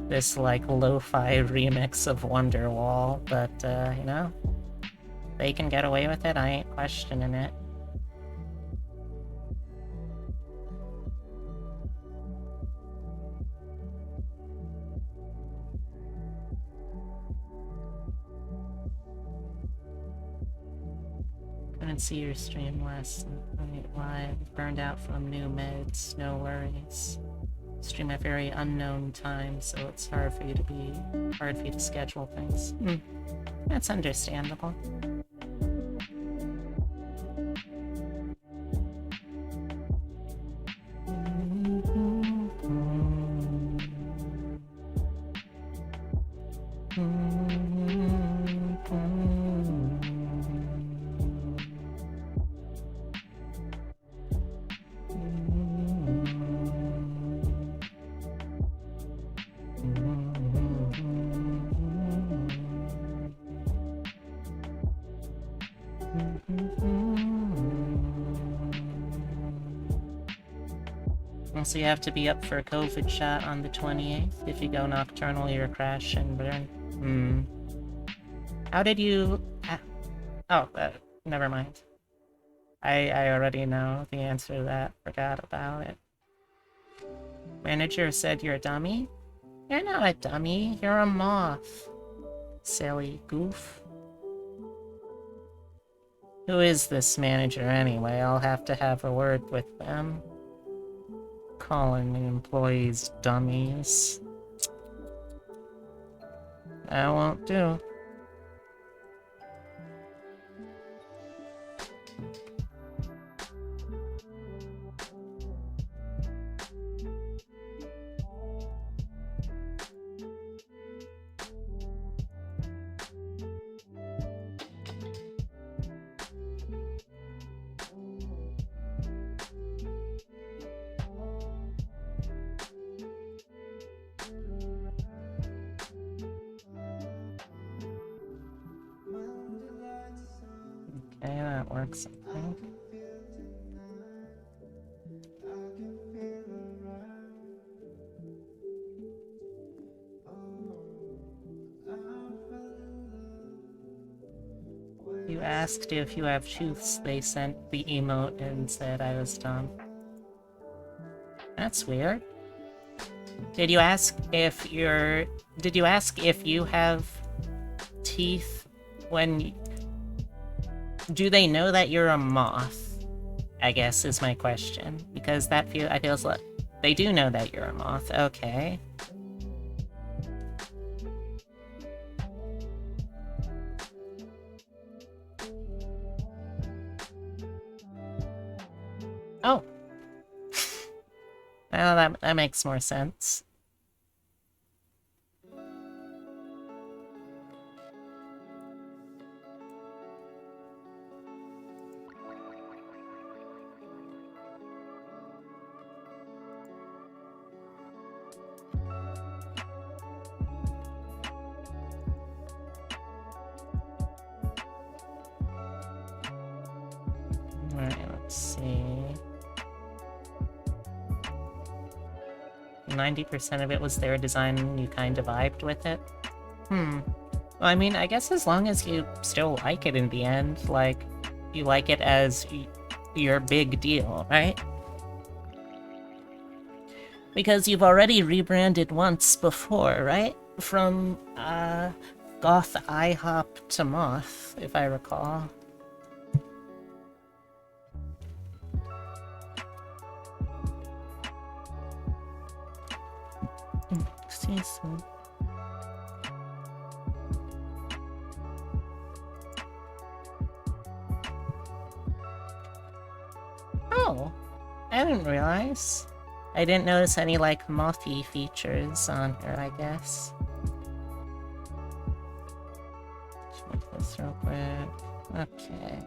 this, like, lo-fi remix of Wonderwall, but, you know, they can get away with it, I ain't questioning it. Couldn't see your stream last night live. Burned out from new meds, no worries. Stream at very unknown time, so it's hard for you to schedule things. That's understandable. Also, you have to be up for a COVID shot on the 28th. If you go nocturnal, you'll crash and burn. How did you... Oh, never mind. I already know the answer to that. Forgot about it. Manager said you're a dummy? You're not a dummy. You're a moth. Silly goof. Who is this manager anyway? I'll have to have a word with them. Calling the employees dummies. That won't do. Okay, that works, I think. You asked if you have truths, they sent the emote and said I was dumb. That's weird. Did you ask if you have teeth when... Do they know that you're a moth? I guess is my question. Because that feels like... They do know that you're a moth, okay. Oh. Well, that makes more sense. Alright, let's 90% of it was their design and you kind of vibed with it. Well, I mean, I guess as long as you still like it in the end, like, you like it as your big deal, right? Because you've already rebranded once before, right? From, Goth IHOP to Moth, if I recall. Excuse me. Oh, I didn't realize. I didn't notice any, like, mothy features on her, I guess. Check this real quick. Okay.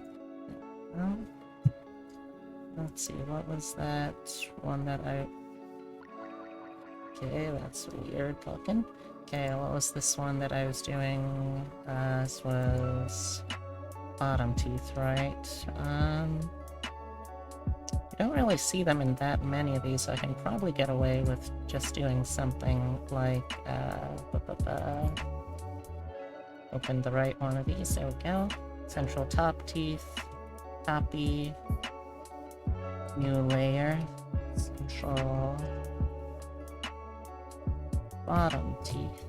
Well, let's see, what was that one that I... Okay, that's weird looking. Okay, what was this one that I was doing? This was... bottom teeth, right? I don't really see them in that many of these, so I can probably get away with just doing something like, open the right one of these, there we go. Central top teeth, copy, new layer, central bottom teeth.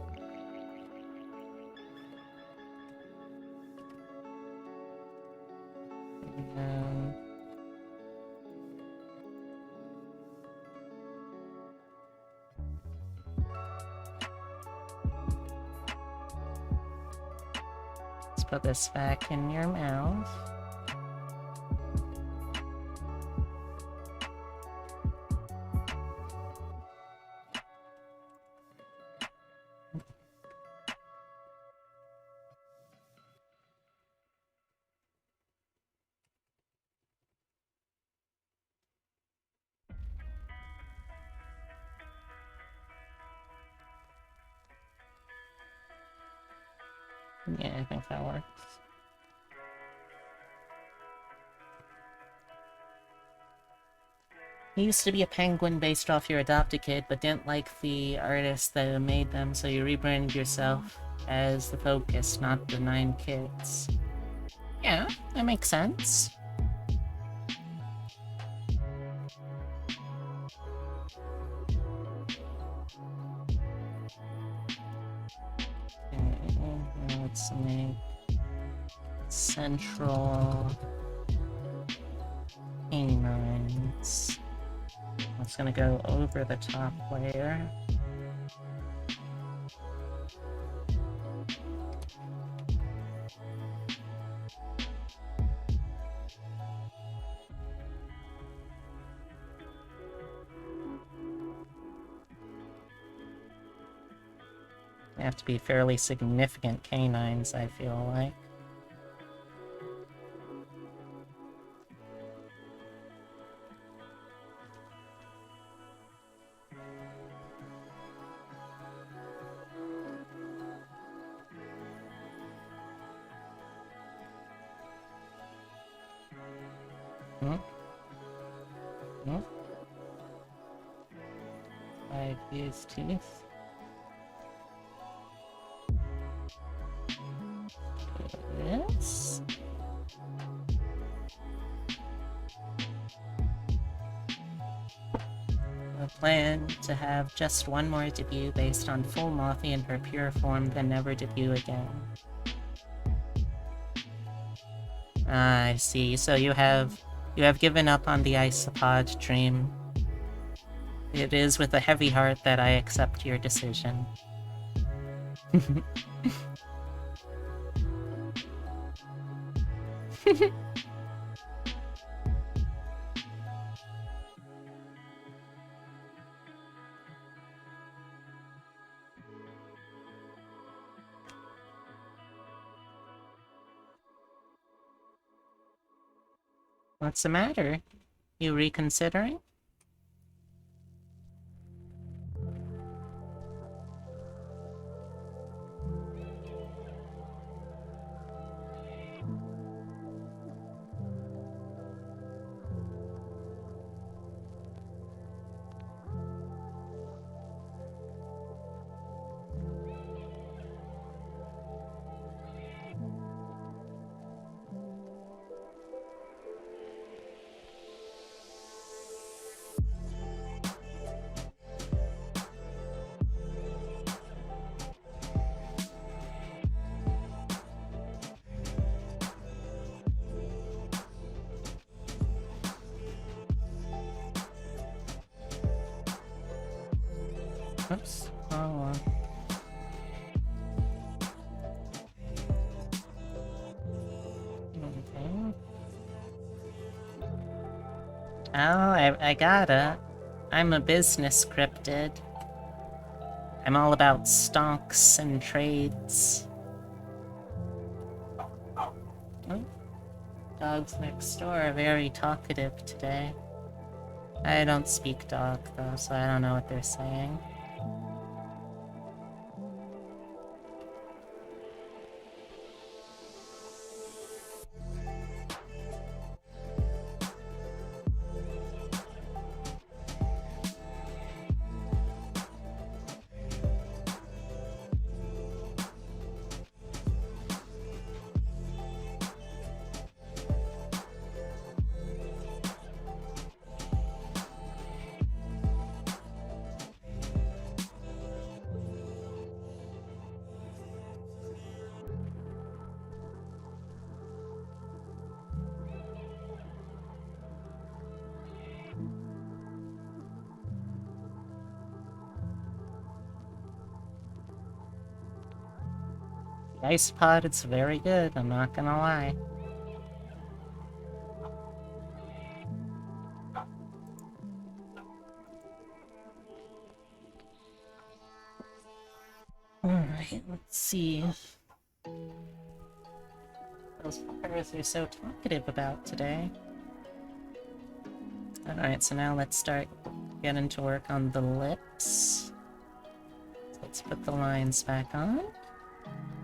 And let's put this back in your mouth. Yeah, I think that works. You used to be a penguin based off your adopted kid, but didn't like the artist that made them, so you rebranded yourself as the focus, not the 9 kids. Yeah, that makes sense. Okay, let's make central canines. It's gonna go over the top layer. They have to be fairly significant canines, I feel like. Like these teeth. This. I plan to have just one more debut based on full Mothi in her pure form, then never debut again. Ah, I see. So you have given up on the isopod dream. It is with a heavy heart that I accept your decision. What's the matter? You reconsidering? Oops. Oh, okay. Oh, I gotta. I'm a business cryptid. I'm all about stocks and trades. Oh, dogs next door are very talkative today. I don't speak dog, though, so I don't know what they're saying. The ice pod, it's very good, I'm not gonna lie. Alright, let's see. Those fuckers are so talkative about today. Alright, so now let's start getting to work on the lips. Let's put the lines back on.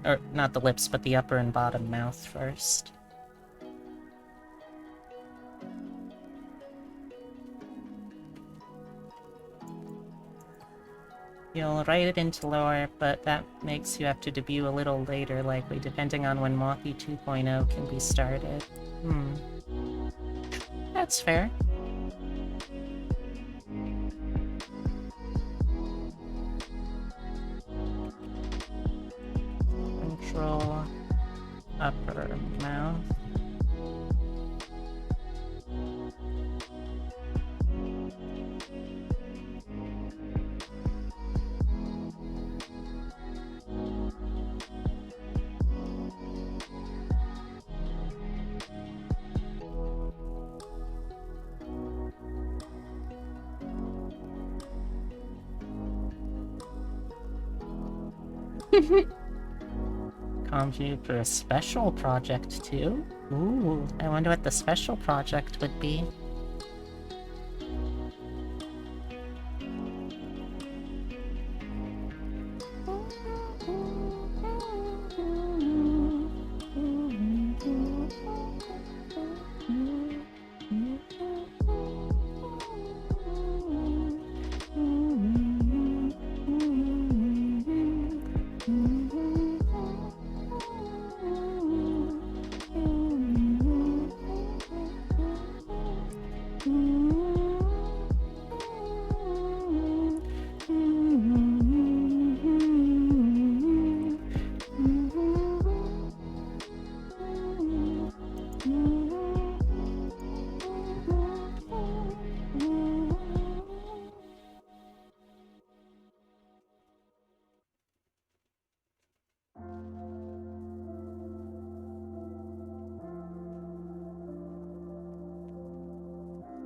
Or, not the lips, but the upper and bottom mouth first. You'll write it into lower, but that makes you have to debut a little later, likely, depending on when Mothy 2.0 can be started. That's fair. Control upper mouth. Compute for a special project, too? Ooh, I wonder what the special project would be.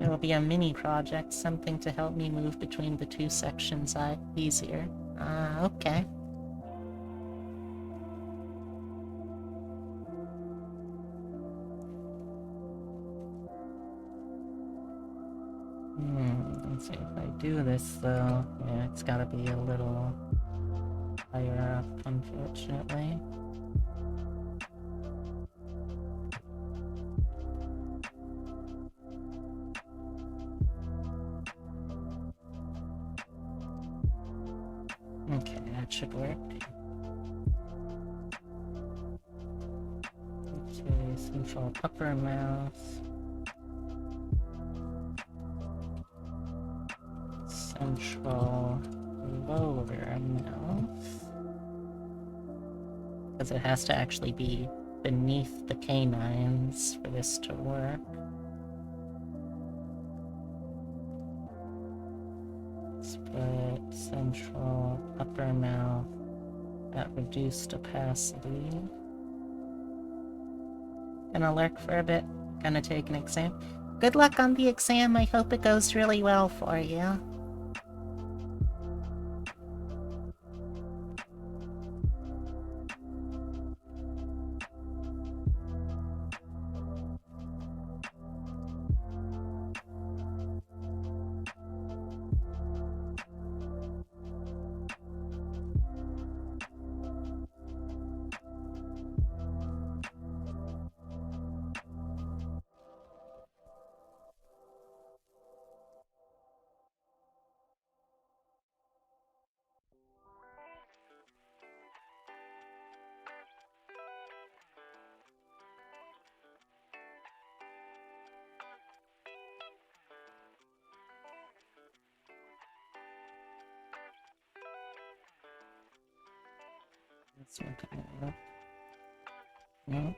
It'll be a mini project, something to help me move between the two sections easier. Okay. Let's see, if I do this though, yeah, it's gotta be a little higher up, unfortunately. Okay, that should work. Okay, central upper mouth. Central lower mouth. Because it has to actually be beneath the canines for this to work. Let's put Central upper mouth at reduced opacity. Gonna lurk for a bit. Gonna take an exam. Good luck on the exam. I hope it goes really well for you. Let's look at that. No.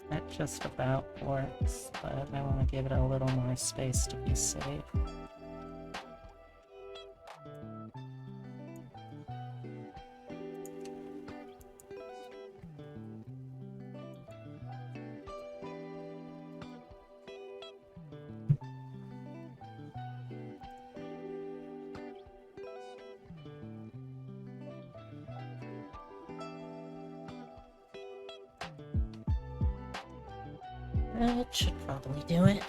That just about works, but I want to give it a little more space to be safe. It should probably do it.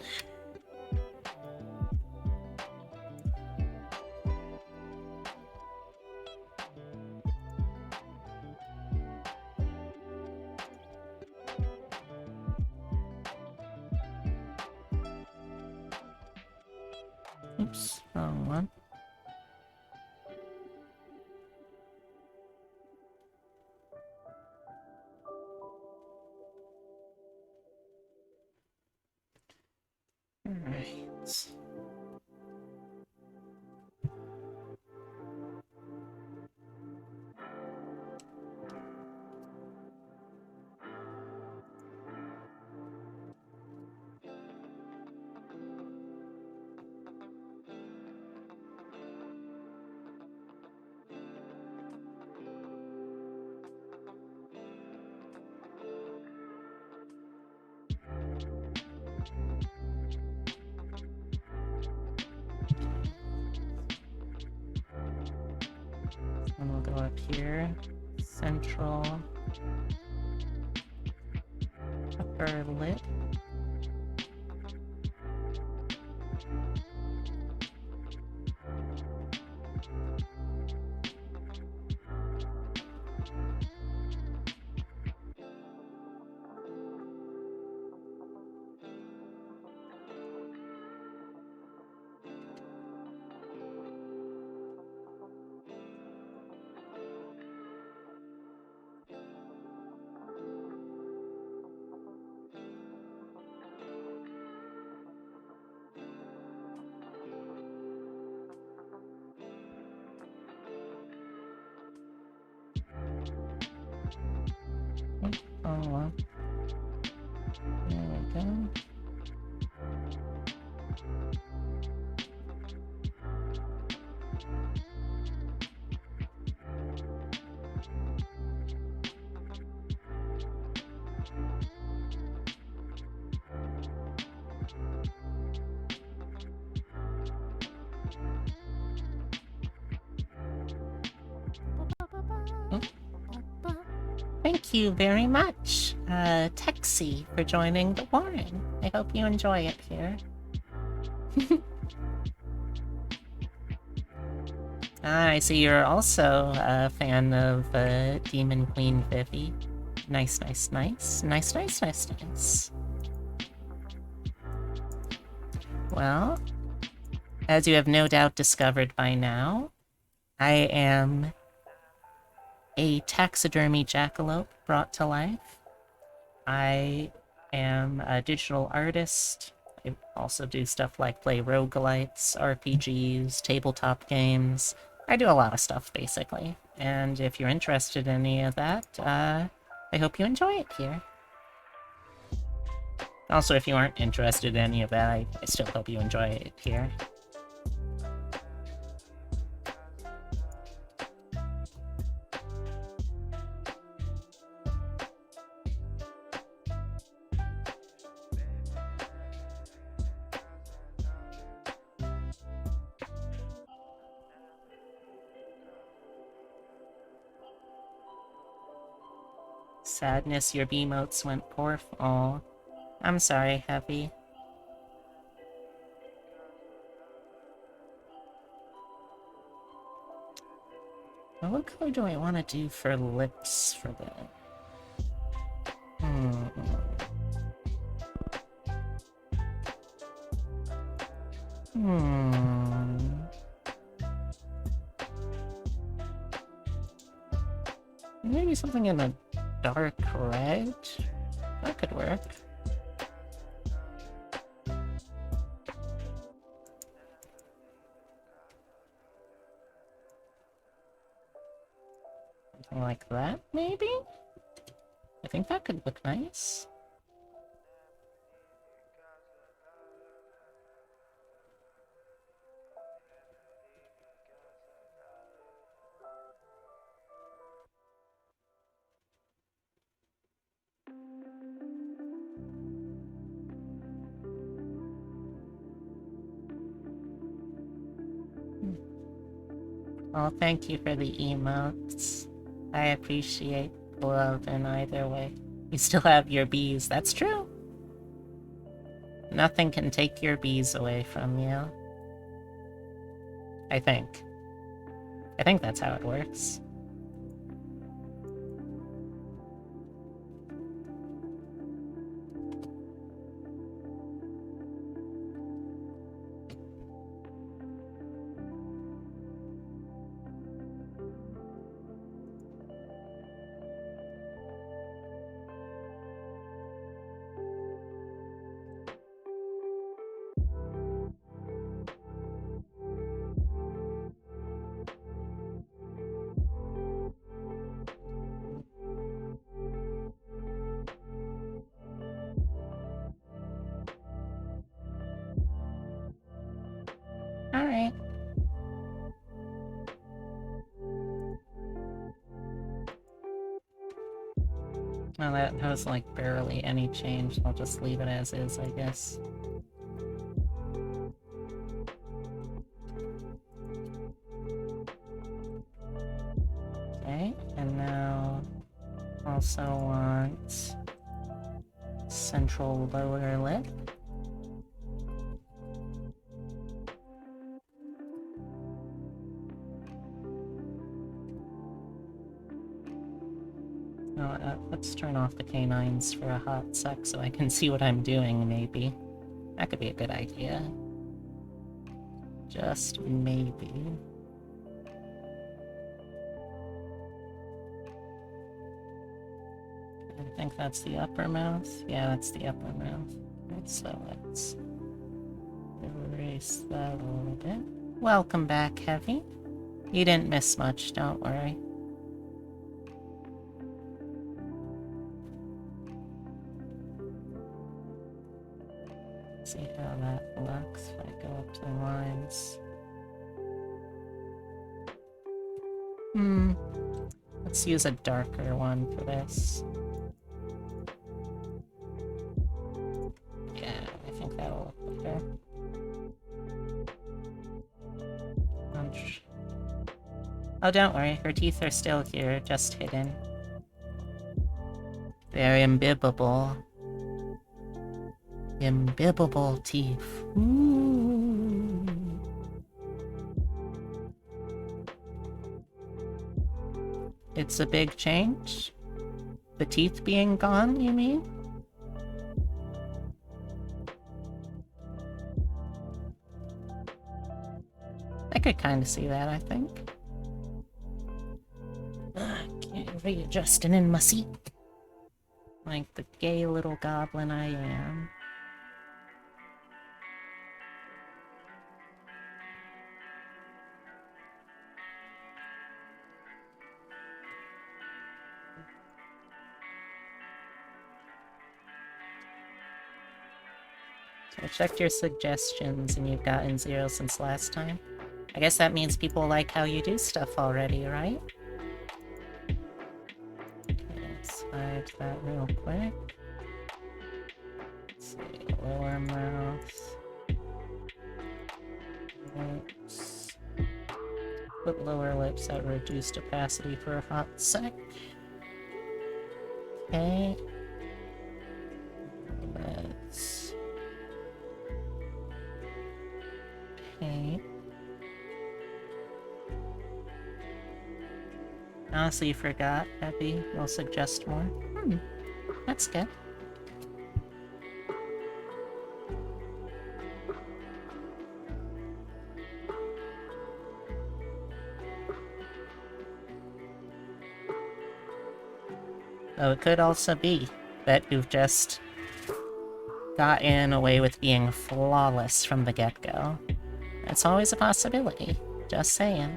Oops, wrong one. Alright. And we'll go up here. Central upper lip. Oh well. There we go. Thank you very much, Texie, for joining the Warren. I hope you enjoy it here. I see you're also a fan of Demon Queen Vivi. Nice, nice, nice. Nice, nice, nice, nice. Well, as you have no doubt discovered by now, I am a taxidermy jackalope brought to life. I am a digital artist. I also do stuff like play roguelites, RPGs, tabletop games, I do a lot of stuff, basically. And if you're interested in any of that, I hope you enjoy it here. Also, if you aren't interested in any of that, I still hope you enjoy it here. Sadness, your B-motes went poor. Oh, I'm sorry, Heavy. Well, what color do I want to do for lips for that? Maybe something in a dark red? That could work. Something like that, maybe? I think that could look nice. Oh, thank you for the emotes. I appreciate the love in either way. You still have your bees, that's true. Nothing can take your bees away from you. I think. I think that's how it works. Alright. Well, that has like barely any change. I'll just leave it as is, I guess. Okay, and now also want central lower lip. Let's turn off the canines for a hot sec so I can see what I'm doing, maybe. That could be a good idea. Just maybe. I think that's the upper mouth. Yeah, that's the upper mouth. Right, so let's erase that a little bit. Welcome back, Heavy. You didn't miss much, don't worry. See how that looks if I go up to the lines. Let's use a darker one for this. Yeah, I think that'll look better. Oh, don't worry, her teeth are still here, just hidden. They're imbibable. Imbibable teeth. Ooh. It's a big change? The teeth being gone, you mean? I could kind of see that, I think. Okay, readjusting in my seat. Like the gay little goblin I am. I checked your suggestions and you've gotten 0 since last time. I guess that means people like how you do stuff already, right? Okay, let's hide that real quick. Let's see, lower mouth. Lips. Put lower lips at reduced opacity for a hot sec. Okay. Let's paint. Honestly, forgot. Happy, you'll suggest more. That's good. Though it could also be that you've just gotten away with being flawless from the get-go. It's always a possibility. Just saying.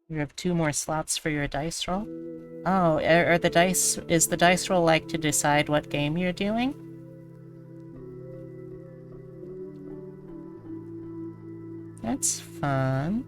You have 2 more slots for your dice roll? Oh, are the dice... is the dice roll like to decide what game you're doing? That's fun.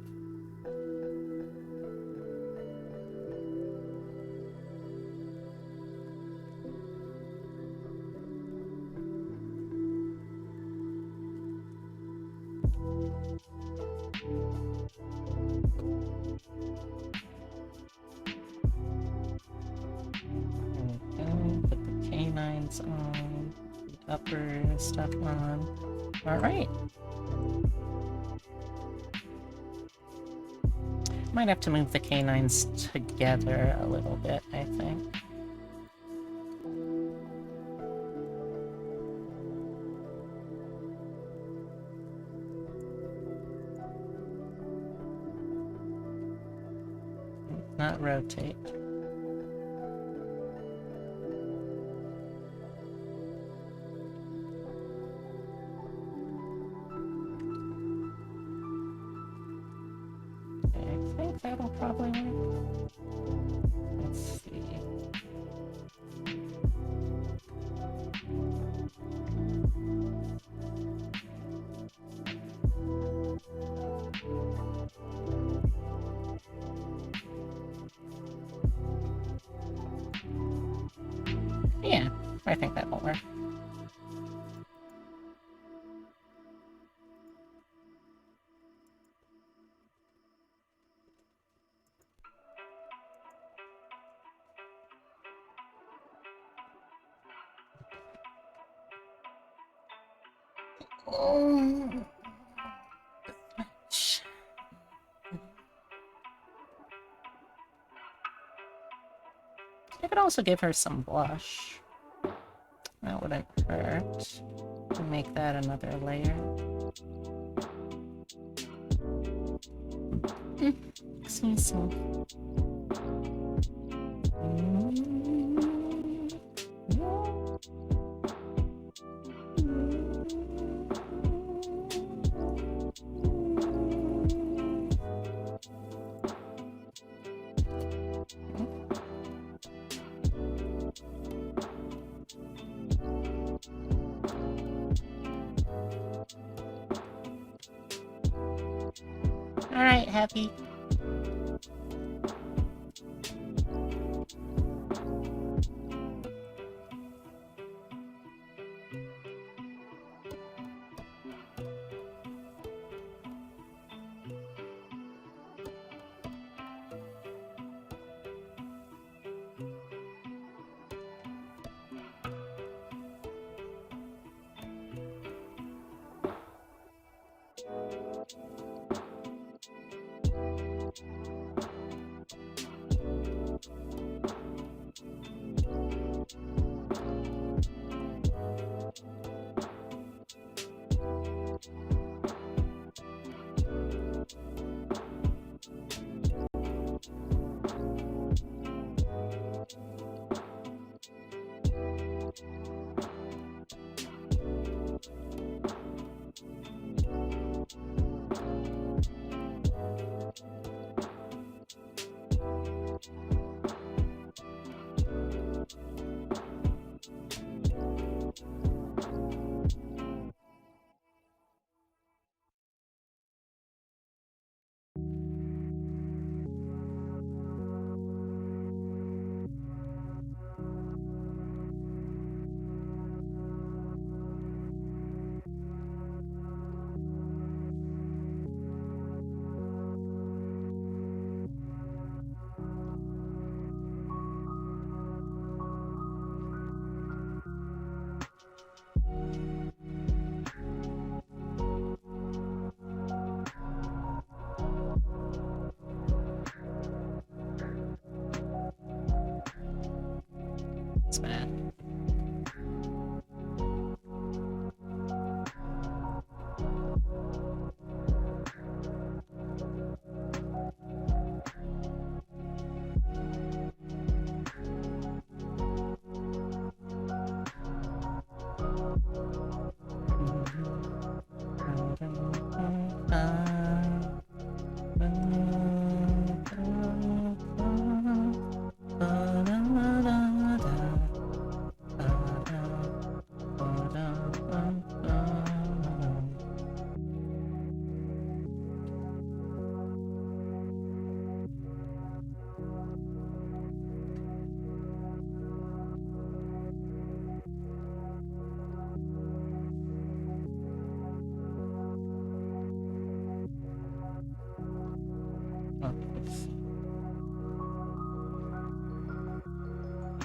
Okay, put the canines on, the upper stuff on. Alright. Might have to move the canines together a little bit, I think. Not rotate. Okay, I think that'll probably work. Let's see. Yeah, I think that will work. I could also give her some blush. That wouldn't hurt. To make that another layer. Excuse me. Alright, Happy. It's bad.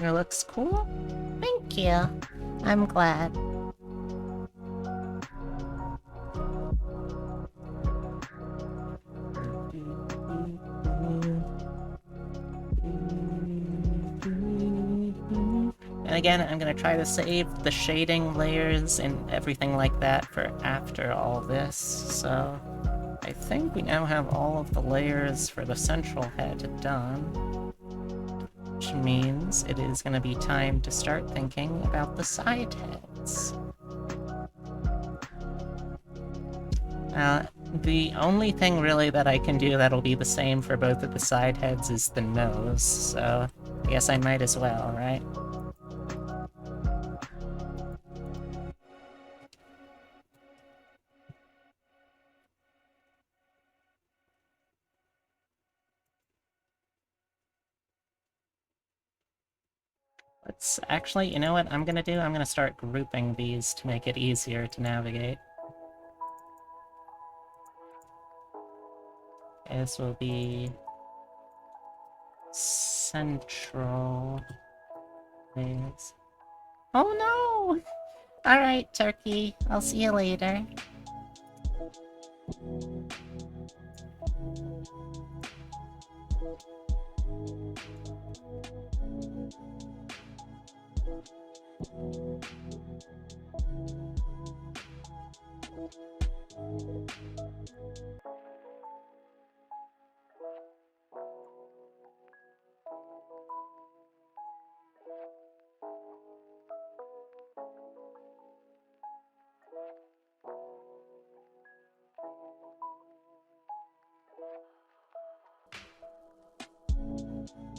It looks cool. Thank you. I'm glad. And again, I'm gonna try to save the shading layers and everything like that for after all this, so I think we now have all of the layers for the central head done, which means it is gonna be time to start thinking about the side heads. The only thing really that I can do that'll be the same for both of the side heads is the nose, so I guess I might as well, right? Let's actually, you know what I'm gonna do? I'm gonna start grouping these to make it easier to navigate. This will be central layers. Oh no! Alright, Turkey. I'll see you later.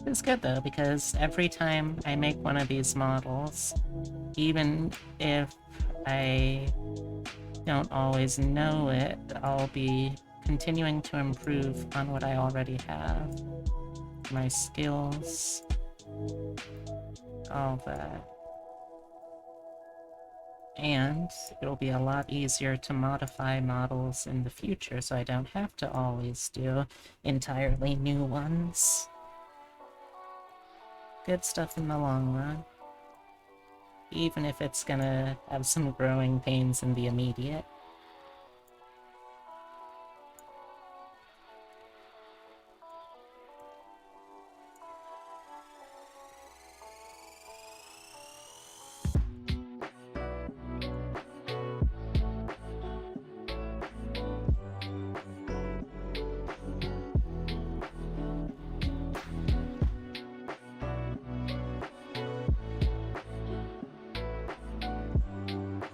It's good though, because every time I make one of these models, even if I don't always know it, I'll be continuing to improve on what I already have. My skills, all that. And it'll be a lot easier to modify models in the future, so I don't have to always do entirely new ones. Good stuff in the long run. Even if it's gonna have some growing pains in the immediate.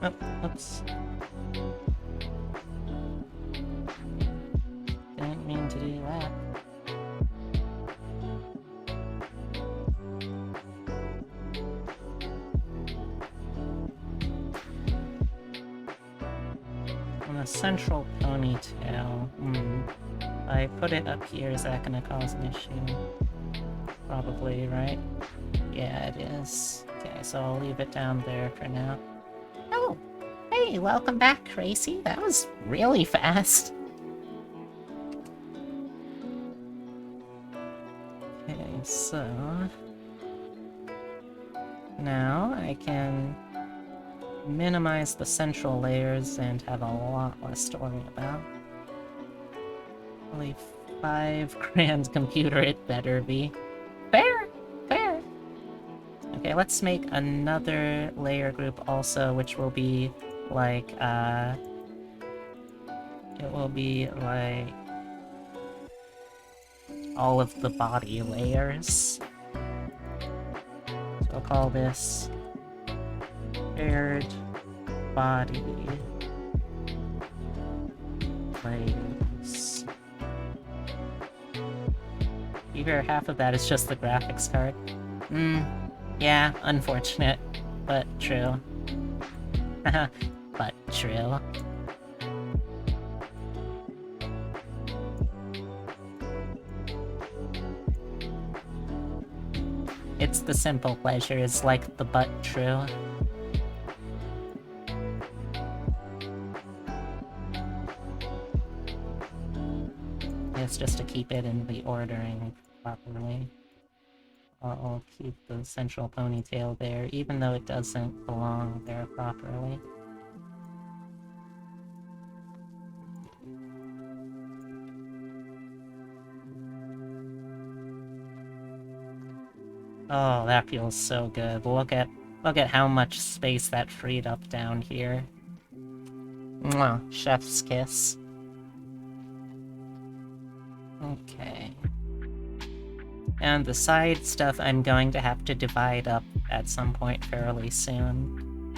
Oh, oops. Didn't mean to do that. On a central ponytail, If I put it up here, is that gonna cause an issue? Probably, right? Yeah, it is. Okay, so I'll leave it down there for now. Oh! Hey, welcome back, Tracy. That was really fast. Okay, so... now I can minimize the central layers and have a lot less to worry about. Only 5 grand computer it better be. Fair! Fair! Okay, let's make another layer group also, which will be like, it will be like all of the body layers. So I'll call this shared body layers. You hear half of that is just the graphics card. Yeah, unfortunate, but true. But true. It's the simple pleasures like the but true. It's just to keep it in the ordering properly. I'll keep the central ponytail there, even though it doesn't belong there properly. Oh, that feels so good. Look at how much space that freed up down here. Mwah, chef's kiss. Okay. And the side stuff I'm going to have to divide up at some point fairly soon.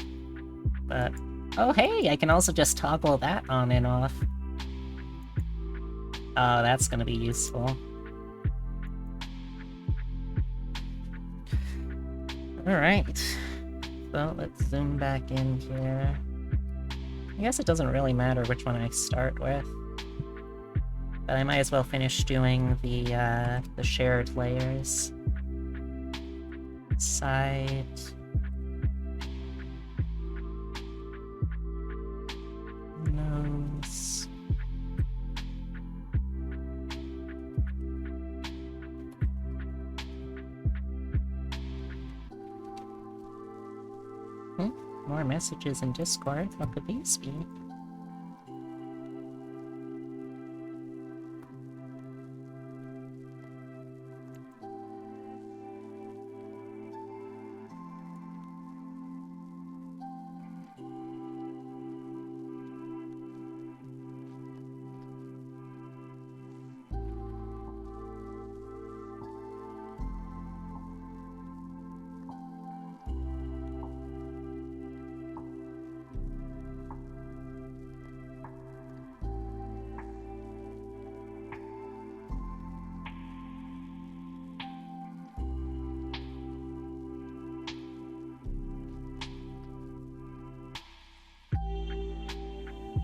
But, oh hey, I can also just toggle that on and off. Oh, that's gonna be useful. Alright. So, let's zoom back in here. I guess it doesn't really matter which one I start with. But I might as well finish doing the shared layers. Side. Nose. More messages in Discord. What could these be?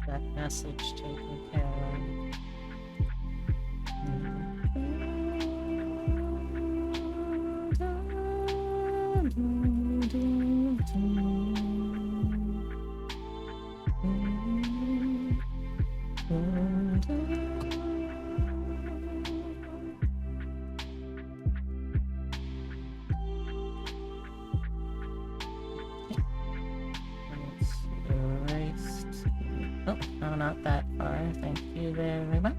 That message taken care of. Erased. Oh, no, not that far. Thank you very much.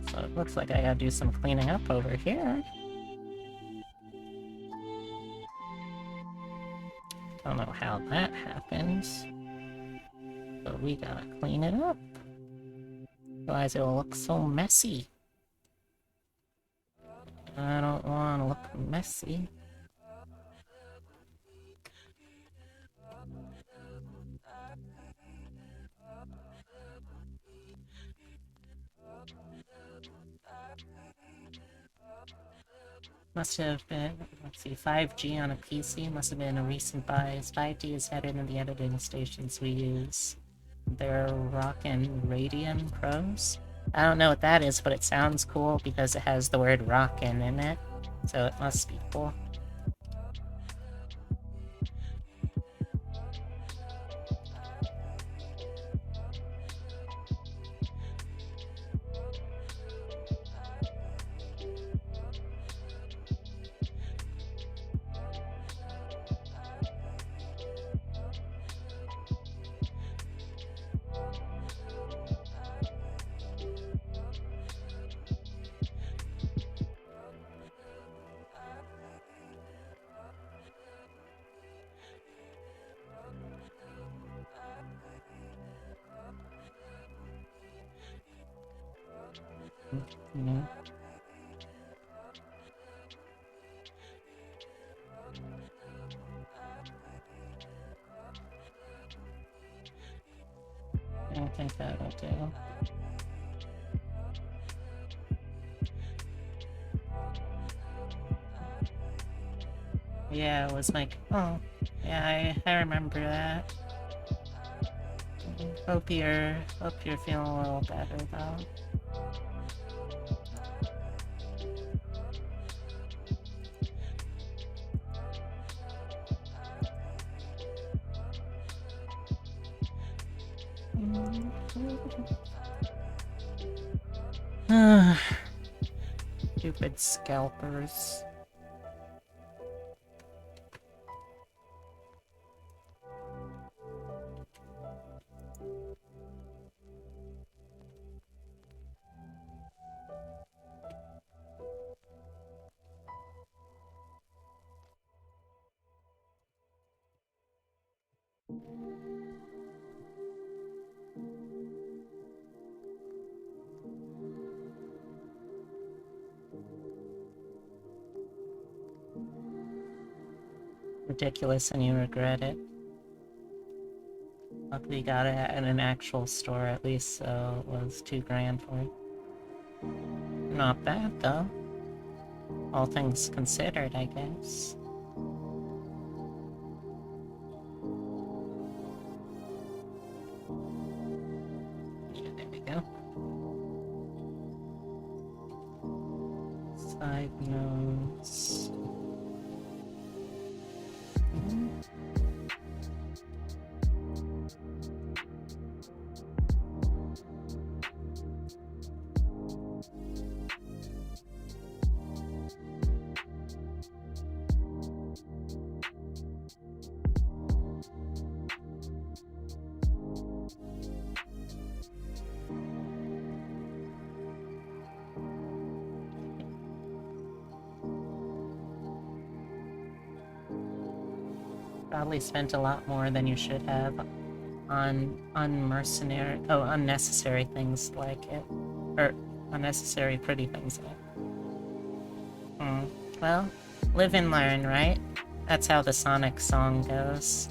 So it looks like I gotta do some cleaning up over here. Don't know how that happens, but we gotta clean it up. Otherwise it will look so messy. I don't want to look messy. Must have been, let's see, 5G on a PC must have been a recent buy. 5G is headed in the editing stations we use. They're rockin' Radeon Pros. I don't know what that is, but it sounds cool because it has the word rockin' in it. So it must be cool. Mm-hmm. I don't think that'll do. Yeah, it was like, oh, yeah, I remember that. Hope you're feeling a little better though. Stupid scalpers. Ridiculous and you regret it. Luckily got it at an actual store at least, so it was $2 grand for it. Not bad though. All things considered, I guess. Yeah, there we go. Side notes. Probably spent a lot more than you should have on unnecessary things like it. Or unnecessary pretty things like it. Well, live and learn, right? That's how the Sonic song goes.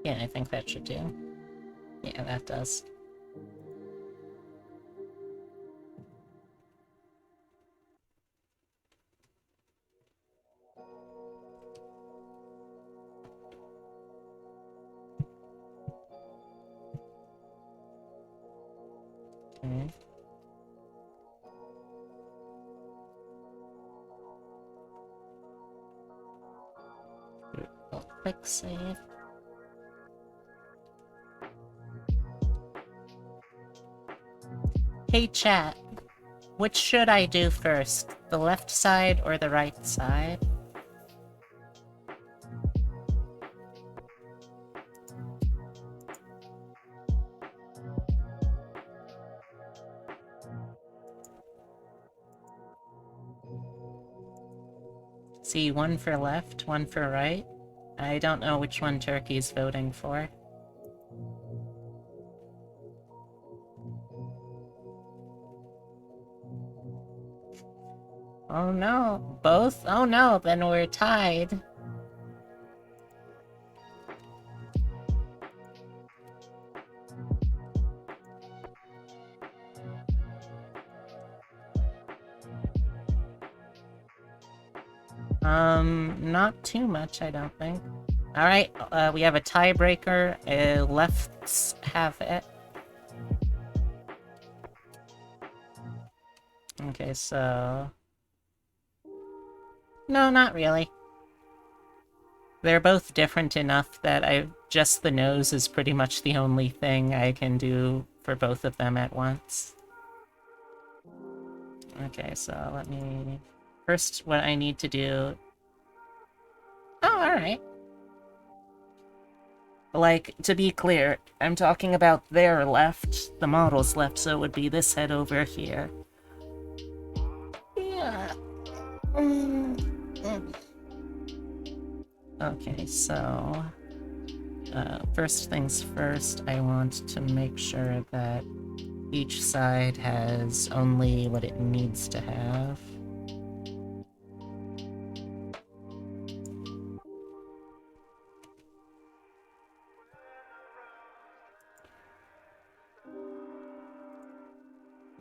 Yeah, I think that should do. Yeah, that does. Okay. Quick save. Hey chat, which should I do first? The left side or the right side? See, one for left, one for right. I don't know which one Turkey's voting for. Oh no, both? Oh no, then we're tied. Not too much, I don't think. Alright, we have a tiebreaker. Lefts have it. Okay, so... No, not really. They're both different enough that just the nose is pretty much the only thing I can do for both of them at once. Okay, so let me... First, what I need to do... Oh, alright. Like, to be clear, I'm talking about their left, the model's left, so it would be this head over here. Yeah. Okay, so... first things first, I want to make sure that each side has only what it needs to have.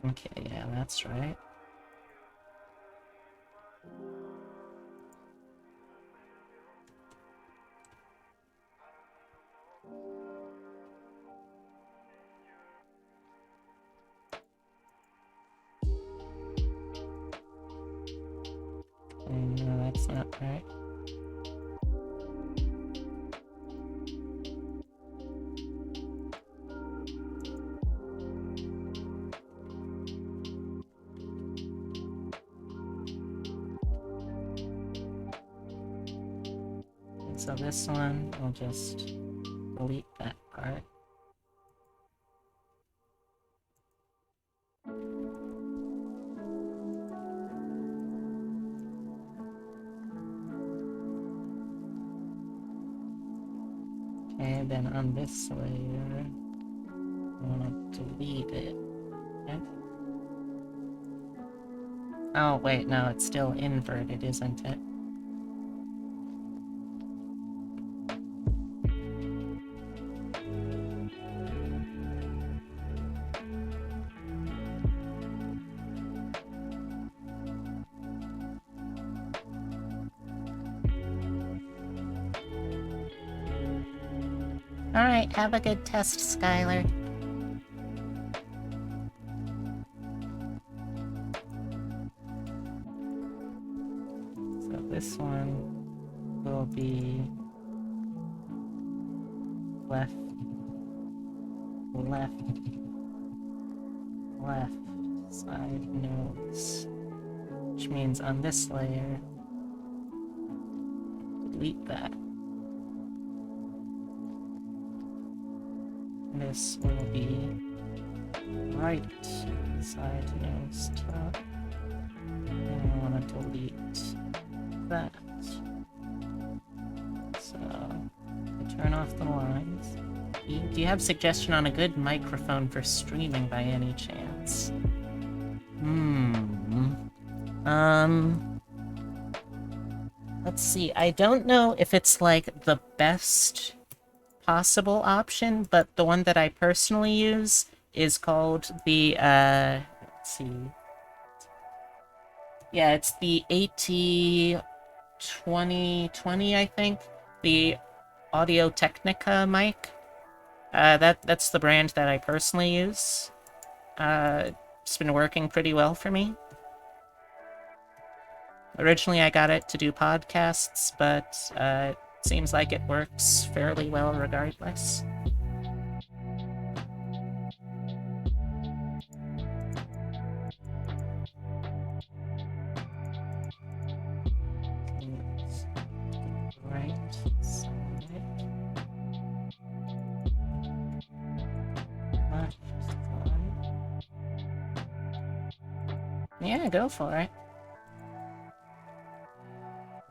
Okay, yeah, that's right. No, that's not right. So this one, I'll just delete that part. Okay, then on this layer, I want to delete it. Okay. Oh, wait, no, it's still inverted, isn't it? Alright, have a good test, Skylar. So this one will be left, left side nose, which means on this layer, delete that. This will be right side nose top. And I want to delete that. So, I turn off the lines. Do you have suggestion on a good microphone for streaming by any chance? Let's see. I don't know if it's like the best possible option, but the one that I personally use is called the, let's see. Yeah, it's the AT2020, I think. The Audio-Technica mic. That's the brand that I personally use. It's been working pretty well for me. Originally, I got it to do podcasts, but it seems like it works fairly well regardless. Right side. Left side. Yeah, go for it.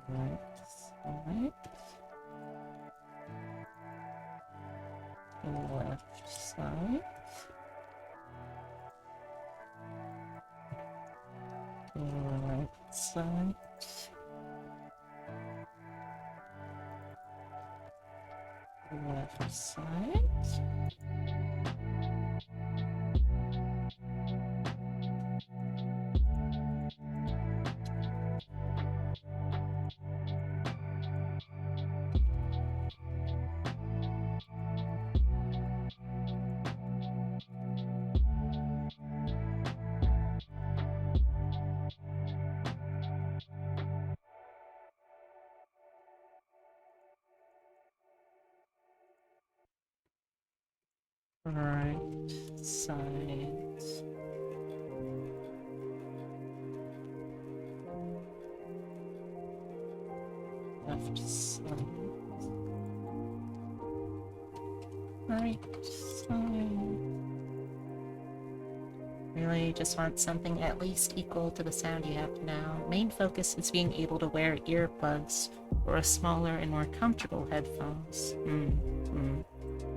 Right side. Left side. Right side. Left side. Right side. Left side. Right side. Really just want something at least equal to the sound you have now. Main focus is being able to wear earplugs or a smaller and more comfortable headphones.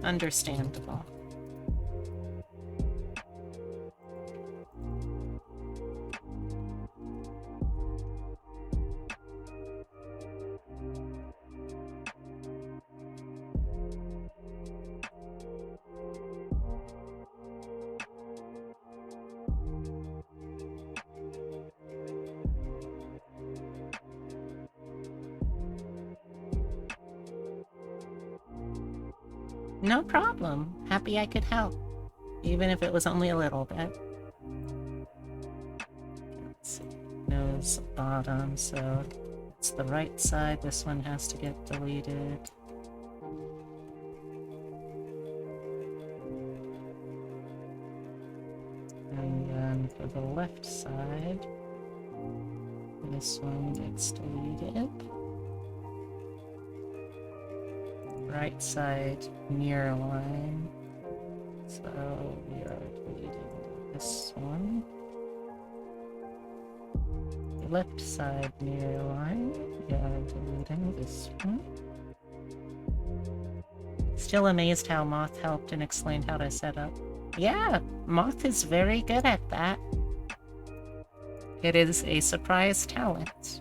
Understandable. No problem. Happy I could help. Even if it was only a little bit. Let's see. Nose bottom, so it's the right side. This one has to get deleted. And then for the left side, this one gets deleted. Right side mirror line. So we are deleting this one. The left side mirror line. We are deleting this one. Still amazed how Moth helped and explained how to set up. Yeah, Moth is very good at that. It is a surprise talent.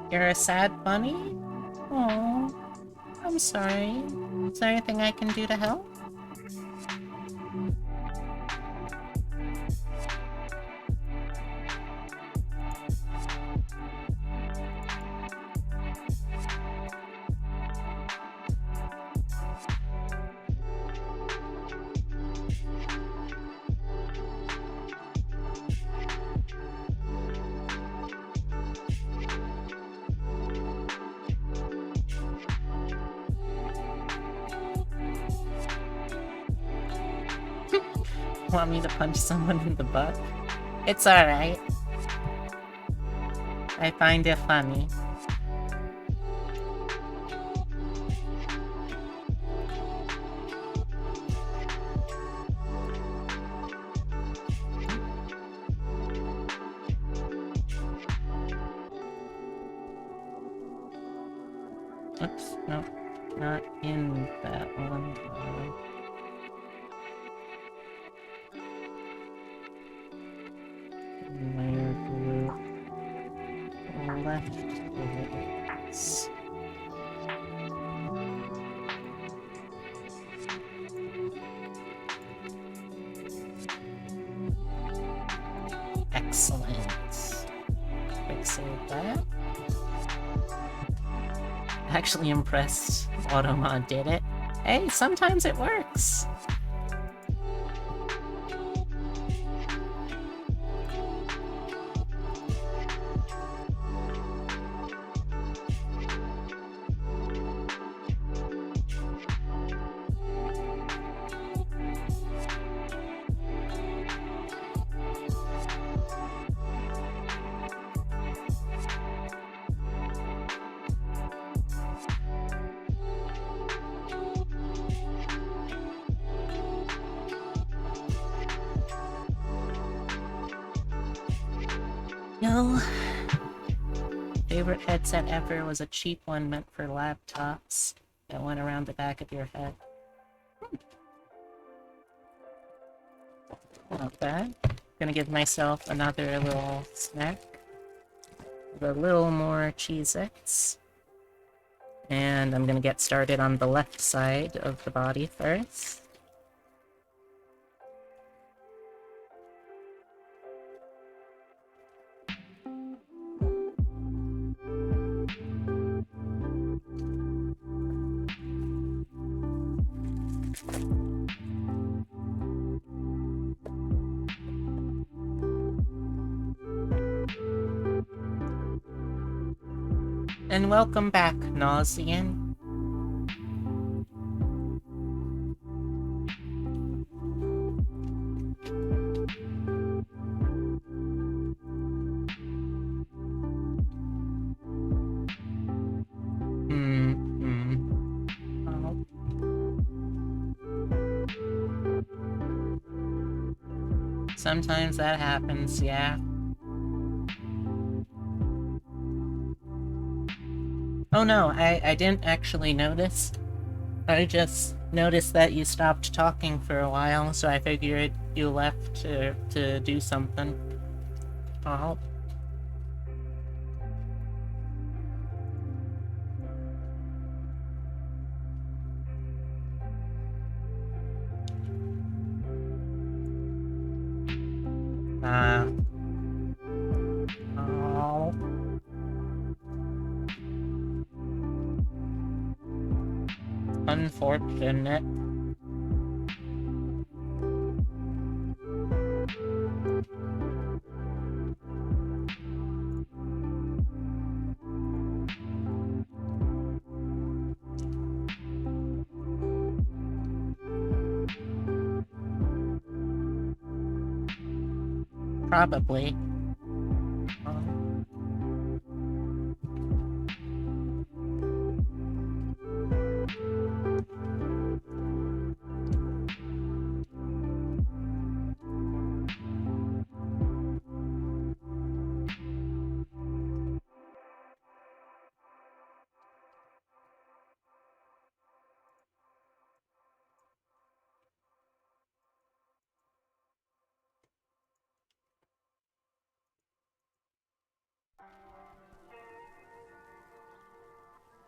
You're a sad bunny? Oh, I'm sorry. Is there anything I can do to help? Want me to punch someone in the butt? It's alright. I find it funny. Oops, no, not in that one. Layer group. Left bullets. Excellent. Quick save that. Actually impressed Automod did it. Hey, sometimes it works. No. Favorite headset ever was a cheap one meant for laptops that went around the back of your head. Not bad. Gonna give myself another little snack. a little more Cheez-Its. And I'm gonna get started on the left side of the body first. And welcome back, Nausean. Oh. Sometimes that happens, yeah. Oh no, I didn't actually notice. I just noticed that you stopped talking for a while, so I figured you left to do something. Oh. Oh. Unfortunate. Probably. Oh.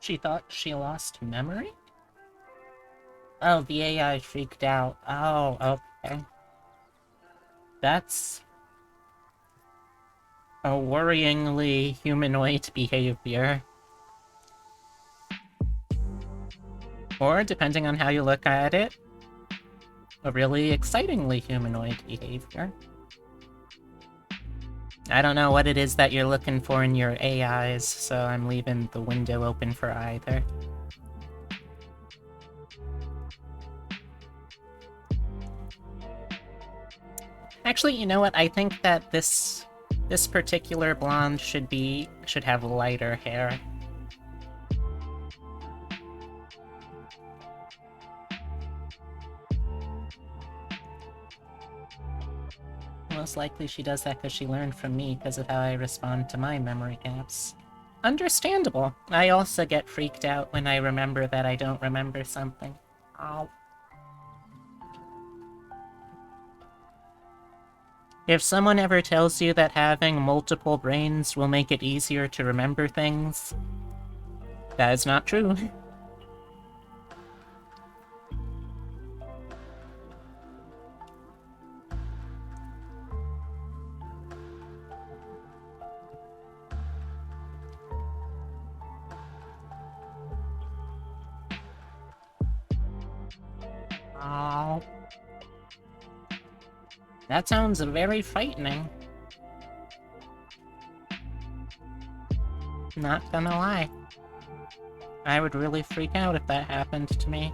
She thought she lost memory? Oh, the AI freaked out. Oh, okay. That's a worryingly humanoid behavior. Or, depending on how you look at it, a really excitingly humanoid behavior. I don't know what it is that you're looking for in your AIs, so I'm leaving the window open for either. Actually, you know what? I think that this particular blonde should have lighter hair. Most likely she does that because she learned from me because of how I respond to my memory gaps. Understandable. I also get freaked out when I remember that I don't remember something. Ow. If someone ever tells you that having multiple brains will make it easier to remember things, that is not true. Oh. That sounds very frightening. Not gonna lie. I would really freak out if that happened to me.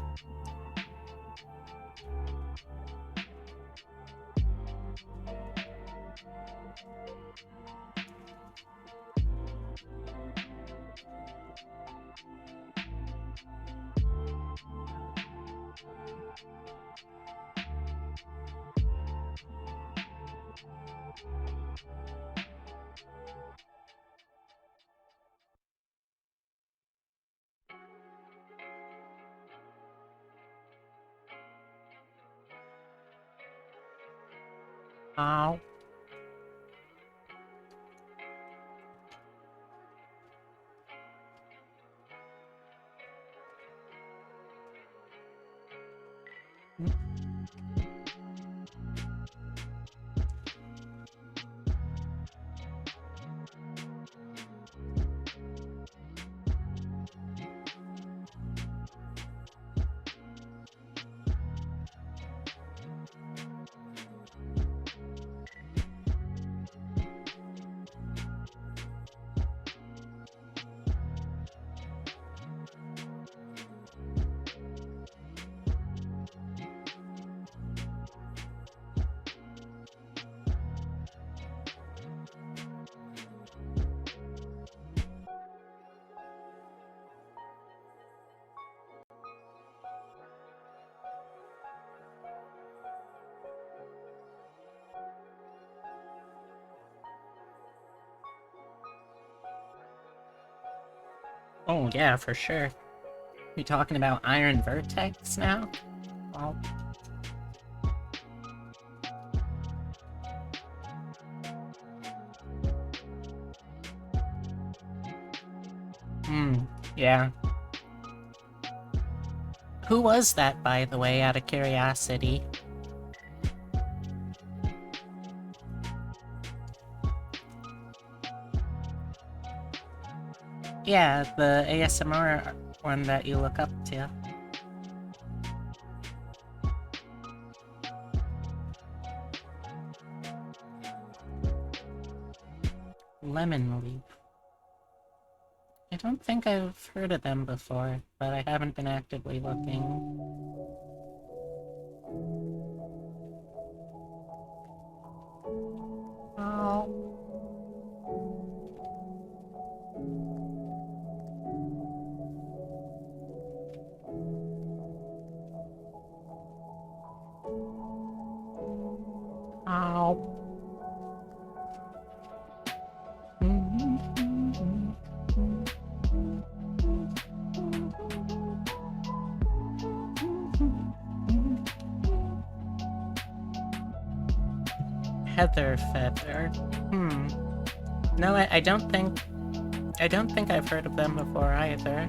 Oh. Oh yeah, for sure. You talking about Iron Vertex now? Well... yeah. Who was that, by the way, out of curiosity? Yeah, the ASMR one that you look up to. Lemon Leaf. I don't think I've heard of them before, but I haven't been actively looking. Oh. Oh. Heather Feather. No, I don't think I've heard of them before either.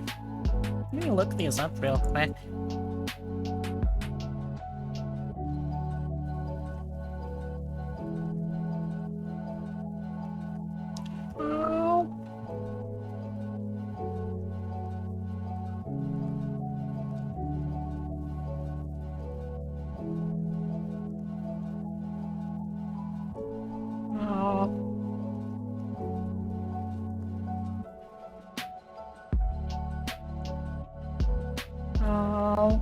Let me look these up real quick. Oh. Oh. Oh.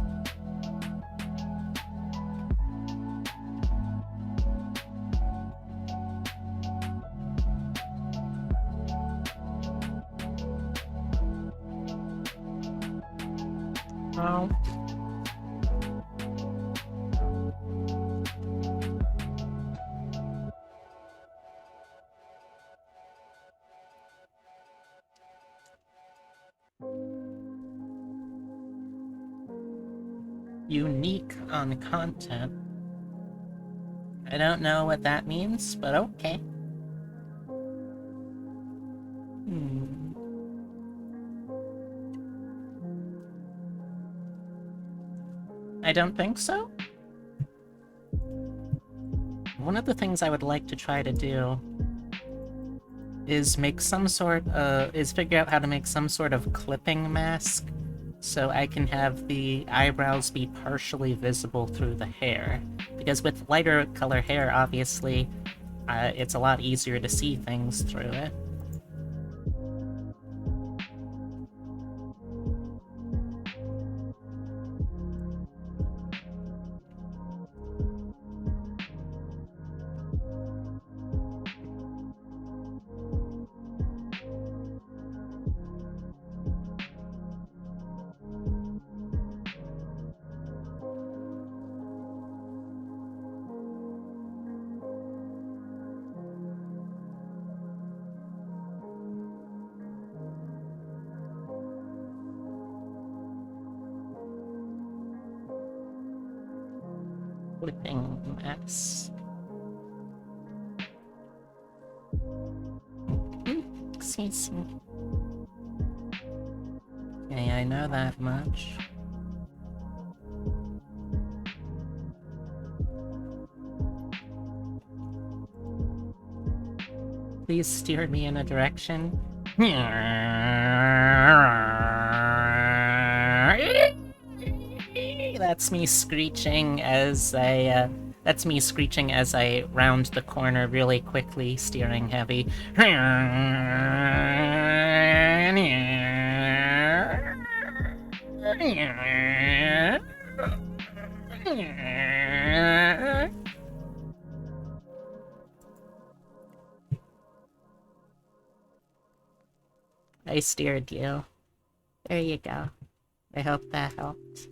Oh. Unique on content. I don't know what that means, but okay. I don't think so. One of the things I would like to try to do is figure out how to make some sort of clipping mask so I can have the eyebrows be partially visible through the hair. Because with lighter color hair, obviously, it's a lot easier to see things through it. Clipping mask. Excuse me. Okay, I know that much. Please steer me in a direction. That's me screeching as I round the corner really quickly, steering heavy. I steered you. There you go. I hope that helped.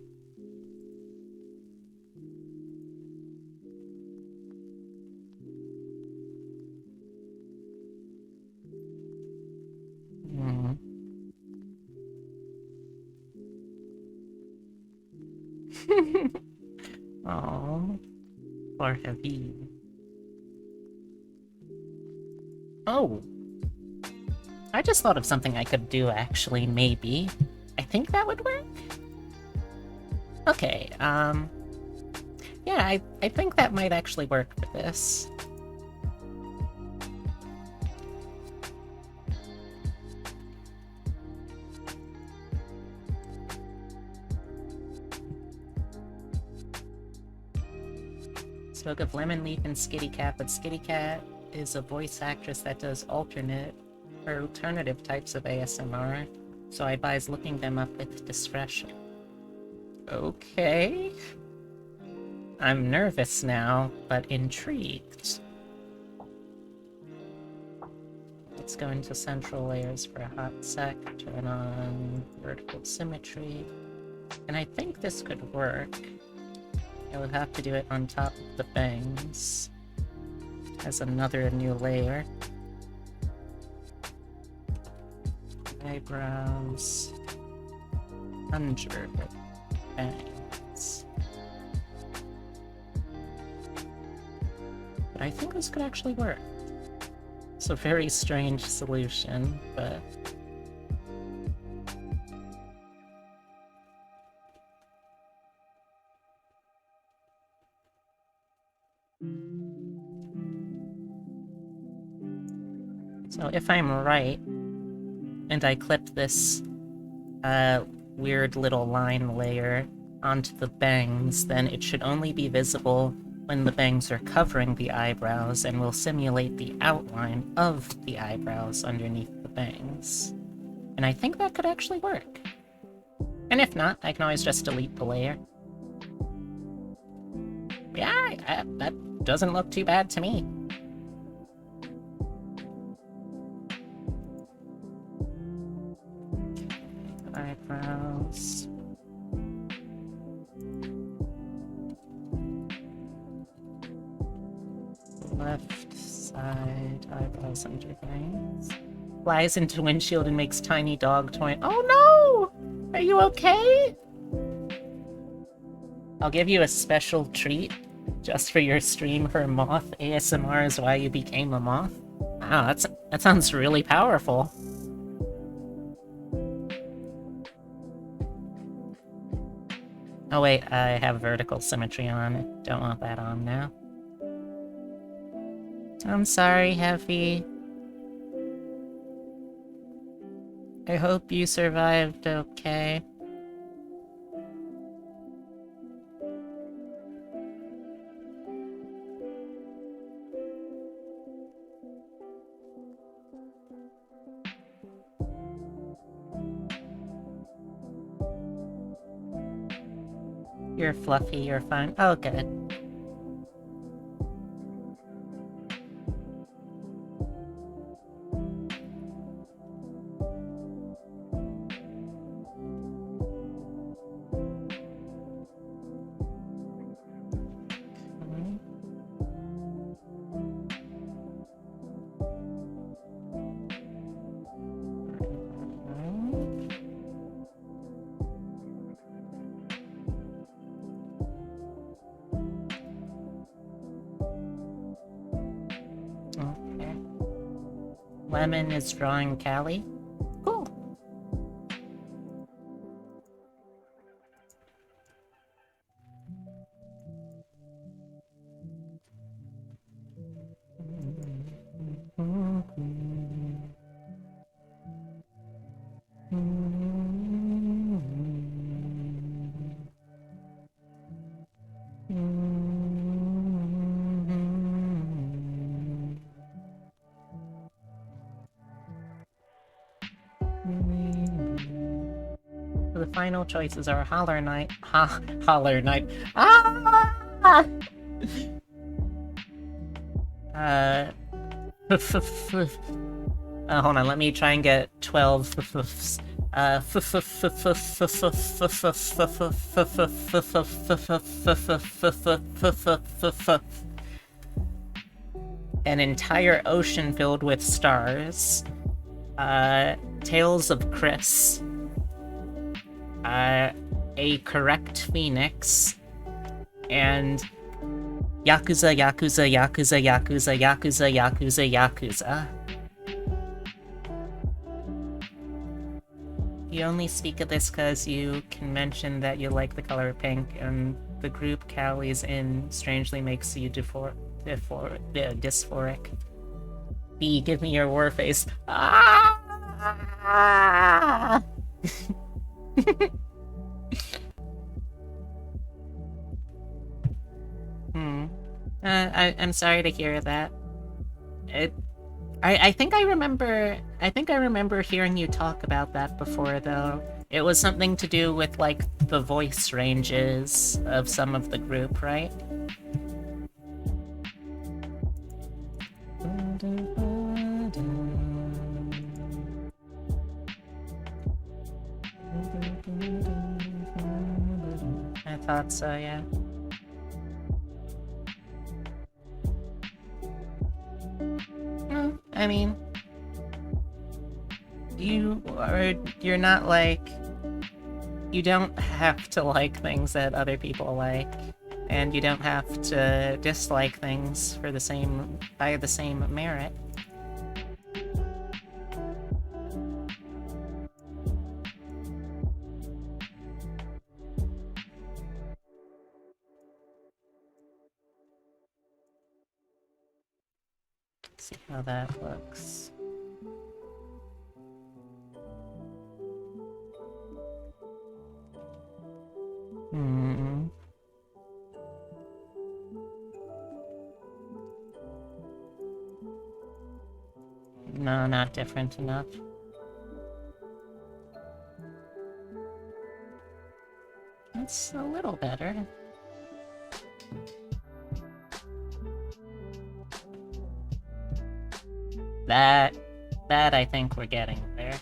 Oh, poor Habib. Oh, I just thought of something I could do, actually, maybe. I think that would work? Okay, yeah, I think that might actually work for this. Spoke of Lemon Leaf and Skitty Cat, but Skitty Cat is a voice actress that does alternate or alternative types of ASMR, so I advise looking them up with discretion. Okay. I'm nervous now, but intrigued. Let's go into central layers for a hot sec, turn on vertical symmetry, and I think this could work. I would have to do it on top of the bangs as another new layer. Eyebrows under the bangs. But I think this could actually work. It's a very strange solution, but... So if I'm right, and I clip this weird little line layer onto the bangs, then it should only be visible when the bangs are covering the eyebrows and will simulate the outline of the eyebrows underneath the bangs. And I think that could actually work. And if not, I can always just delete the layer. Yeah, that doesn't look too bad to me. Eyebrows. Left side, eyebrows under bangs. Flies into windshield and makes tiny dog toy. Oh no! Are you okay? I'll give you a special treat just for your stream for moth ASMR is why you became a moth. Wow, that sounds really powerful. Oh wait, I have vertical symmetry on. Don't want that on now. I'm sorry, Heavy. I hope you survived okay. You're fluffy, you're fine. Oh, good. Okay. Lemon is drawing Callie. Cool. The final choices are Holler Knight. Holler Knight. Ah! Hold on, let me try and get 12 an entire ocean filled with stars. Tales of Chris. A correct phoenix. And Yakuza, Yakuza, Yakuza, Yakuza, Yakuza, Yakuza, Yakuza. You only speak of this because you can mention that you like the color pink, and the group Callie's in strangely makes you dysphoric. B, give me your war face. Ah! I'm sorry to hear that. I think I remember hearing you talk about that before, though. It was something to do with, like, the voice ranges of some of the group, right? I thought so, yeah. I mean, you're not like, you don't have to like things that other people like, and you don't have to dislike things by the same merit. Let's see how that looks. No, not different enough. It's a little better. That I think we're getting there.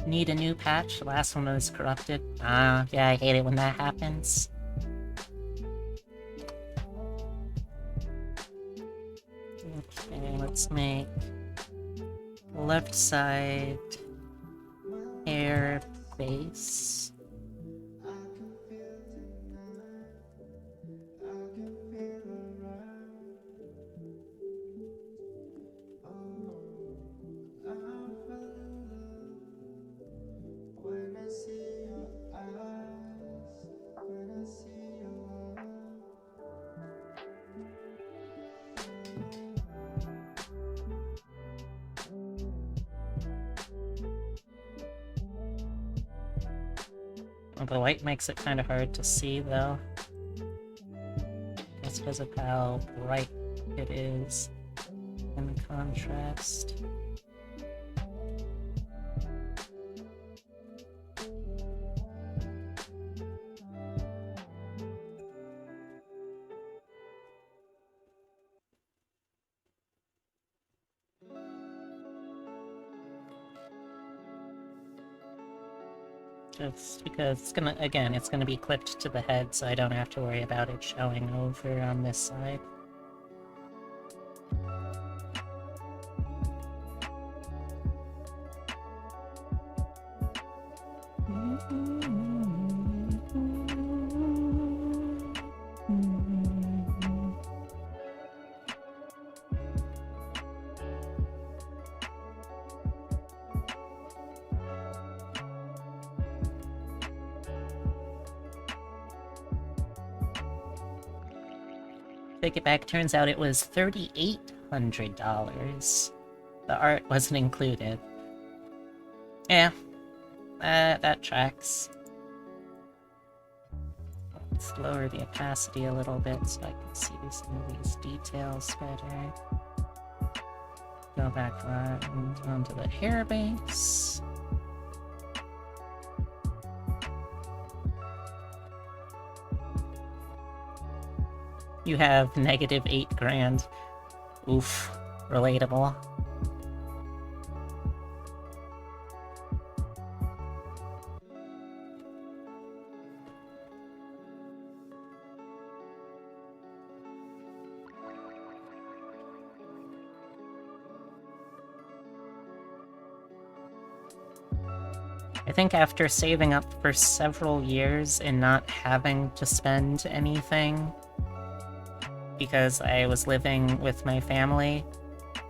Need a new patch? The last one was corrupted. Yeah, I hate it when that happens. Okay, let's make left side hair base. The light makes it kind of hard to see, though. Just because of how bright it is in contrast. Just because it's gonna be clipped to the head, so I don't have to worry about it showing over on this side. Take it back, turns out it was $3,800. The art wasn't included. Yeah, that tracks. Let's lower the opacity a little bit so I can see some of these details better. Go back onto the hair base. You have negative 8 grand. Oof. Relatable. I think after saving up for several years and not having to spend anything, because I was living with my family,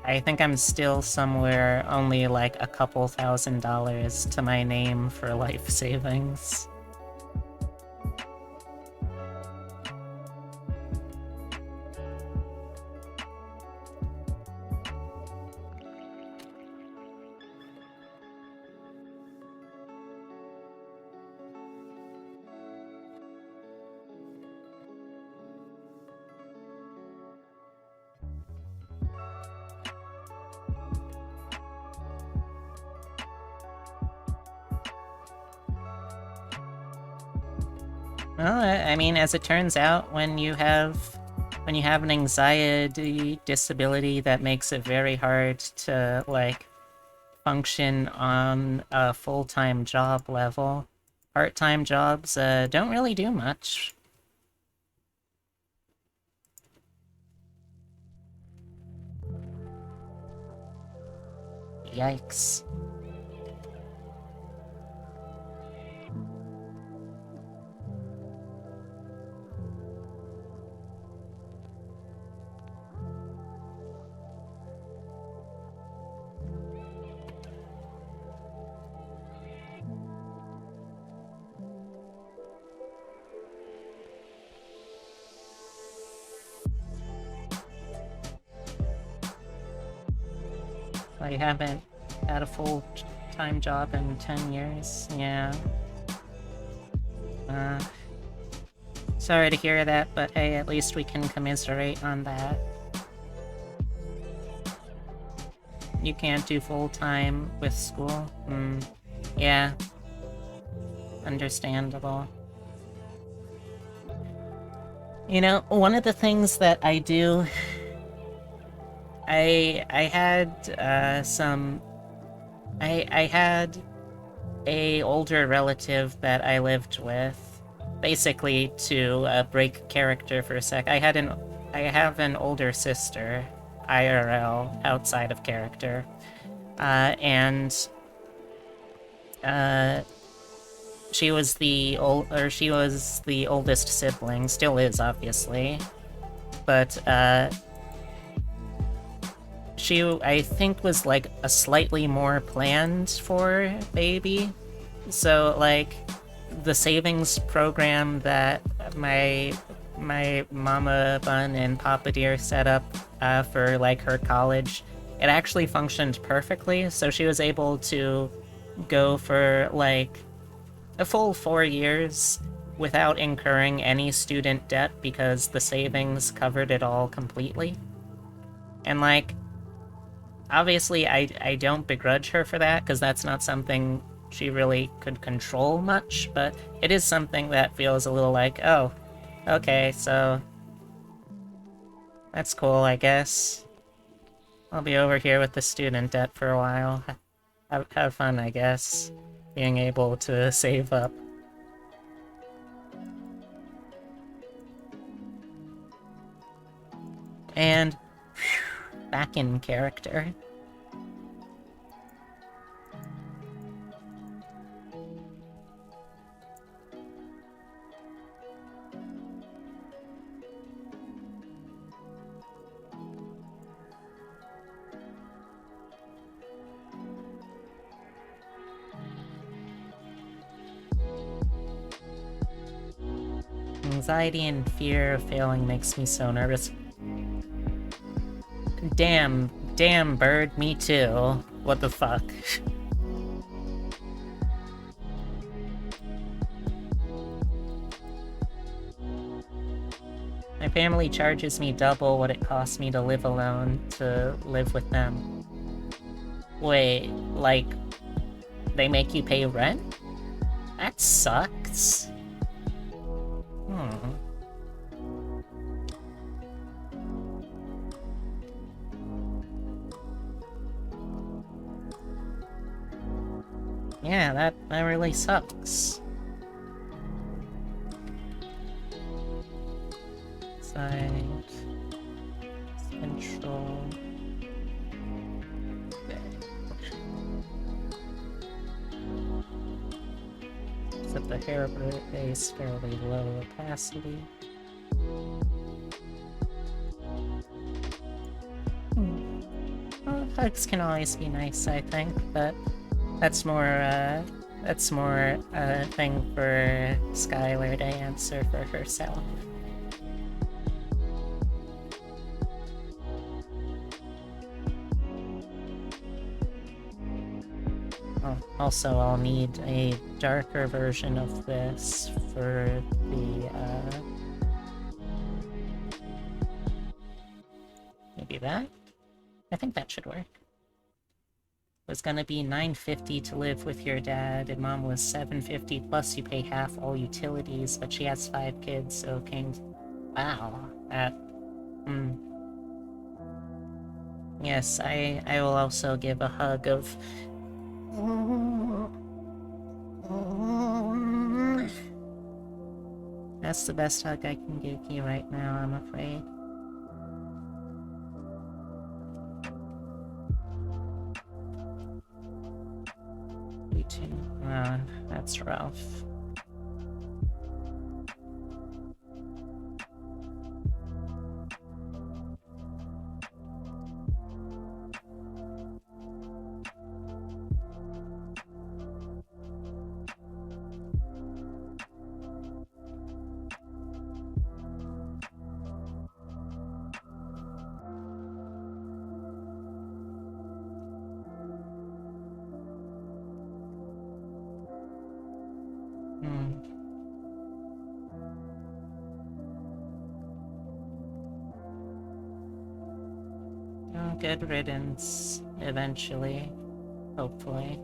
I think I'm still somewhere only like a couple $1,000s to my name for life savings. Well, I mean, as it turns out, when you have an anxiety disability that makes it very hard to, like, function on a full-time job level, part-time jobs don't really do much. Yikes. I haven't had a full-time job in 10 years, yeah. Sorry to hear that, but hey, at least we can commiserate on that. You can't do full-time with school? Yeah. Understandable. You know, one of the things that I do... I had I had a older relative that I lived with, basically to break character for a sec. I have an older sister, IRL, outside of character, and she was the oldest sibling, still is obviously, but she, I think, was like a slightly more planned for baby. So like the savings program that my Mama Bun and Papa Deer set up for like her college, it actually functioned perfectly. So she was able to go for like a full 4 years without incurring any student debt because the savings covered it all completely. And like, obviously, I don't begrudge her for that, because that's not something she really could control much, but it is something that feels a little like, oh, okay, so that's cool, I guess. I'll be over here with the student debt for a while. Have fun, I guess, being able to save up. And whew, back in character. Anxiety and fear of failing makes me so nervous. Damn, bird, me too. What the fuck? My family charges me double what it costs me to live alone to live with them. Wait, like, they make you pay rent? That sucks. Hmm. Yeah, that really sucks. Side... Central... Except the hair is fairly low opacity. Well, hugs can always be nice, I think, but that's more a thing for Skylar to answer for herself. Oh, also, I'll need a darker version of this for the, maybe that? I think that should work. It was gonna be $9.50 to live with your dad, and Mom was $7.50, plus you pay half all utilities, but she has 5 kids, so wow, that... Yes, I will also give a hug of... That's the best hug I can give you right now, I'm afraid. That's rough. Good riddance, eventually. Hopefully.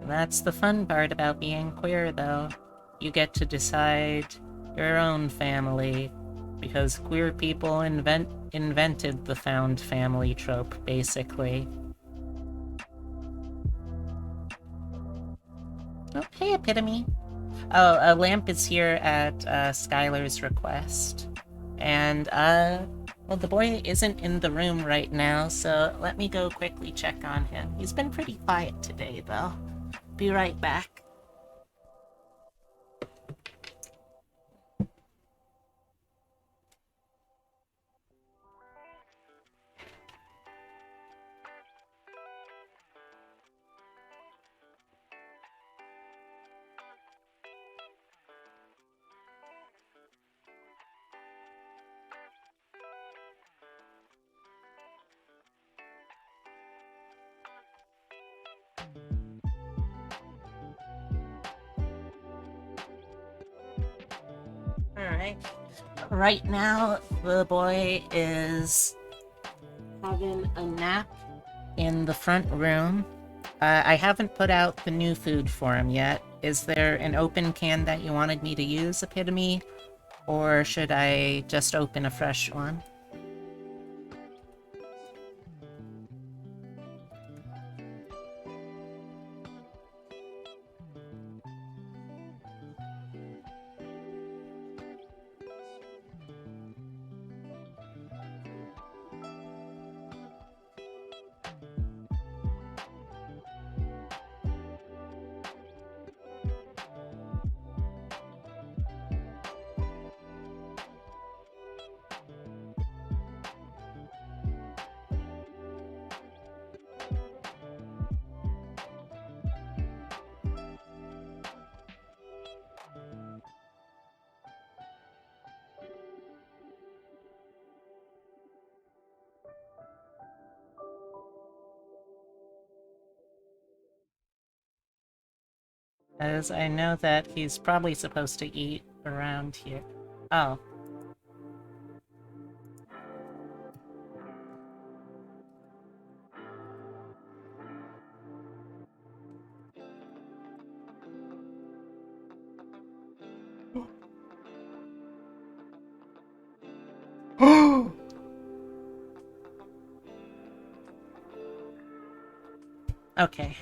That's the fun part about being queer, though. You get to decide your own family, because queer people invented the found family trope, basically. Oh, hey, Epitome. Oh, a lamp is here at Skylar's request. And, well, the boy isn't in the room right now, so let me go quickly check on him. He's been pretty quiet today, though. Be right back. Alright. Right now, the boy is having a nap in the front room. I haven't put out the new food for him yet. Is there an open can that you wanted me to use, Epitome? Or should I just open a fresh one? As I know that he's probably supposed to eat around here. Oh. Okay.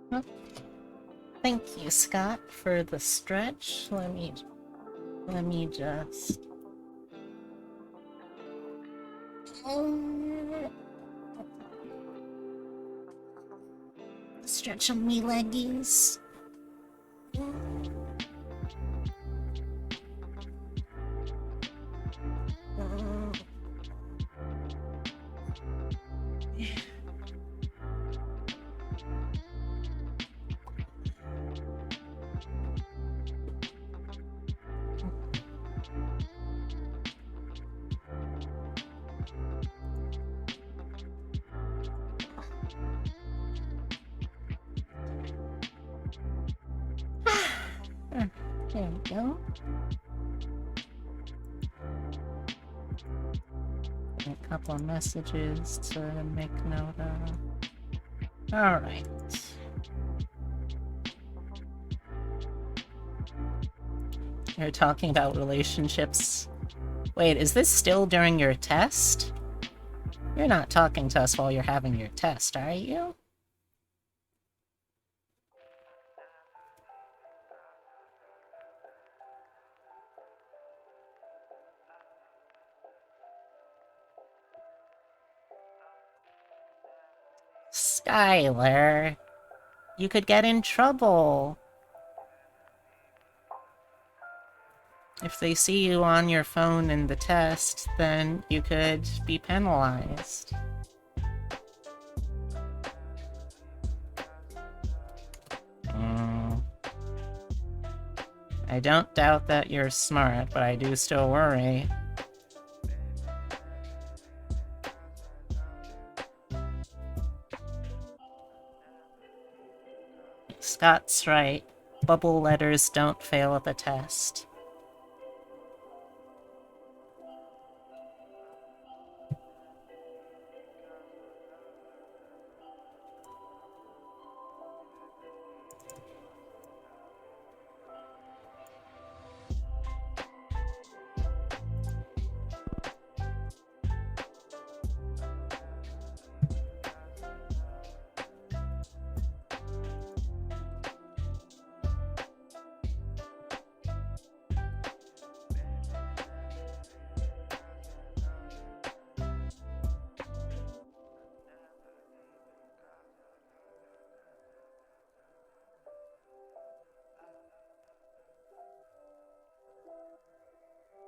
Well, thank you, Scott, for the stretch. Let me just... stretch on me leggies. There we go. A couple of messages to make note of. Alright. You're talking about relationships. Wait, is this still during your test? You're not talking to us while you're having your test, are you? Skylar, you could get in trouble. If they see you on your phone in the test, then you could be penalized. I don't doubt that you're smart, but I do still worry. Scott's right. Bubble letters don't fail at the test.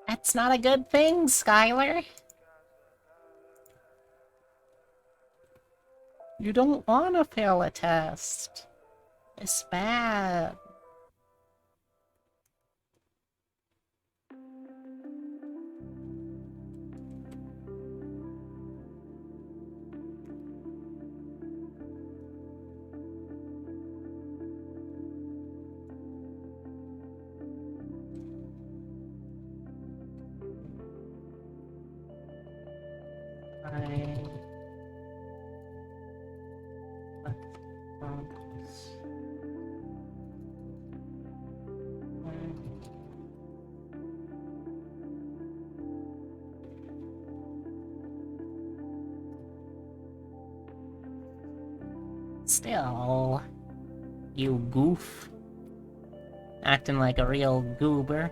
That's not a good thing, Skylar. You don't want to fail a test. It's bad. Still, you goof. Acting like a real goober.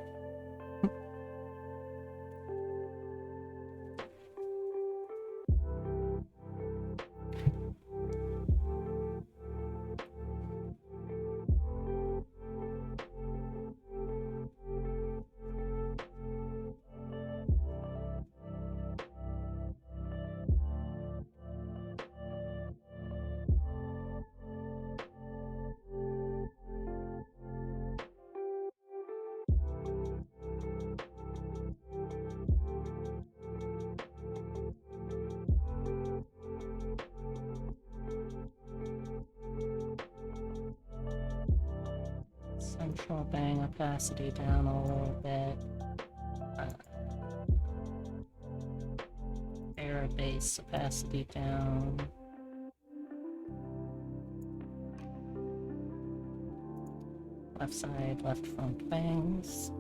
We'll bang opacity down a little bit. Error base opacity down. Left side, left front bangs.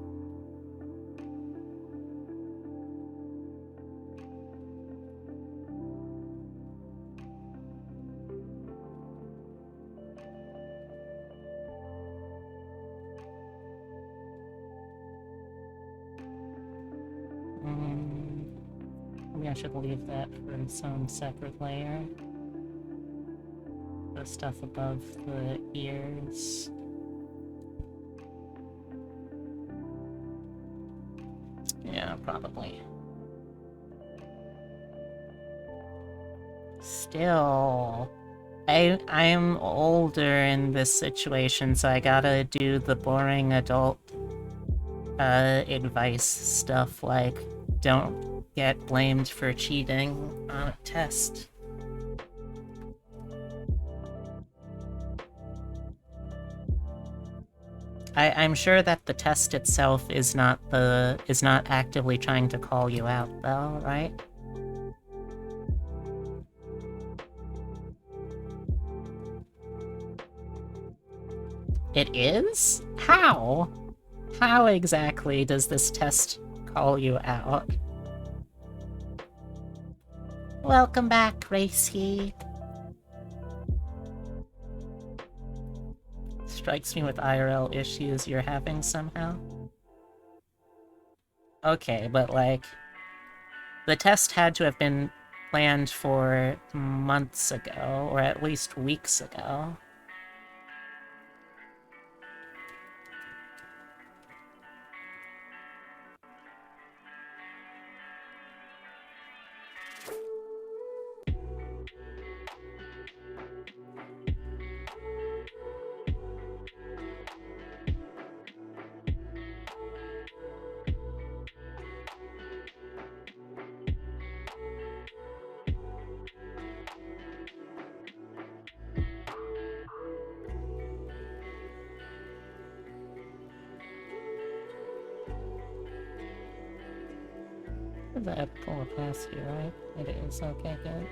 Maybe I should leave that for its own separate layer. The stuff above the ears. Yeah, probably. Still, I'm older in this situation, so I gotta do the boring adult advice stuff like don't get blamed for cheating on a test. I'm sure that the test itself is not actively trying to call you out, though, right? It is? How? How exactly does this test call you out? Welcome back, Racy. Strikes me with IRL issues you're having somehow. Okay, but like, the test had to have been planned for months ago, or at least weeks ago. That full opacity, right? It is, okay, good.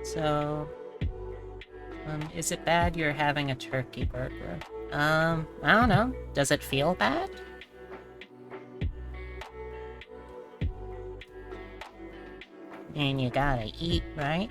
So, is it bad you're having a turkey burger? I don't know. Does it feel bad? And you gotta eat, right?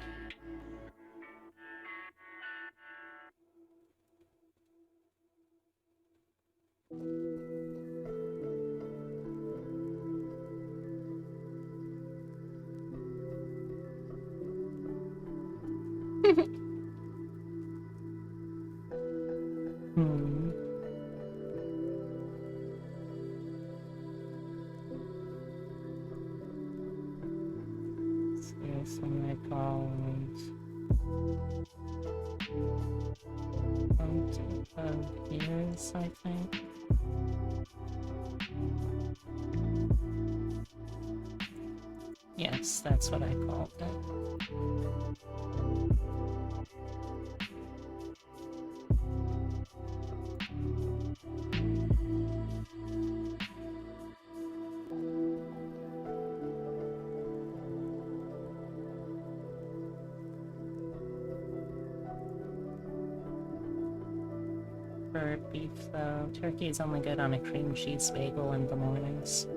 Seriously, my columns. Front of ears, I think. Yes, that's what I called it. For beef, though, turkey is only good on a cream cheese bagel in the mornings.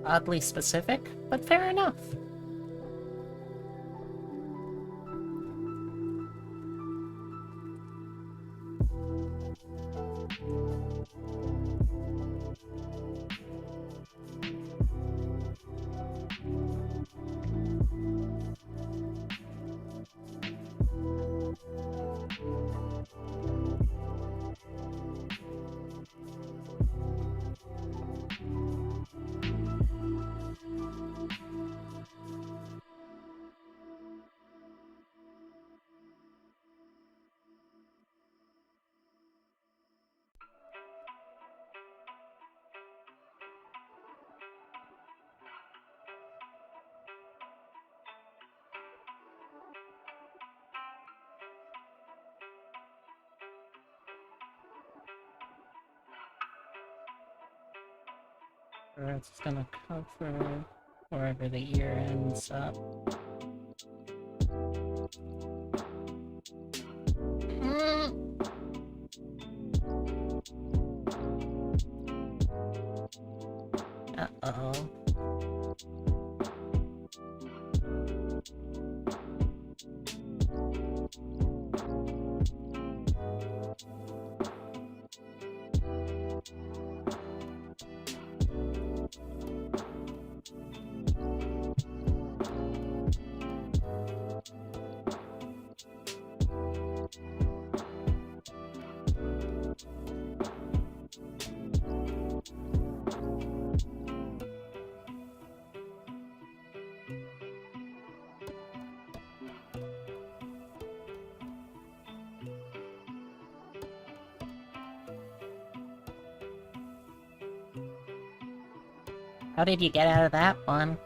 Oddly specific, but fair enough. Or it's gonna cover wherever the ear ends up. Uh-oh. How did you get out of that one?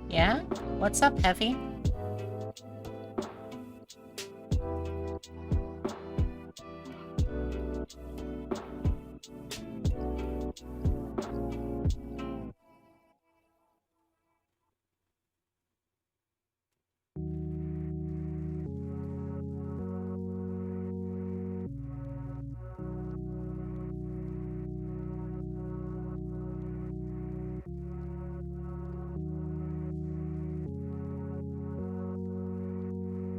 Yeah? What's up, Heavy?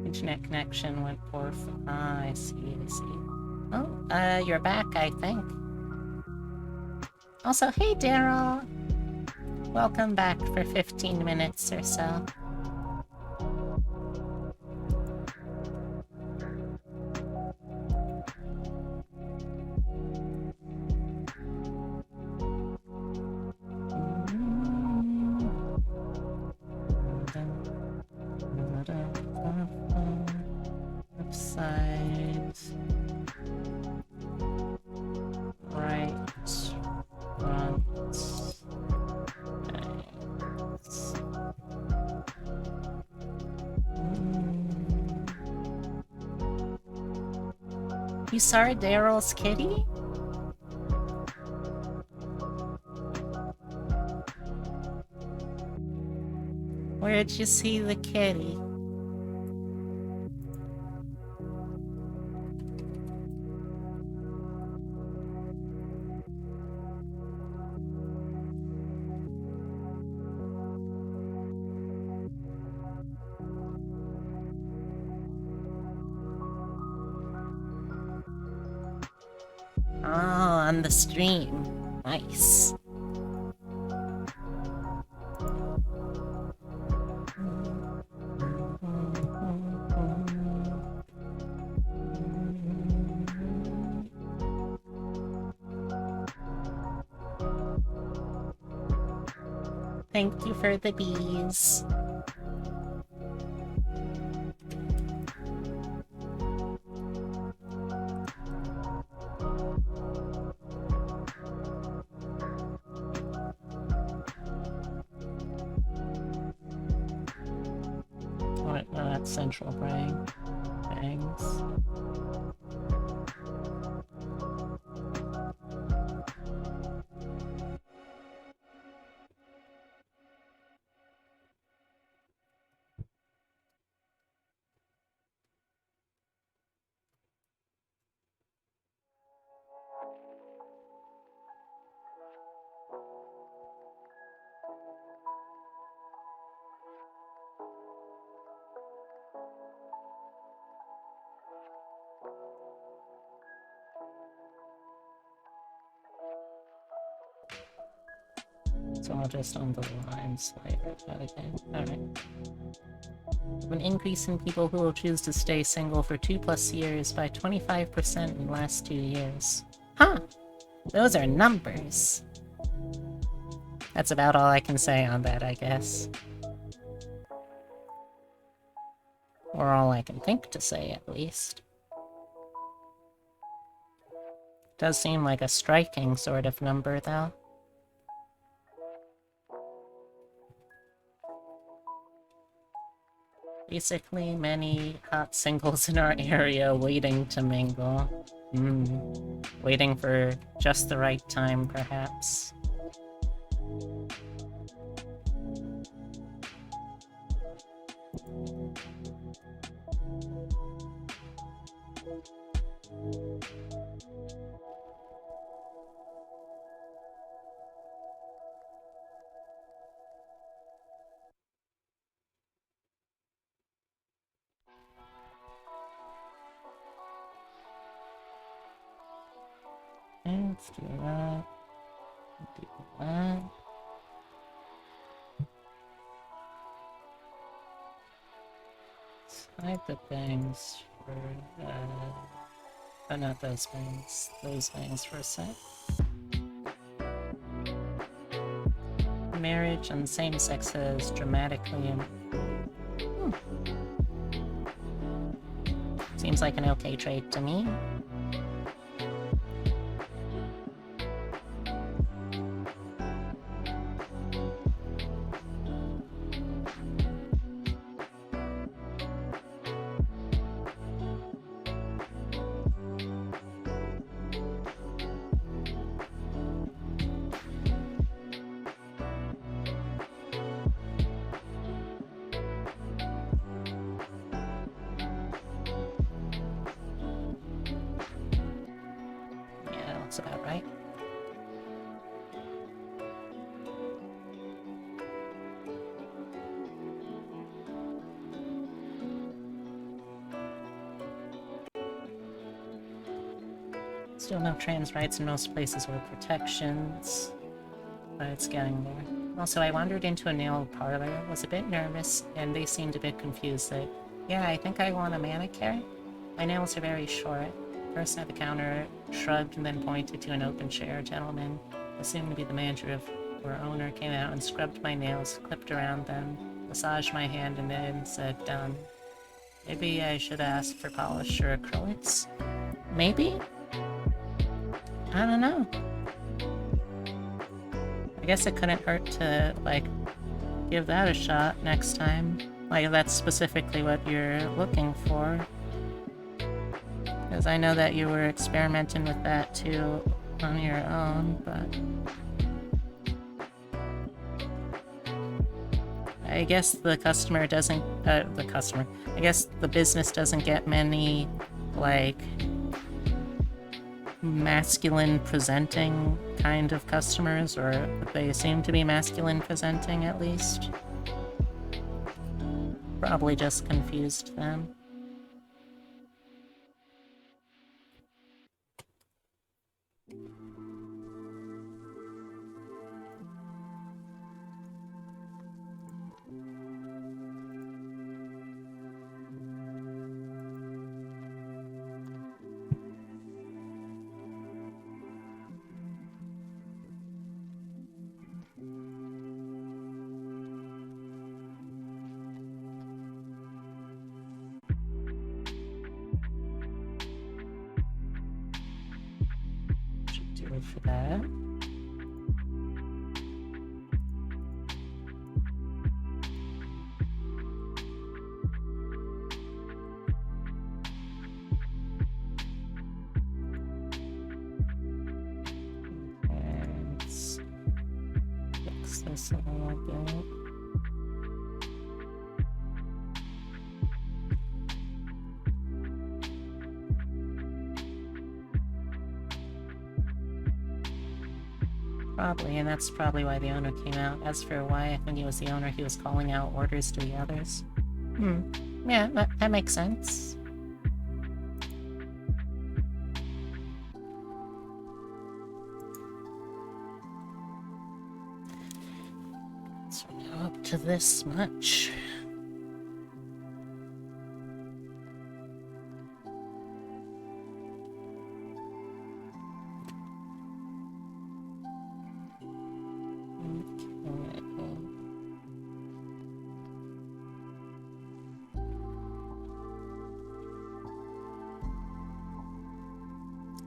Internet connection went poor. Ah, I see, I see. Oh, you're back, I think. Also, hey, Daryl! Welcome back for 15 minutes or so. Website. Right. Front. Thanks. You saw Daryl's kitty? Where'd you see the kitty? Oh, on the stream. Nice. Thank you for the bees. What? Oh, that's central brain. Thanks. So I'll just on the line slider again. Alright. An increase in people who will choose to stay single for 2+ years by 25% in the last 2 years. Huh! Those are numbers! That's about all I can say on that, I guess. Or all I can think to say, at least. Does seem like a striking sort of number, though. Basically, many hot singles in our area waiting to mingle. Waiting for just the right time, perhaps. Let's do that. Do that. Hide the bangs for, oh, not those bangs. Those bangs for a sec. Marriage and same-sex has dramatically improved. Seems like an okay trade to me. Yeah, that's about right. Still no trans rights in most places or protections, but it's getting there. Also, I wandered into a nail parlor, was a bit nervous, and they seemed a bit confused that, yeah, I think I want a manicure. My nails are very short. The person at the counter shrugged and then pointed to an open chair. A gentleman, assumed to be the manager or owner, came out and scrubbed my nails, clipped around them, massaged my hand, and then said, done. Maybe I should ask for polish or acrylics? Maybe? I don't know. I guess it couldn't hurt to, like, give that a shot next time. Like, if that's specifically what you're looking for. Because I know that you were experimenting with that too on your own, but... I guess the customer doesn't... I guess the business doesn't get many, like... masculine presenting kind of customers, or they seem to be masculine presenting at least. Probably just confused them. Should do it for that. Let's fix this a little bit. Probably, and that's probably why the owner came out. As for why, when he was the owner, he was calling out orders to the others. Yeah, that makes sense. So now up to this much.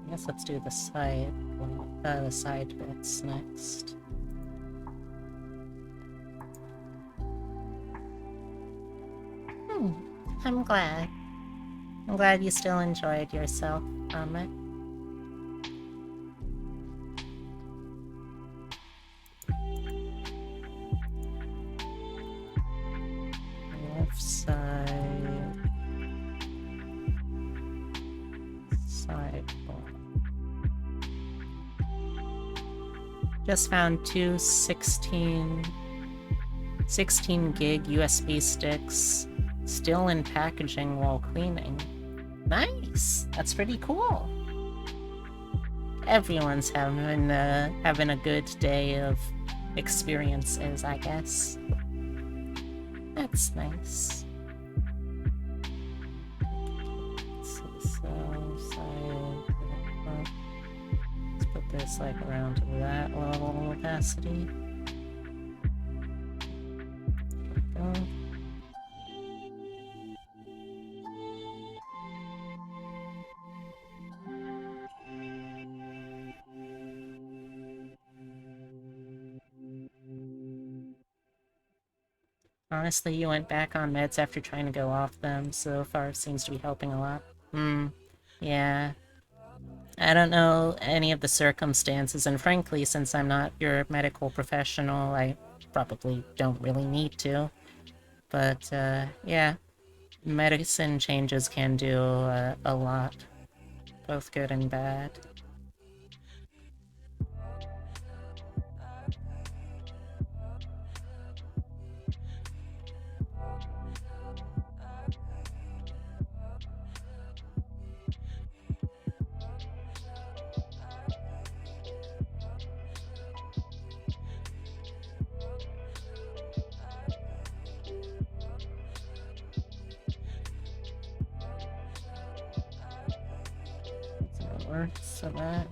I guess let's do the side bits next. I'm glad. I'm glad you still enjoyed yourself from it. Left side. Sidebar. Just found two 16 gig USB sticks still in packaging while cleaning. Nice! That's pretty cool. Everyone's having a good day of experiences, I guess. That's nice. Let's put this like around to that level of opacity. Go. Honestly, you went back on meds after trying to go off them. So far, it seems to be helping a lot. Yeah. I don't know any of the circumstances, and frankly, since I'm not your medical professional, I probably don't really need to. But, yeah. Medicine changes can do a lot. Both good and bad. So that.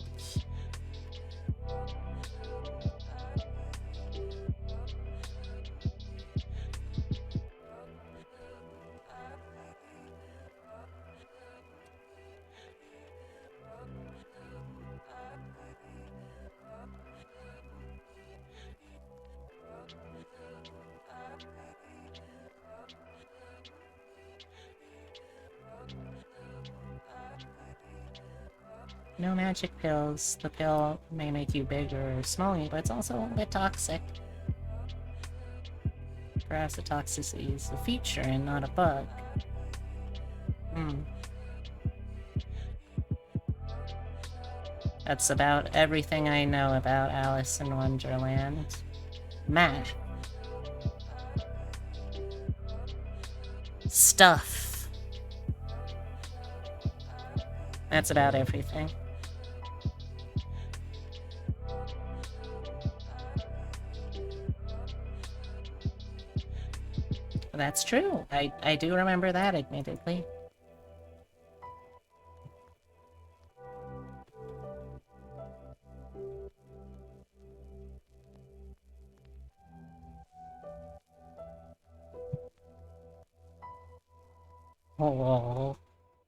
No magic pills. The pill may make you bigger or smaller, but it's also a bit toxic. Perhaps the toxicity is a feature and not a bug. That's about everything I know about Alice in Wonderland. Math. Stuff. That's about everything. That's true. I do remember that, admittedly. Oh,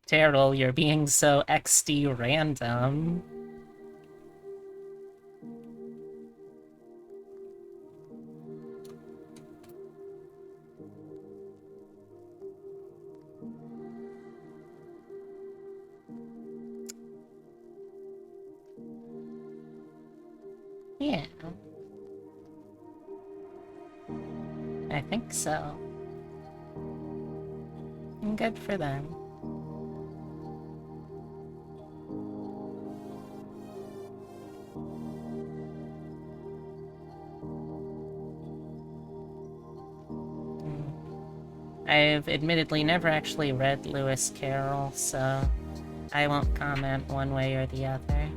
Terrell, you're being so XD random. Yeah. I think so. Good for them. I've admittedly never actually read Lewis Carroll, so I won't comment one way or the other.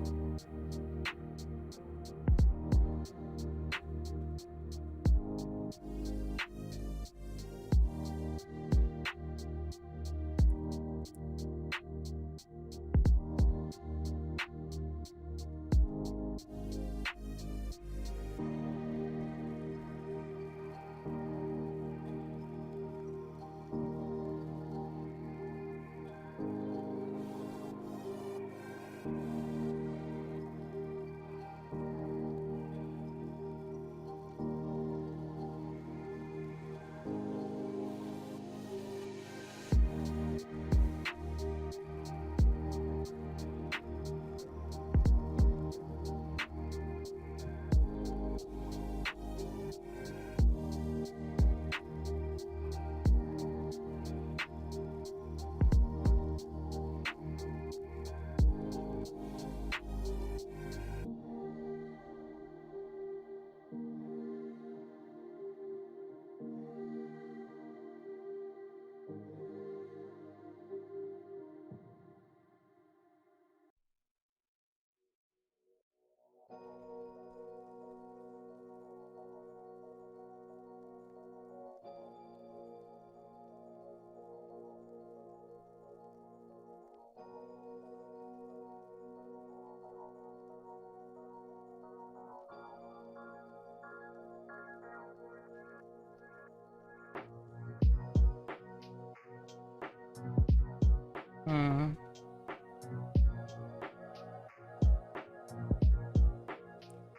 Hmm.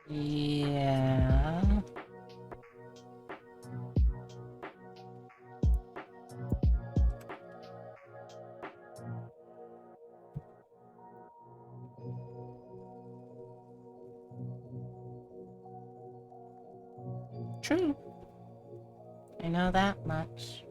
Yeah. True. I know that much.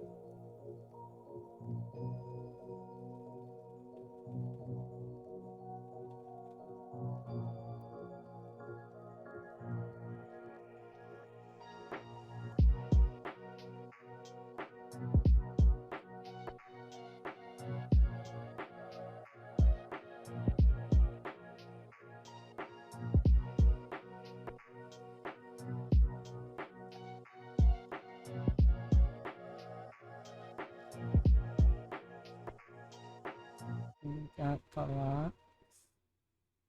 We got the lot.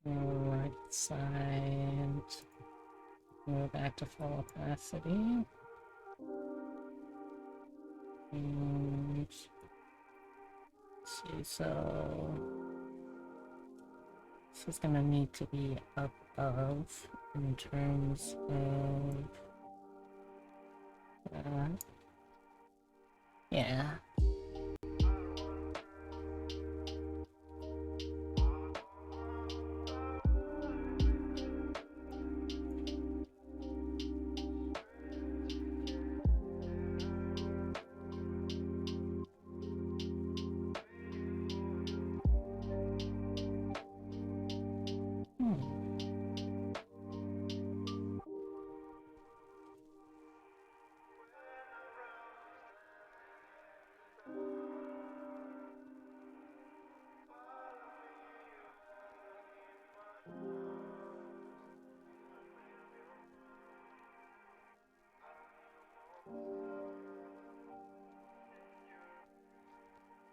Right side. Go back to full opacity. And see, so this is gonna need to be above in terms of that. Yeah.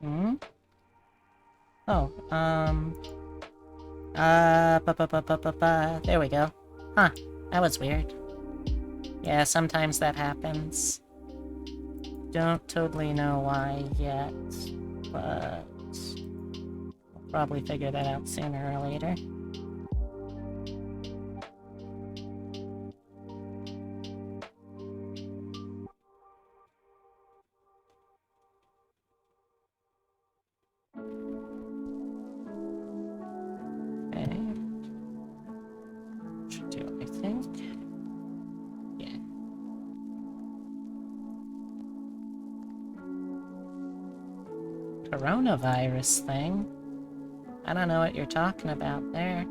Hmm? Oh, there we go. Huh, that was weird. Yeah, sometimes that happens. Don't totally know why yet, but I'll probably figure that out sooner or later. Okay. Should do, I think. Yeah. Coronavirus thing? I don't know what you're talking about there.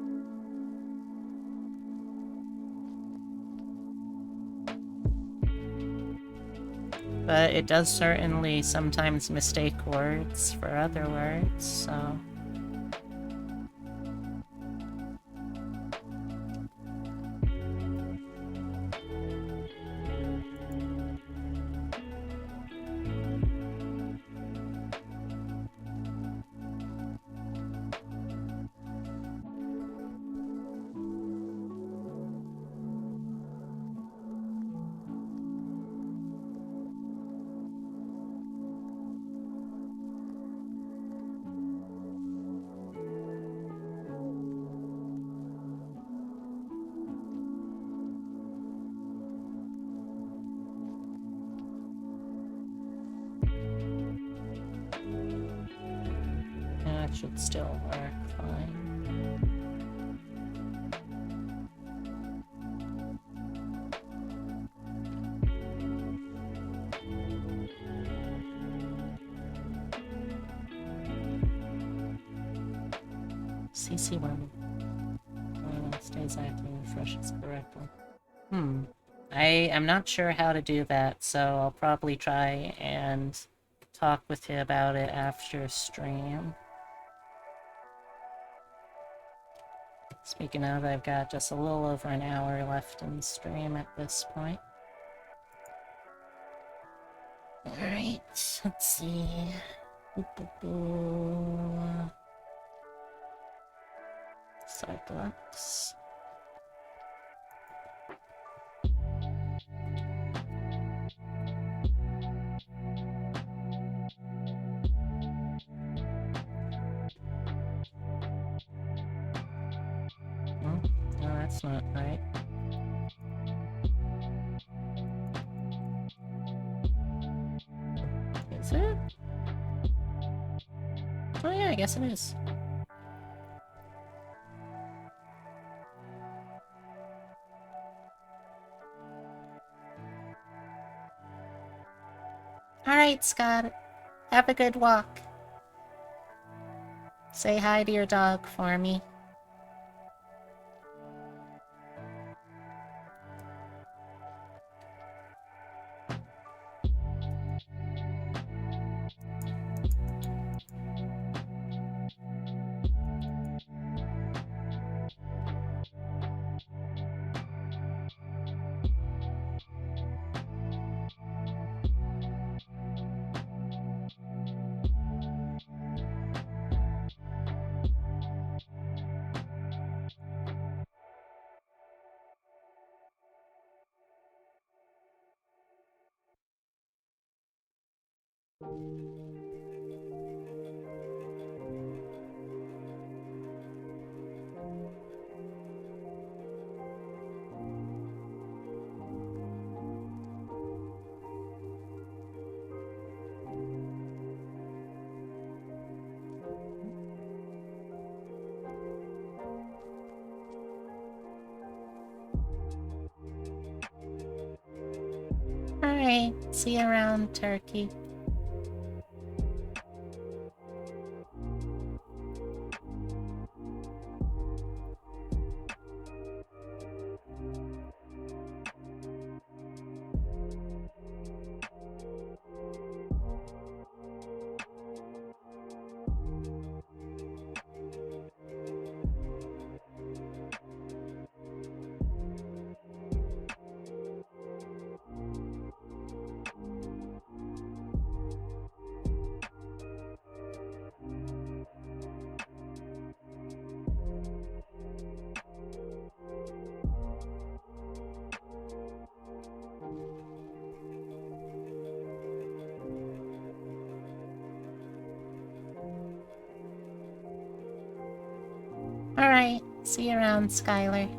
But it does certainly sometimes mistake words for other words, so... That should still work fine. CC when stays active and refreshes correctly. I am not sure how to do that, so I'll probably try and talk with you about it after stream. Speaking of, I've got just a little over an hour left in the stream at this point. Alright, let's see. Cyclops. That's not right. Is it? Oh yeah, I guess it is. Alright, Scott. Have a good walk. Say hi to your dog for me. Alright, see you around, Turkey. Alright, see you around, Skylar.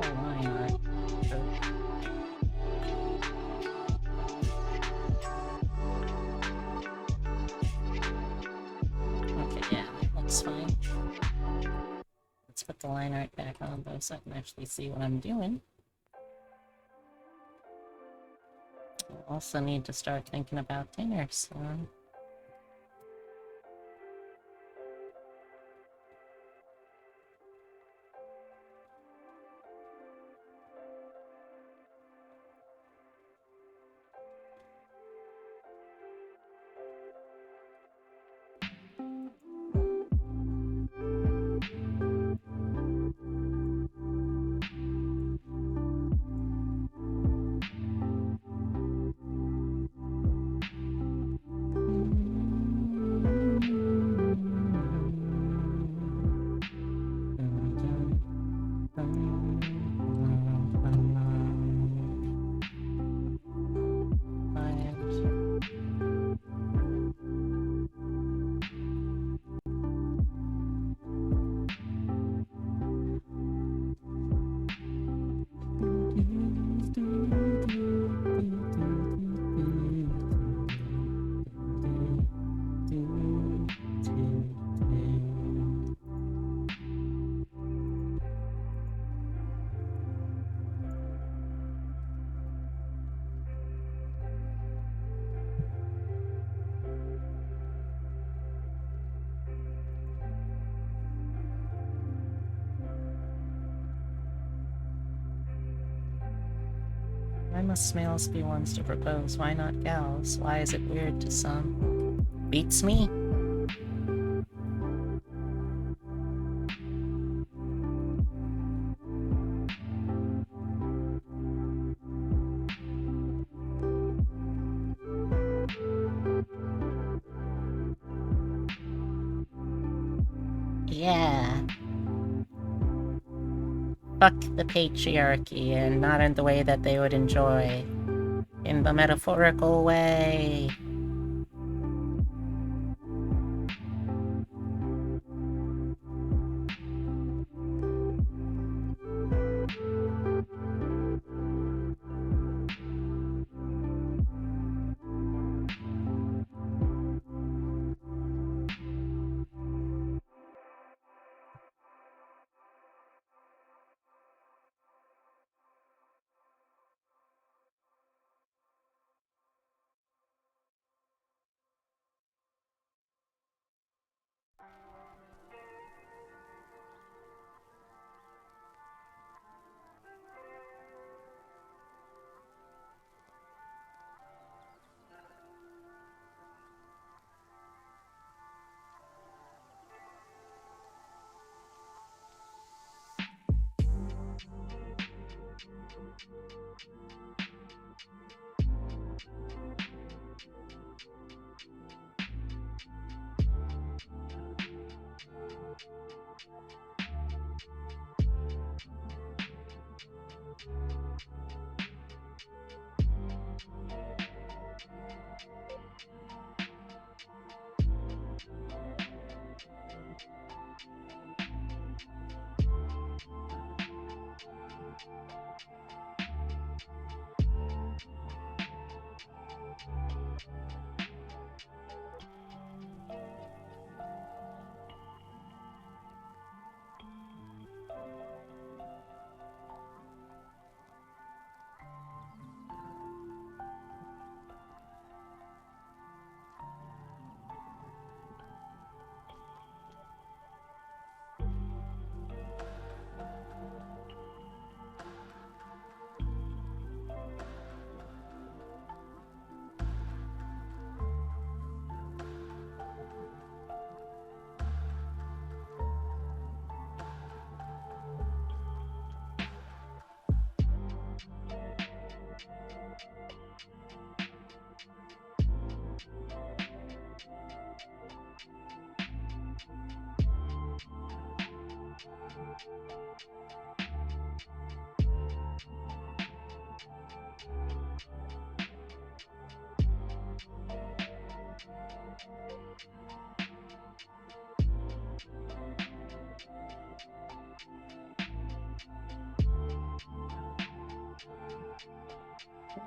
typical line art trope. Okay, yeah, that looks fine. Let's put the line art back on though so I can actually see what I'm doing. I also need to start thinking about dinner soon. Why must males be ones to propose? Why not gals? Why is it weird to some? Beats me. Yeah. Fuck the patriarchy, and not in the way that they would enjoy. In the metaphorical way.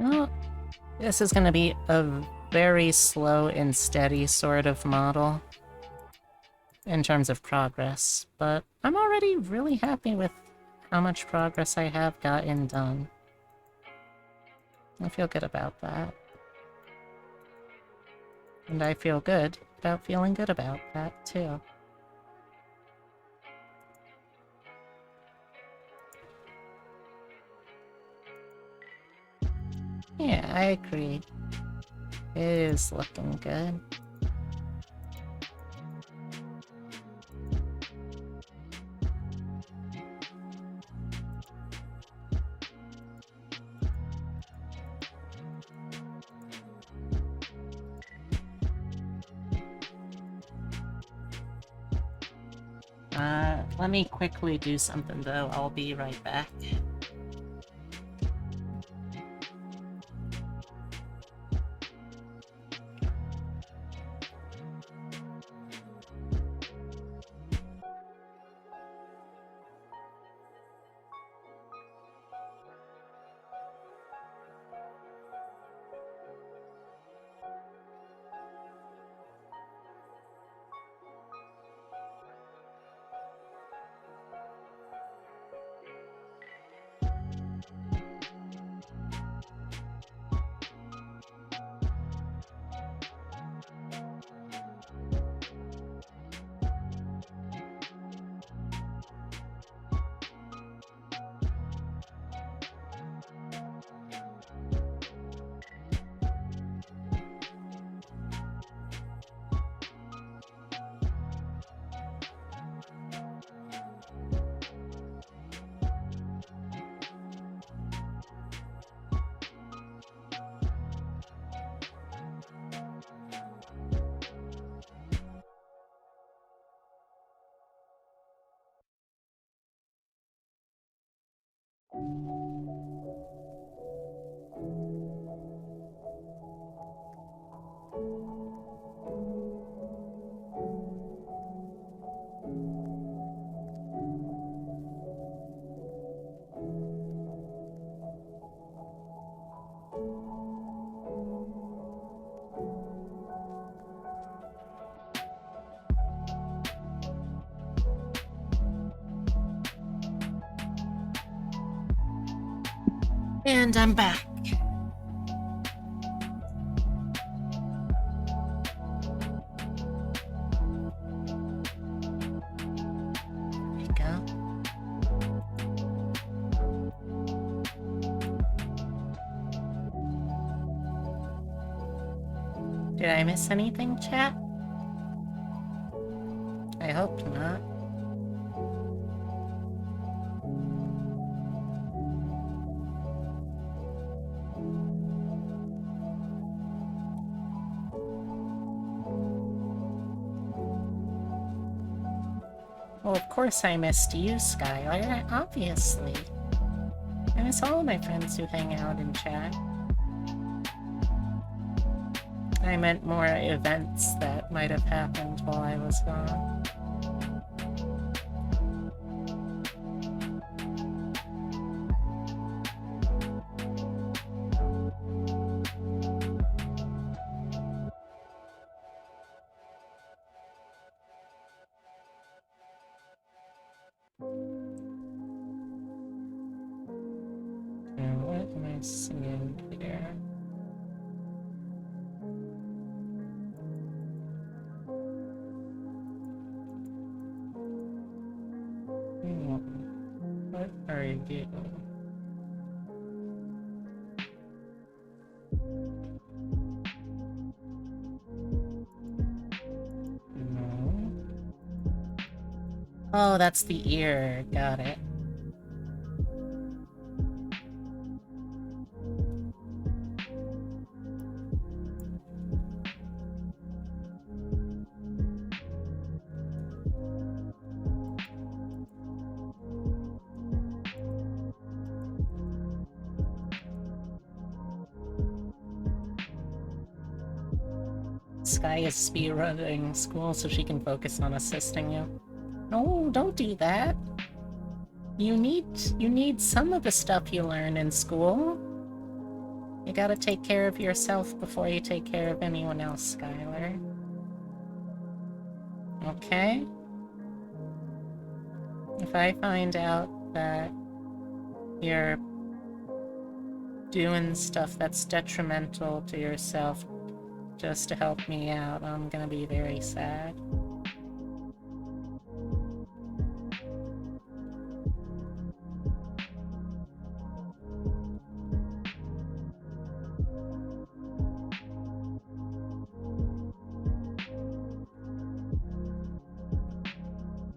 Well, this is gonna be a very slow and steady sort of model in terms of progress, but I'm already really happy with how much progress I have gotten done. I feel good about that. And I feel good about feeling good about that, too. Yeah, I agree. It is looking good. Let me quickly do something though, I'll be right back. And I'm back. There you go. Did I miss anything, chat? I hope not. Well, of course I missed you, Skylar, obviously. I miss all of my friends who hang out and chat. I meant more events that might have happened while I was gone. What am I seeing here? What are you? No. Oh, that's the ear. Got it. Sky is speedrunning school so she can focus on assisting you. No, don't do that. You need some of the stuff you learn in school. You gotta take care of yourself before you take care of anyone else, Skylar. Okay? If I find out that you're doing stuff that's detrimental to yourself just to help me out, I'm gonna be very sad.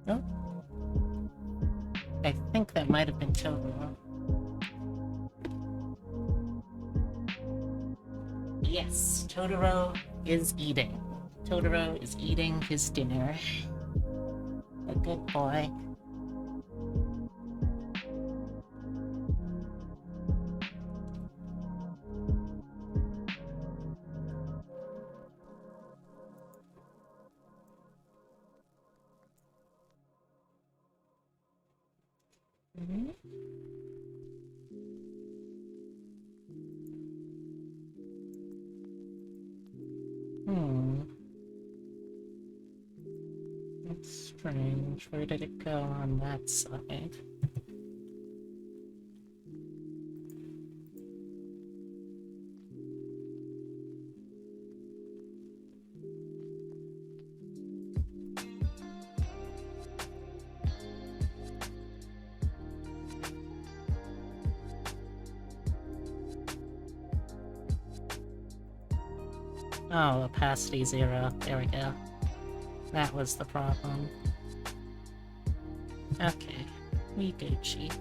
Oh. I think that might have been Totoro. Yes, Totoro is eating. Totoro is eating his dinner. A good boy. Mm-hmm. That's strange. Where did it go on that side? Oh, opacity 0. There we go. That was the problem. Okay, we Gucci.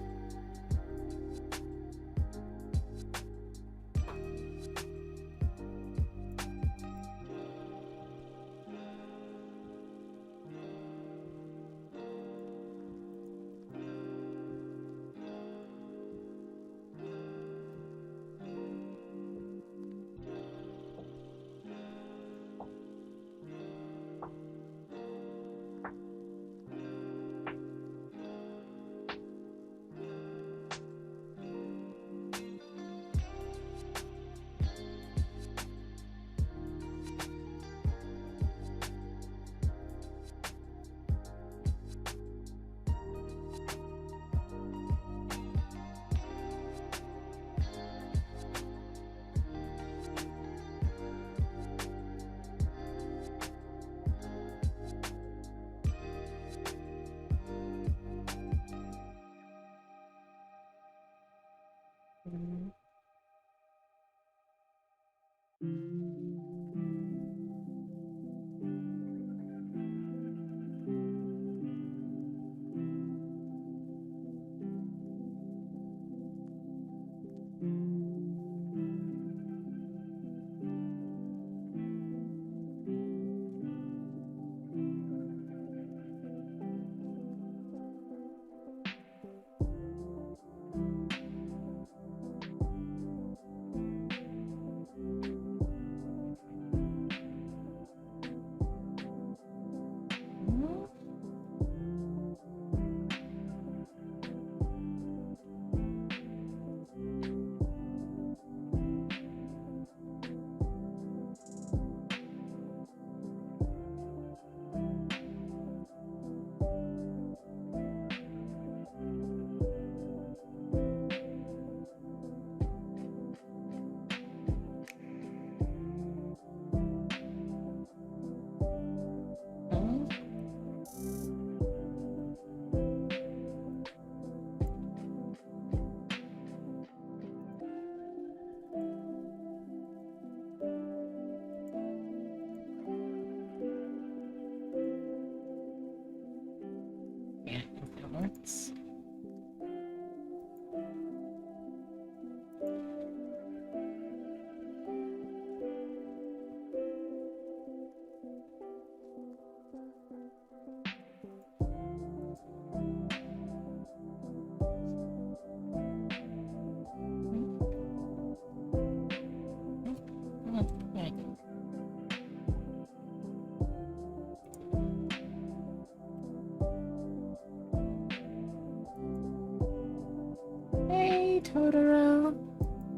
Totoro.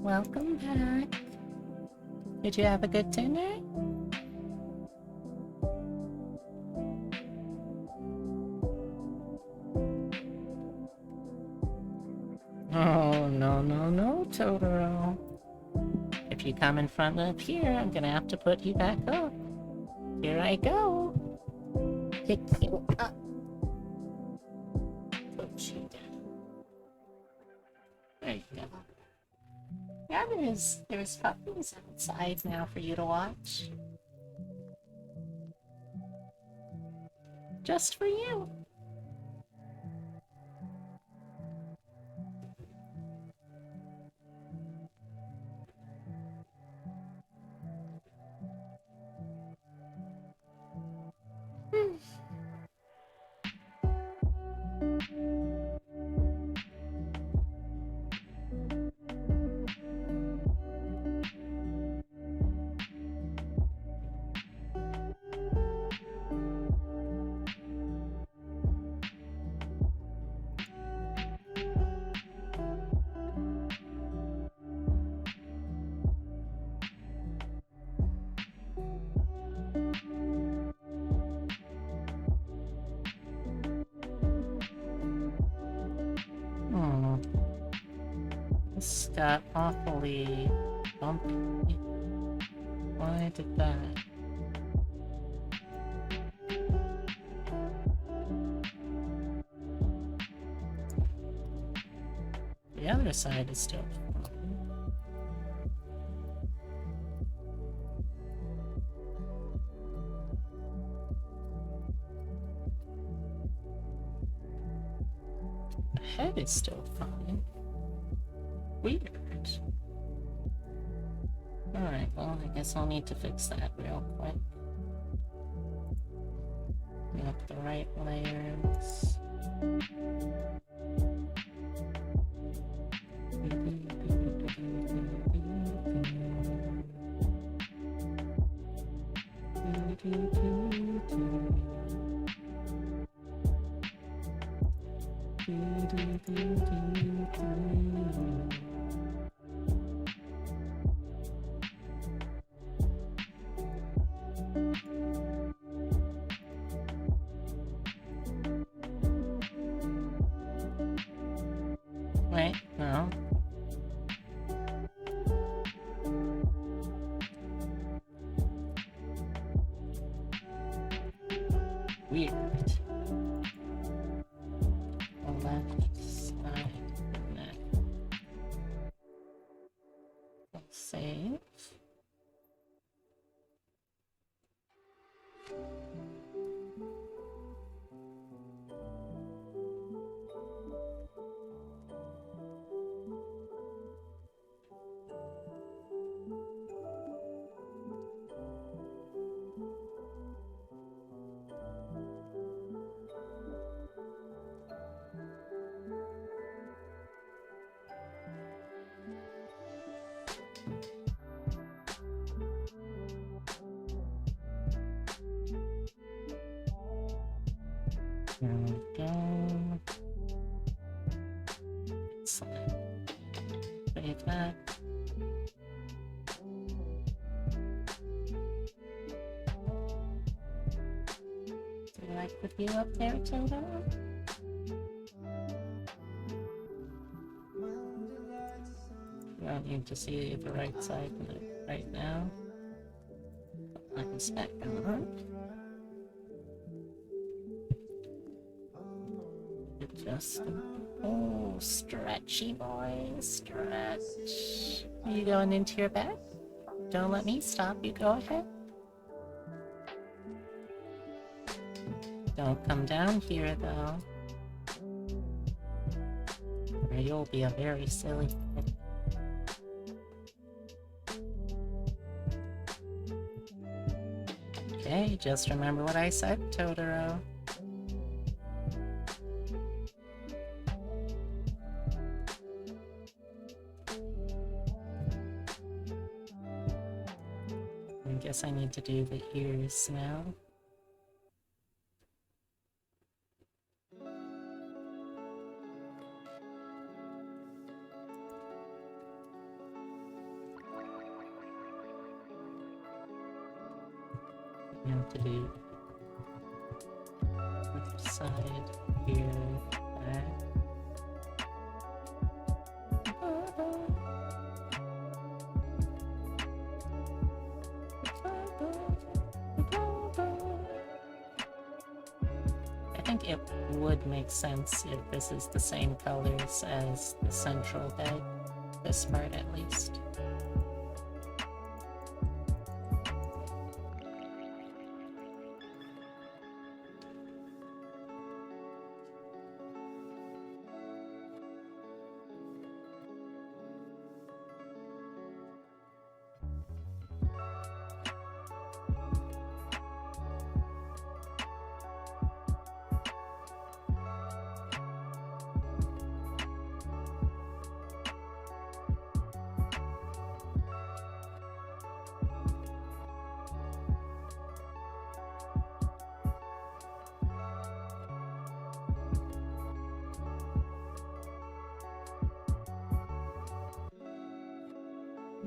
Welcome back. Did you have a good dinner? Oh, no, Totoro. If you come in front of here, I'm gonna have to put you back up. Here I go. Pick you up. Put you down. There you go. Yeah, there's puppies outside now for you to watch. Just for you. This got awfully bumpy. Why did that? The other side is still fine. The head is still fine. Weird. Alright, well, I guess I'll need to fix that real quick. Bring up the right layers. Wait, no. Weird. The left side of the neck. I'll save. There we go. Excellent. Save that. Do I put you up there, Toto? You don't need to see the right side right now. I can stack on. Just oh, stretchy boy, stretch. Are you going into your bed? Don't let me stop you. Go ahead. Don't come down here though, or you'll be a very silly kid. Okay, just remember what I said, Totoro. I guess I need to do the ears now. You have to do left side here, back. I think it would make sense if this is the same colors as the central head, this part at least.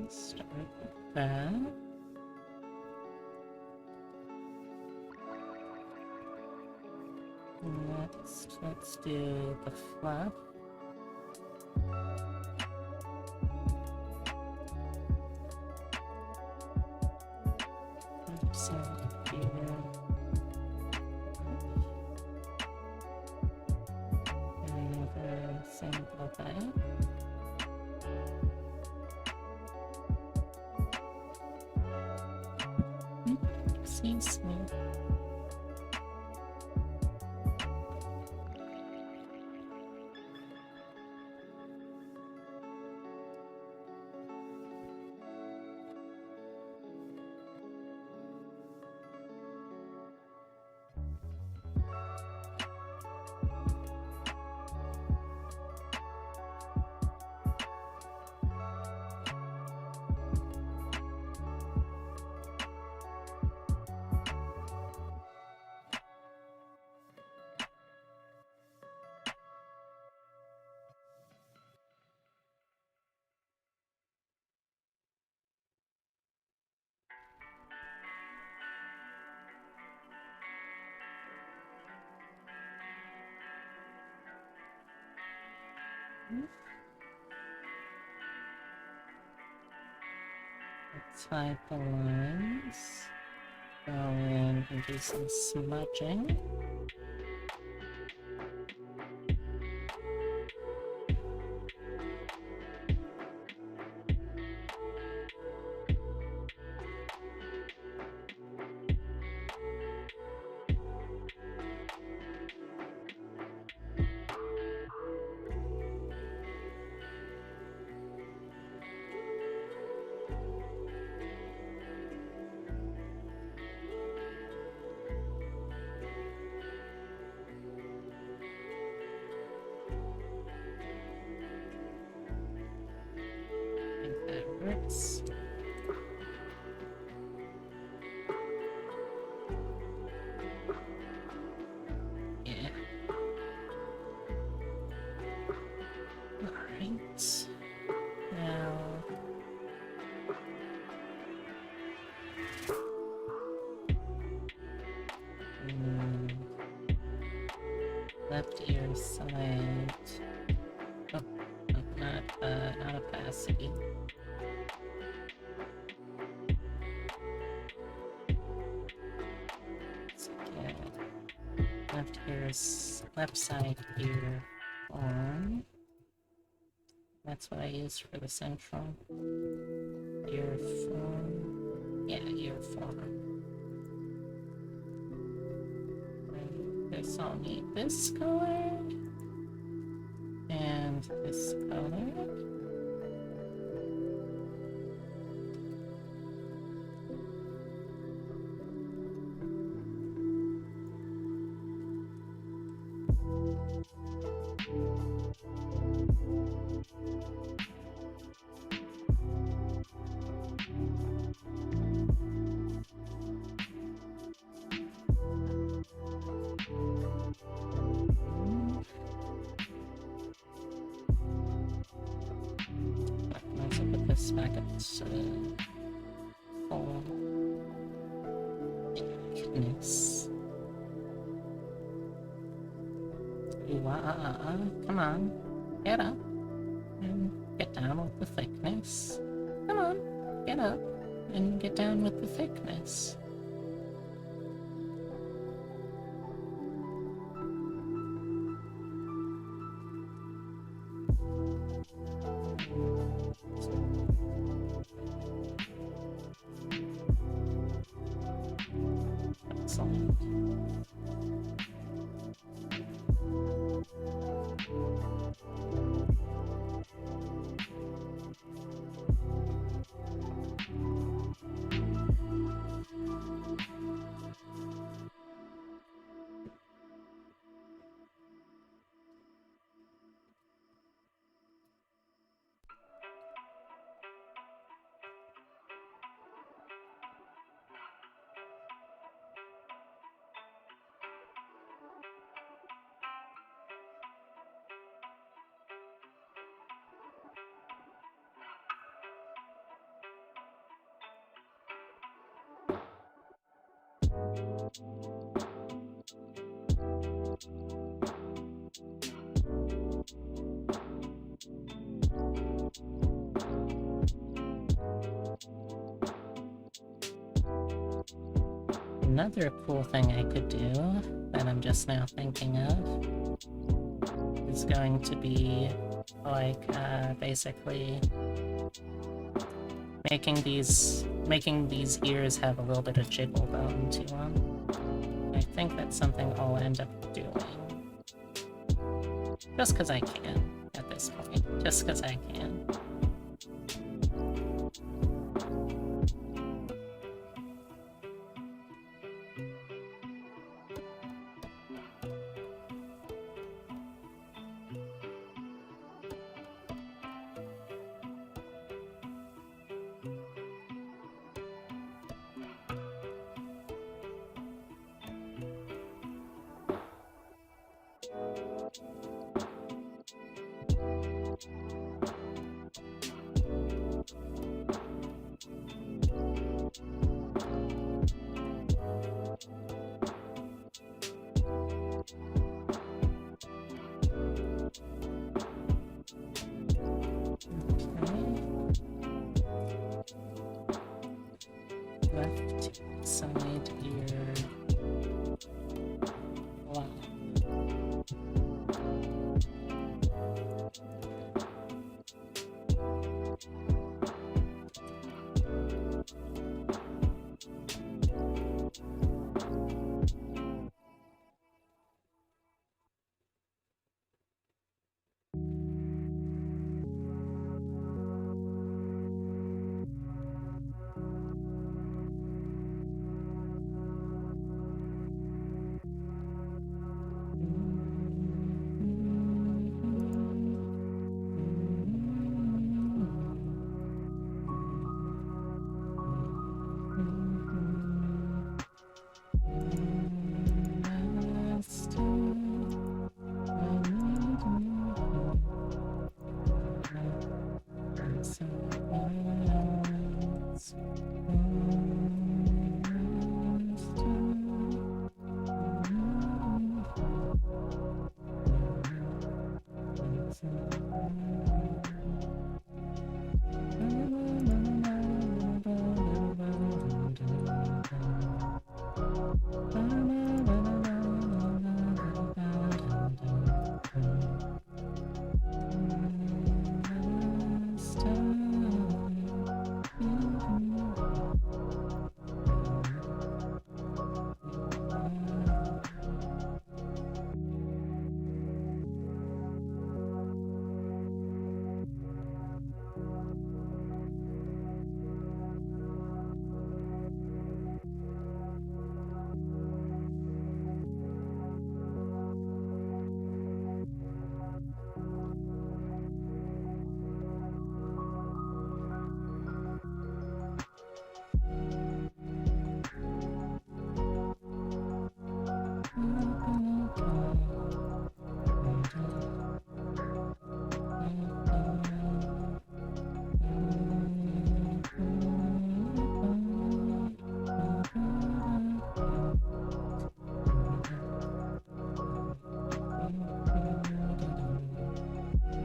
Start with that. Next, let's do the fluff. Another sample bite. Seems smooth. Let's hide the lines. Go in and do some smudging. Works. Yeah. Alright. Now left ear side. Oh, not opacity. Left ear's left side ear on. That's what I use for the central ear form. Yeah, ear form. I guess I'll need this color and this color. Back at this hole. thickness. Ooh, come on, get up and get down with the thickness. Come on, get up and get down with the thickness. Excellent. Another cool thing I could do that I'm just now thinking of is going to be like basically making these ears have a little bit of jiggle bone to them. I think that's something I'll end up doing. Just because I can at this point. Just because I can. Left side ear. Wow.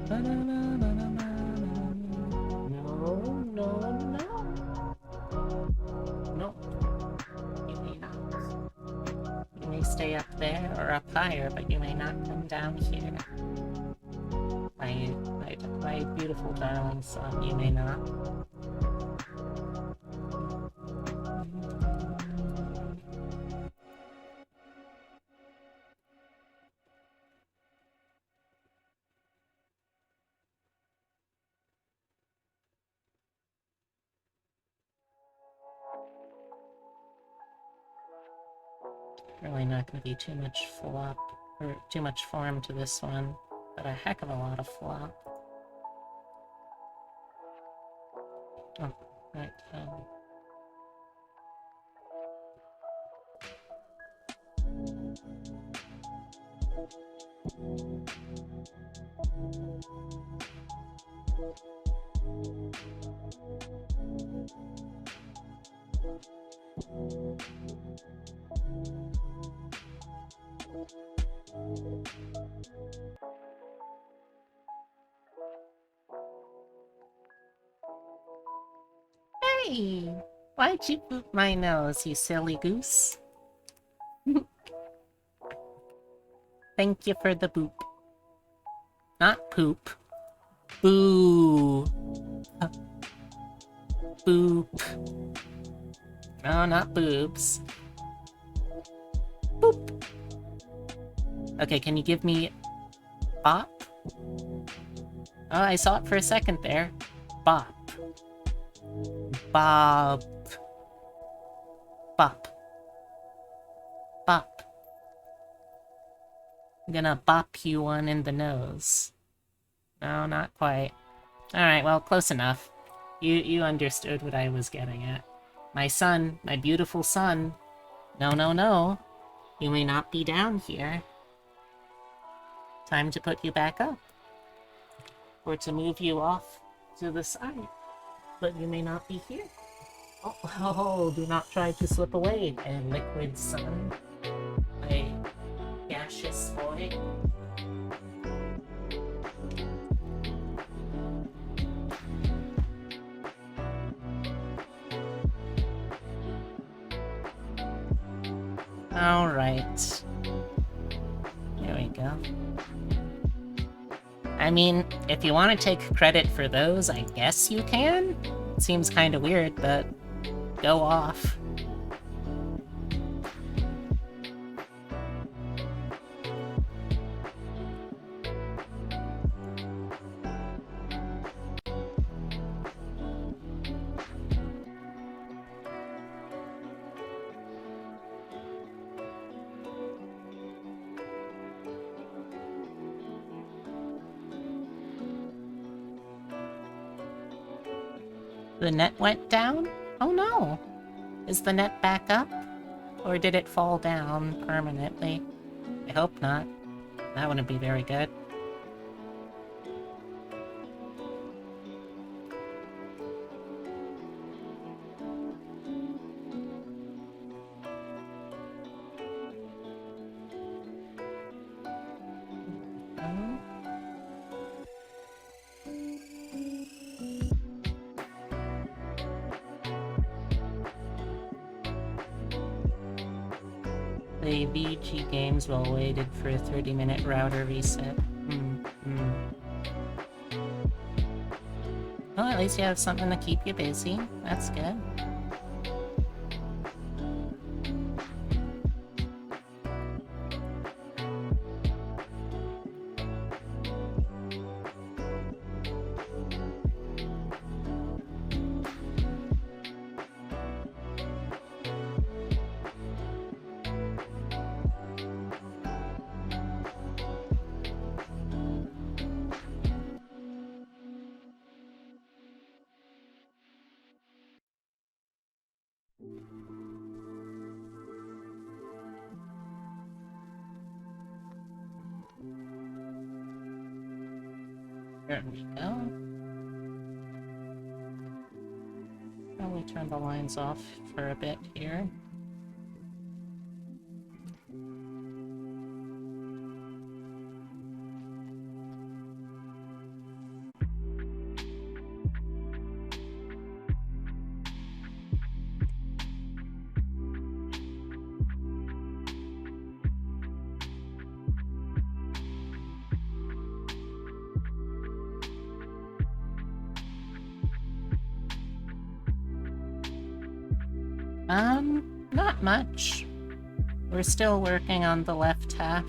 No, no, no. No. You may not. You may stay up there or up higher, but you may not come down here. My beautiful darling son, you may not. Really not gonna be too much flop, or too much form to this one, but a heck of a lot of flop. Oh, right, Hey! Why'd you boop my nose, you silly goose? Thank you for the boop. Not poop. Boo! Boop. No, not boobs. Boop! Okay, can you give me... bop? Oh, I saw it for a second there. Bop. Bob. Bop. Bop. I'm gonna bop you one in the nose. No, not quite. Alright, well, close enough. You understood what I was getting at. My son, my beautiful son. No, no, no. You may not be down here. Time to put you back up. Or to move you off to the side. But you may not be here. Oh, do not try to slip away, my liquid son. My gaseous boy. Alright. There we go. I mean, if you want to take credit for those, I guess you can? Seems kinda weird, but go off. The net went down? Oh no! Is the net back up? Or did it fall down permanently? I hope not. That wouldn't be very good. The VG games while waited for a 30-minute router reset. Well, at least you have something to keep you busy. That's good. There we go. Probably turn the lines off for a bit here. Not much. We're still working on the left half.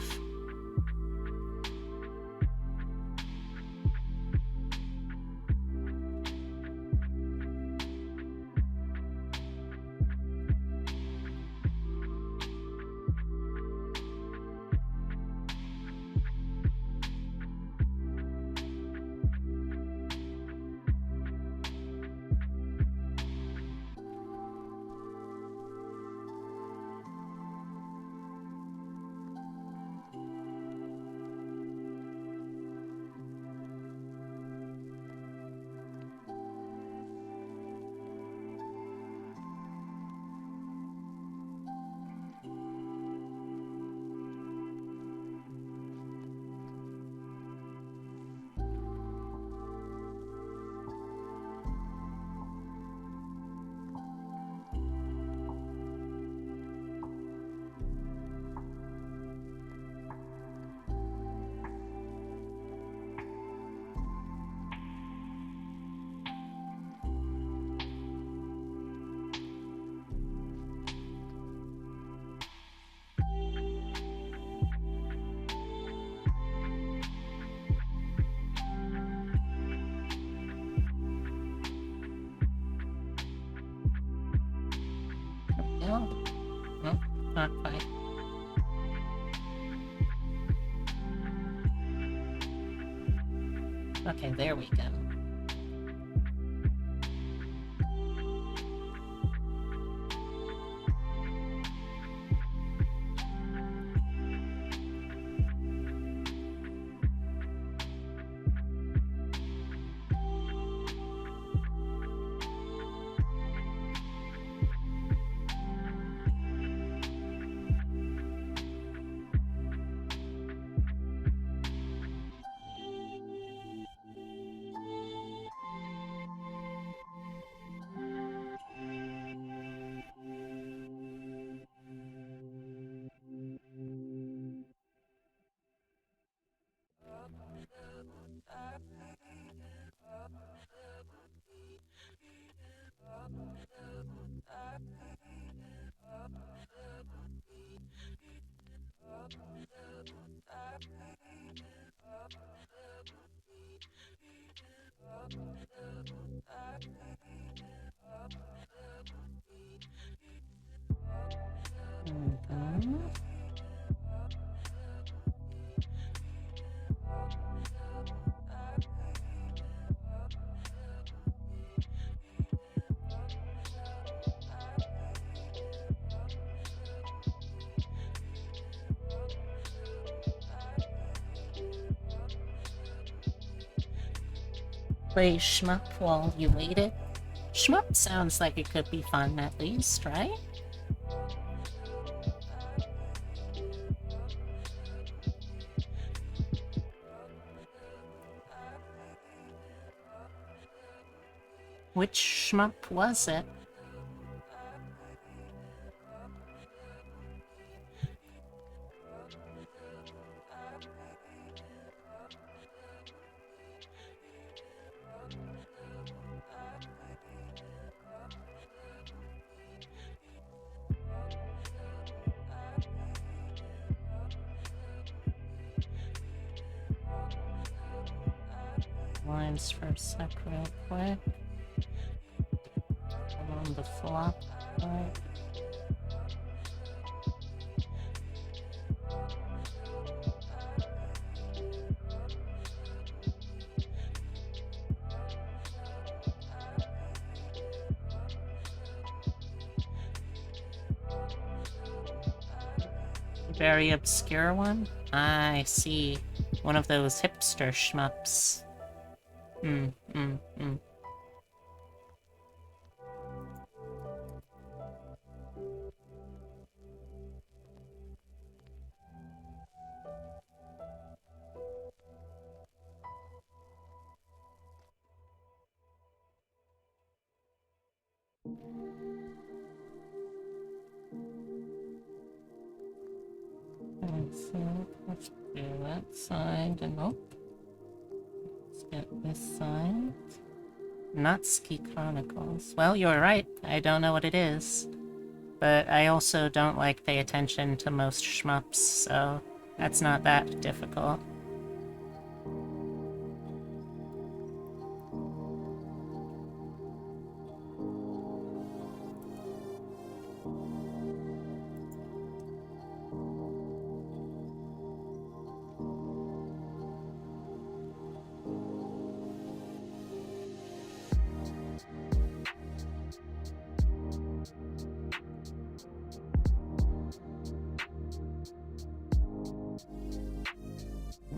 No. No, not quite. Okay, there we go. Mhm. Play shmup while you waited. Shmup sounds like it could be fun at least, right? Which shmup was it? Lines for a sec real quick. On the flop. Right. Very obscure one? I see. One of those hipster shmups. Hmm. So let's do that side and nope. Let's get this side. Not Ski Chronicles. Well, you're right. I don't know what it is. But I also don't like pay attention to most shmups, so that's not that difficult.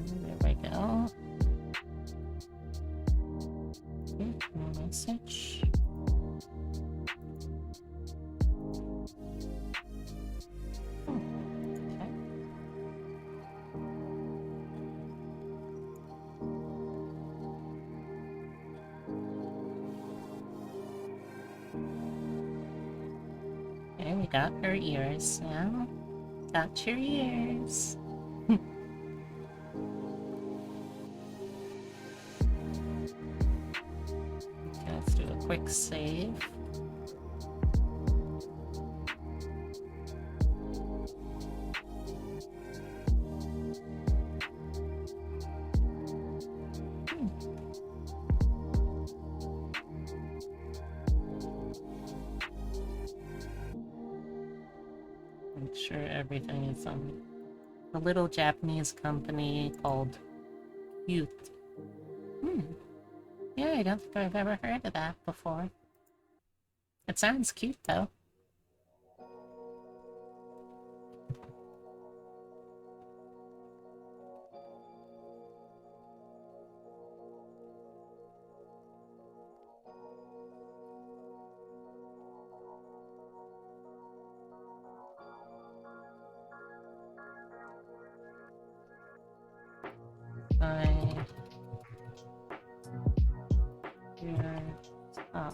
There we go. No message. Okay. Okay, we got her ears now. Got your ears. Okay, let's do a quick save. Make sure everything is on a little Japanese company called Youth. Yeah, I don't think I've ever heard of that before. It sounds cute though. Here. Oh.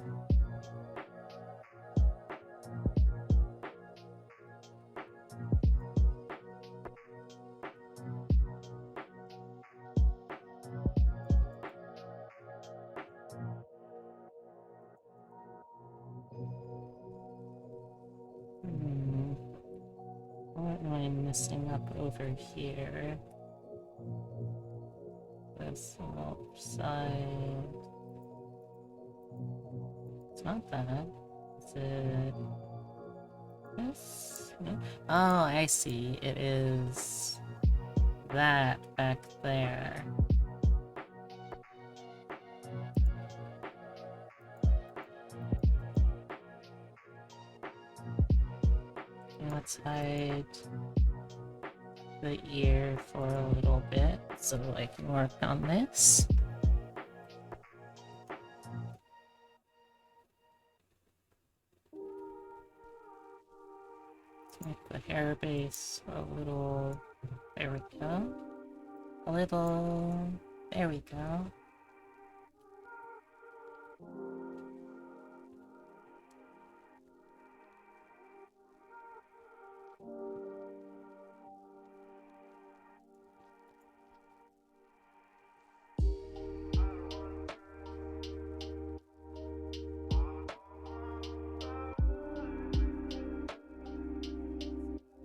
What am I missing up over here? This side. It's not that. Is it this? No. Oh, I see. It is that back there. Let's hide the ear for a little bit so I can work on this. Let's make the hair base a little... There we go. A little... There we go.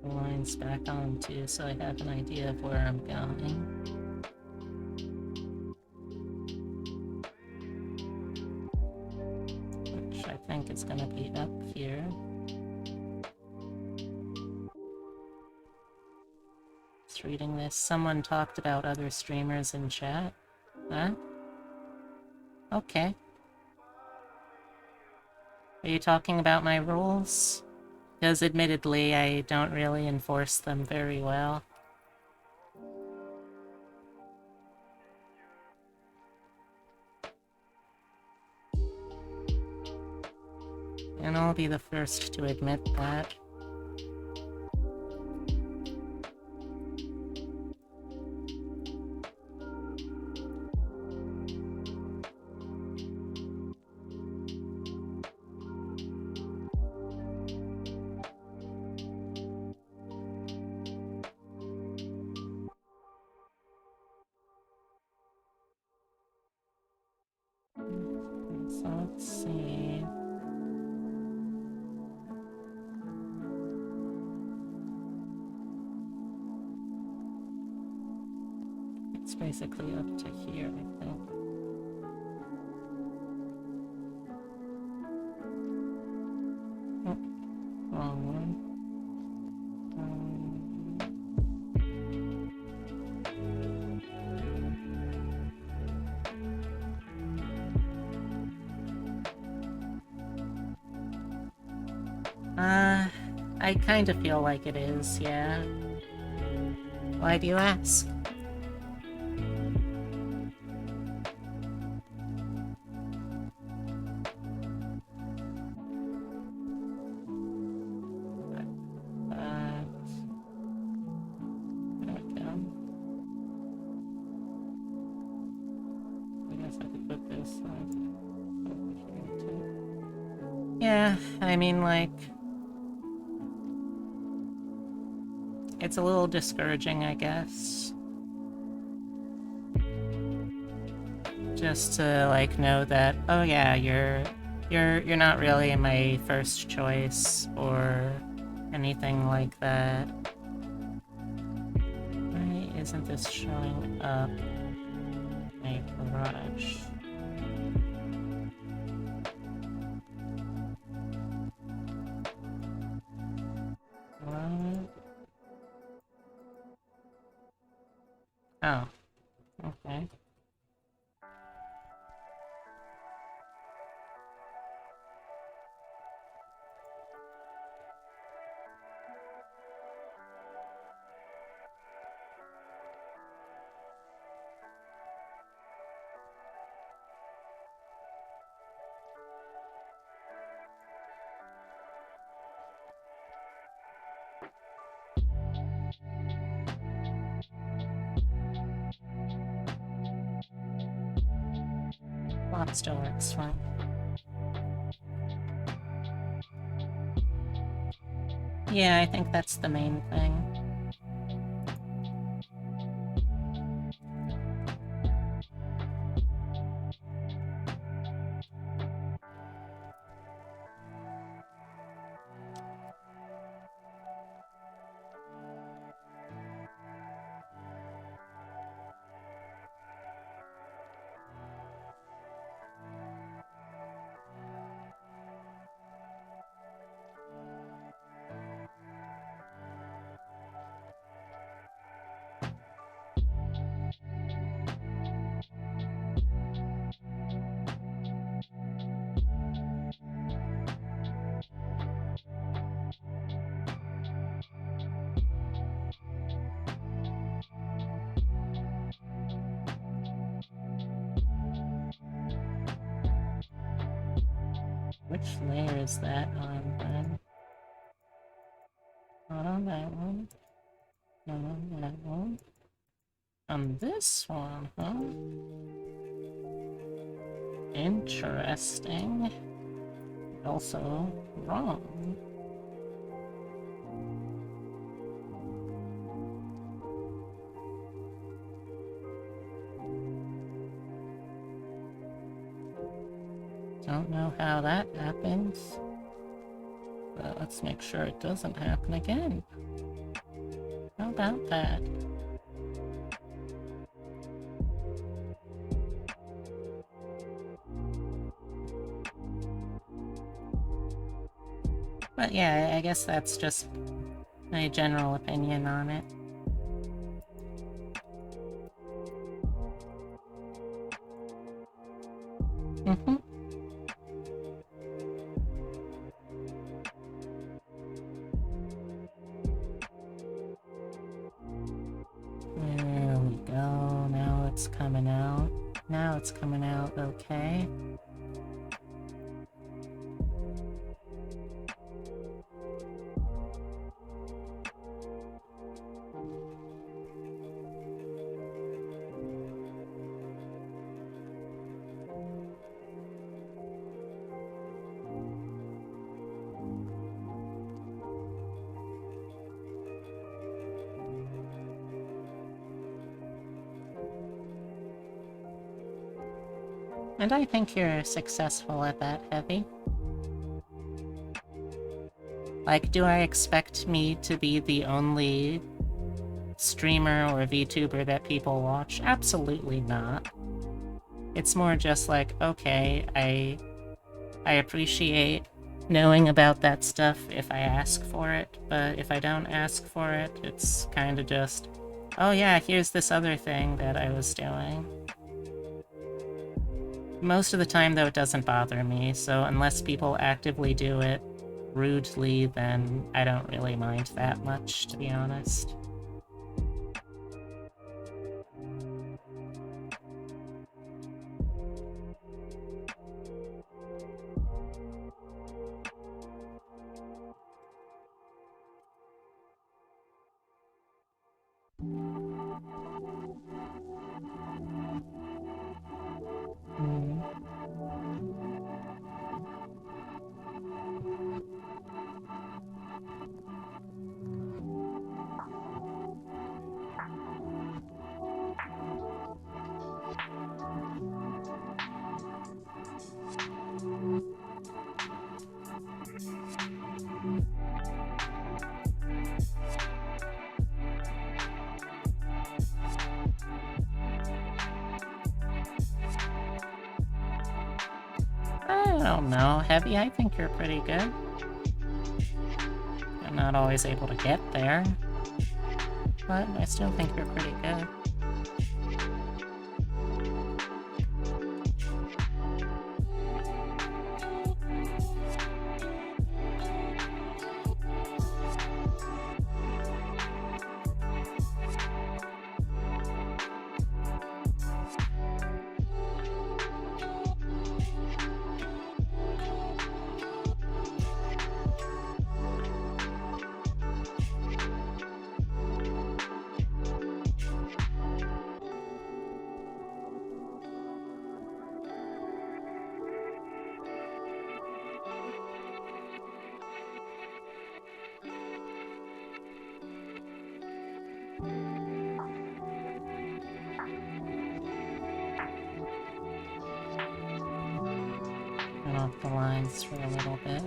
Lines back on too, so I have an idea of where I'm going. Which I think is gonna be up here. Just reading this. Someone talked about other streamers in chat. Huh? Okay. Are you talking about my rules? Because admittedly, I don't really enforce them very well. And I'll be the first to admit that. So let's see. It's basically up to here, I think. Oh, wrong one. I kind of feel like it is, yeah. Why do you ask? There we go. I guess I could put this over here too. Yeah, I mean, like, it's a little discouraging, I guess. Just to, like, know that, oh yeah, you're not really my first choice or anything like that. Why isn't this showing up in my garage? What? Oh, okay. Plot still works fine. Yeah, I think that's the main thing. Which layer is that on, then? Not on that one. Not on that one. On this one, huh? Interesting. Also wrong. Don't know how that happens, but let's make sure it doesn't happen again. How about that? But yeah, I guess that's just my general opinion on it. Mm-hmm. There we go. Now it's coming out. Now it's coming out okay. And I think you're successful at that, Heavy. Like, do I expect me to be the only streamer or VTuber that people watch? Absolutely not. It's more just like, okay, I appreciate knowing about that stuff if I ask for it, but if I don't ask for it, it's kind of just, oh yeah, here's this other thing that I was doing. Most of the time, though, it doesn't bother me, so unless people actively do it rudely, then I don't really mind that much, to be honest. I don't know, Heavy, I think you're pretty good. I'm not always able to get there, but I still think you're pretty good. Turn off the lines for a little bit.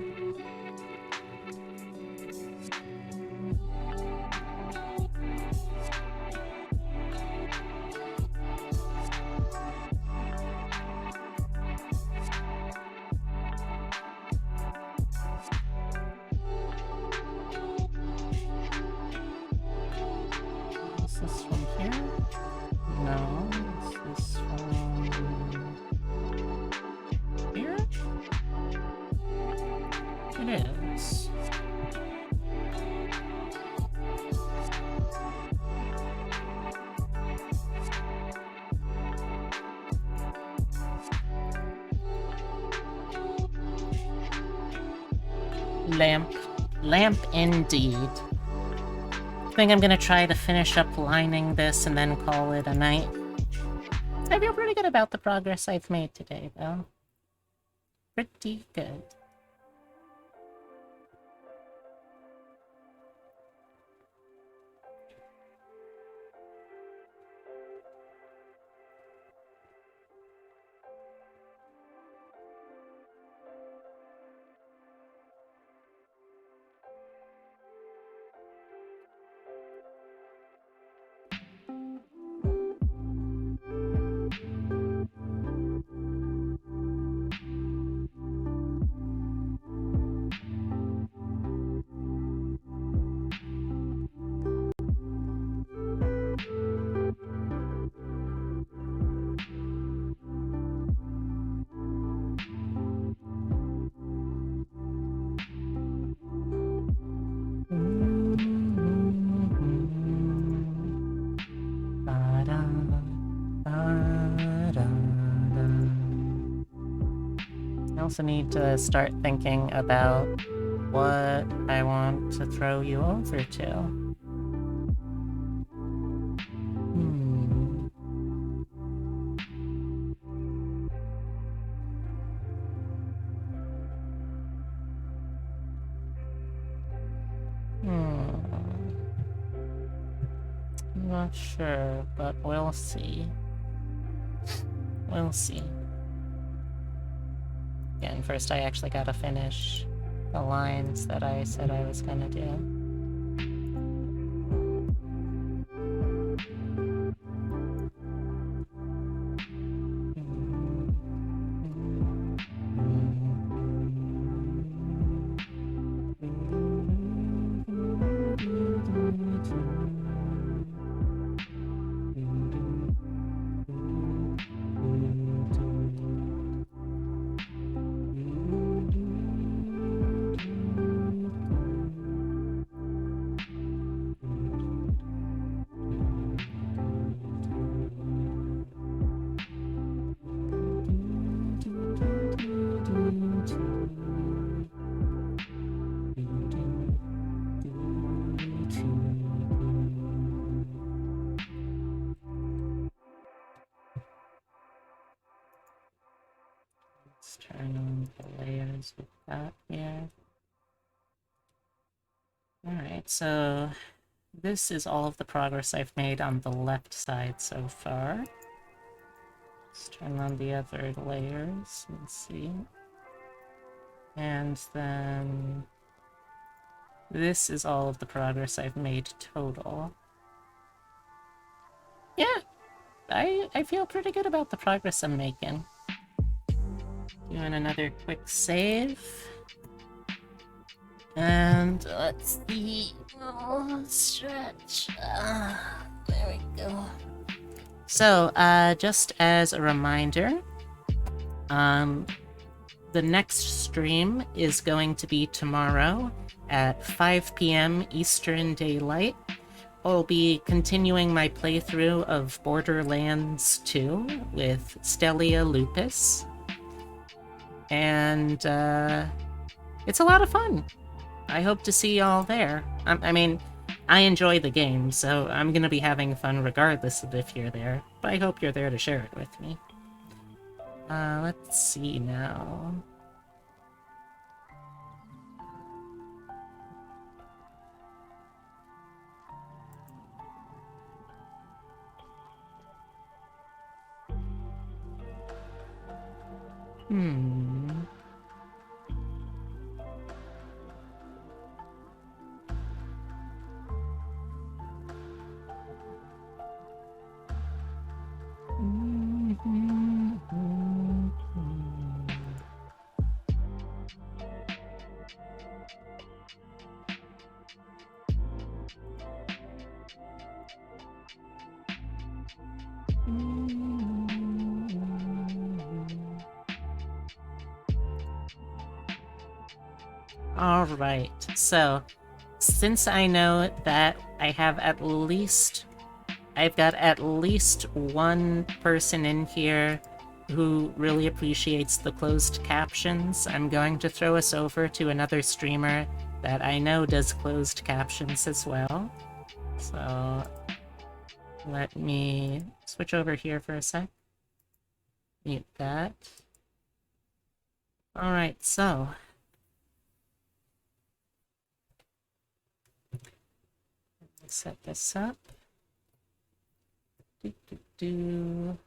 Is this from here? No, is this from here? It is. Lamp indeed. I think I'm gonna try to finish up lining this and then call it a night. I feel pretty good about the progress I've made today, though. Pretty good. I also need to start thinking about what I want to throw you over to. I'm not sure, but we'll see. We'll see. Again, first I actually gotta finish the lines that I said I was gonna do. Let's turn on the layers we've got here. Alright, so this is all of the progress I've made on the left side so far. Let's turn on the other layers and see. And then this is all of the progress I've made total. Yeah, I feel pretty good about the progress I'm making. Doing another quick save. And let's see. Oh, stretch. There we go. So, just as a reminder, the next stream is going to be tomorrow at 5 p.m. Eastern Daylight. I'll be continuing my playthrough of Borderlands 2 with Stelia Lupus. And, it's a lot of fun. I hope to see y'all there. I mean, I enjoy the game, so I'm gonna be having fun regardless of if you're there. But I hope you're there to share it with me. Let's see now. Alright, so since I know that I've got at least one person in here who really appreciates the closed captions, I'm going to throw us over to another streamer that I know does closed captions as well. So let me switch over here for a sec. Mute that. Alright, so set this up. Do.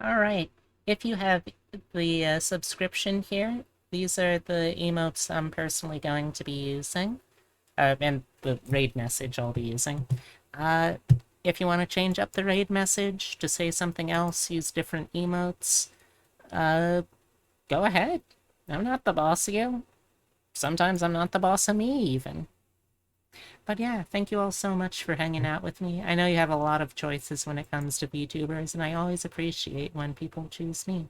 Alright, if you have the subscription here, these are the emotes I'm personally going to be using, and the raid message I'll be using. If you want to change up the raid message to say something else, use different emotes, go ahead. I'm not the boss of you. Sometimes I'm not the boss of me, even. But yeah, thank you all so much for hanging out with me. I know you have a lot of choices when it comes to VTubers, and I always appreciate when people choose me.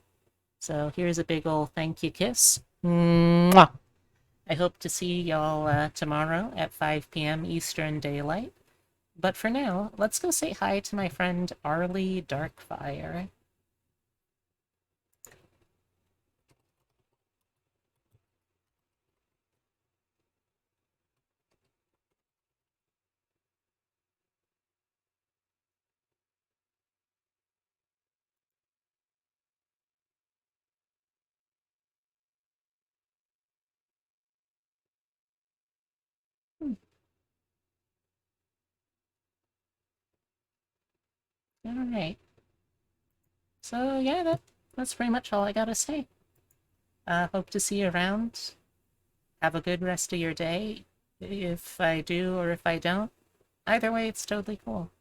So here's a big ol' thank you kiss. Mwah! I hope to see y'all tomorrow at 5 p.m. Eastern Daylight. But for now, let's go say hi to my friend Arlie Darkfire. Alright. So yeah, that's pretty much all I gotta say. Hope to see you around. Have a good rest of your day. If I do or if I don't. Either way, it's totally cool.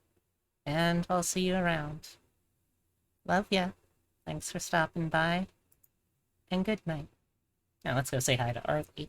And I'll see you around. Love ya. Thanks for stopping by. And good night. Now let's go say hi to Arlie.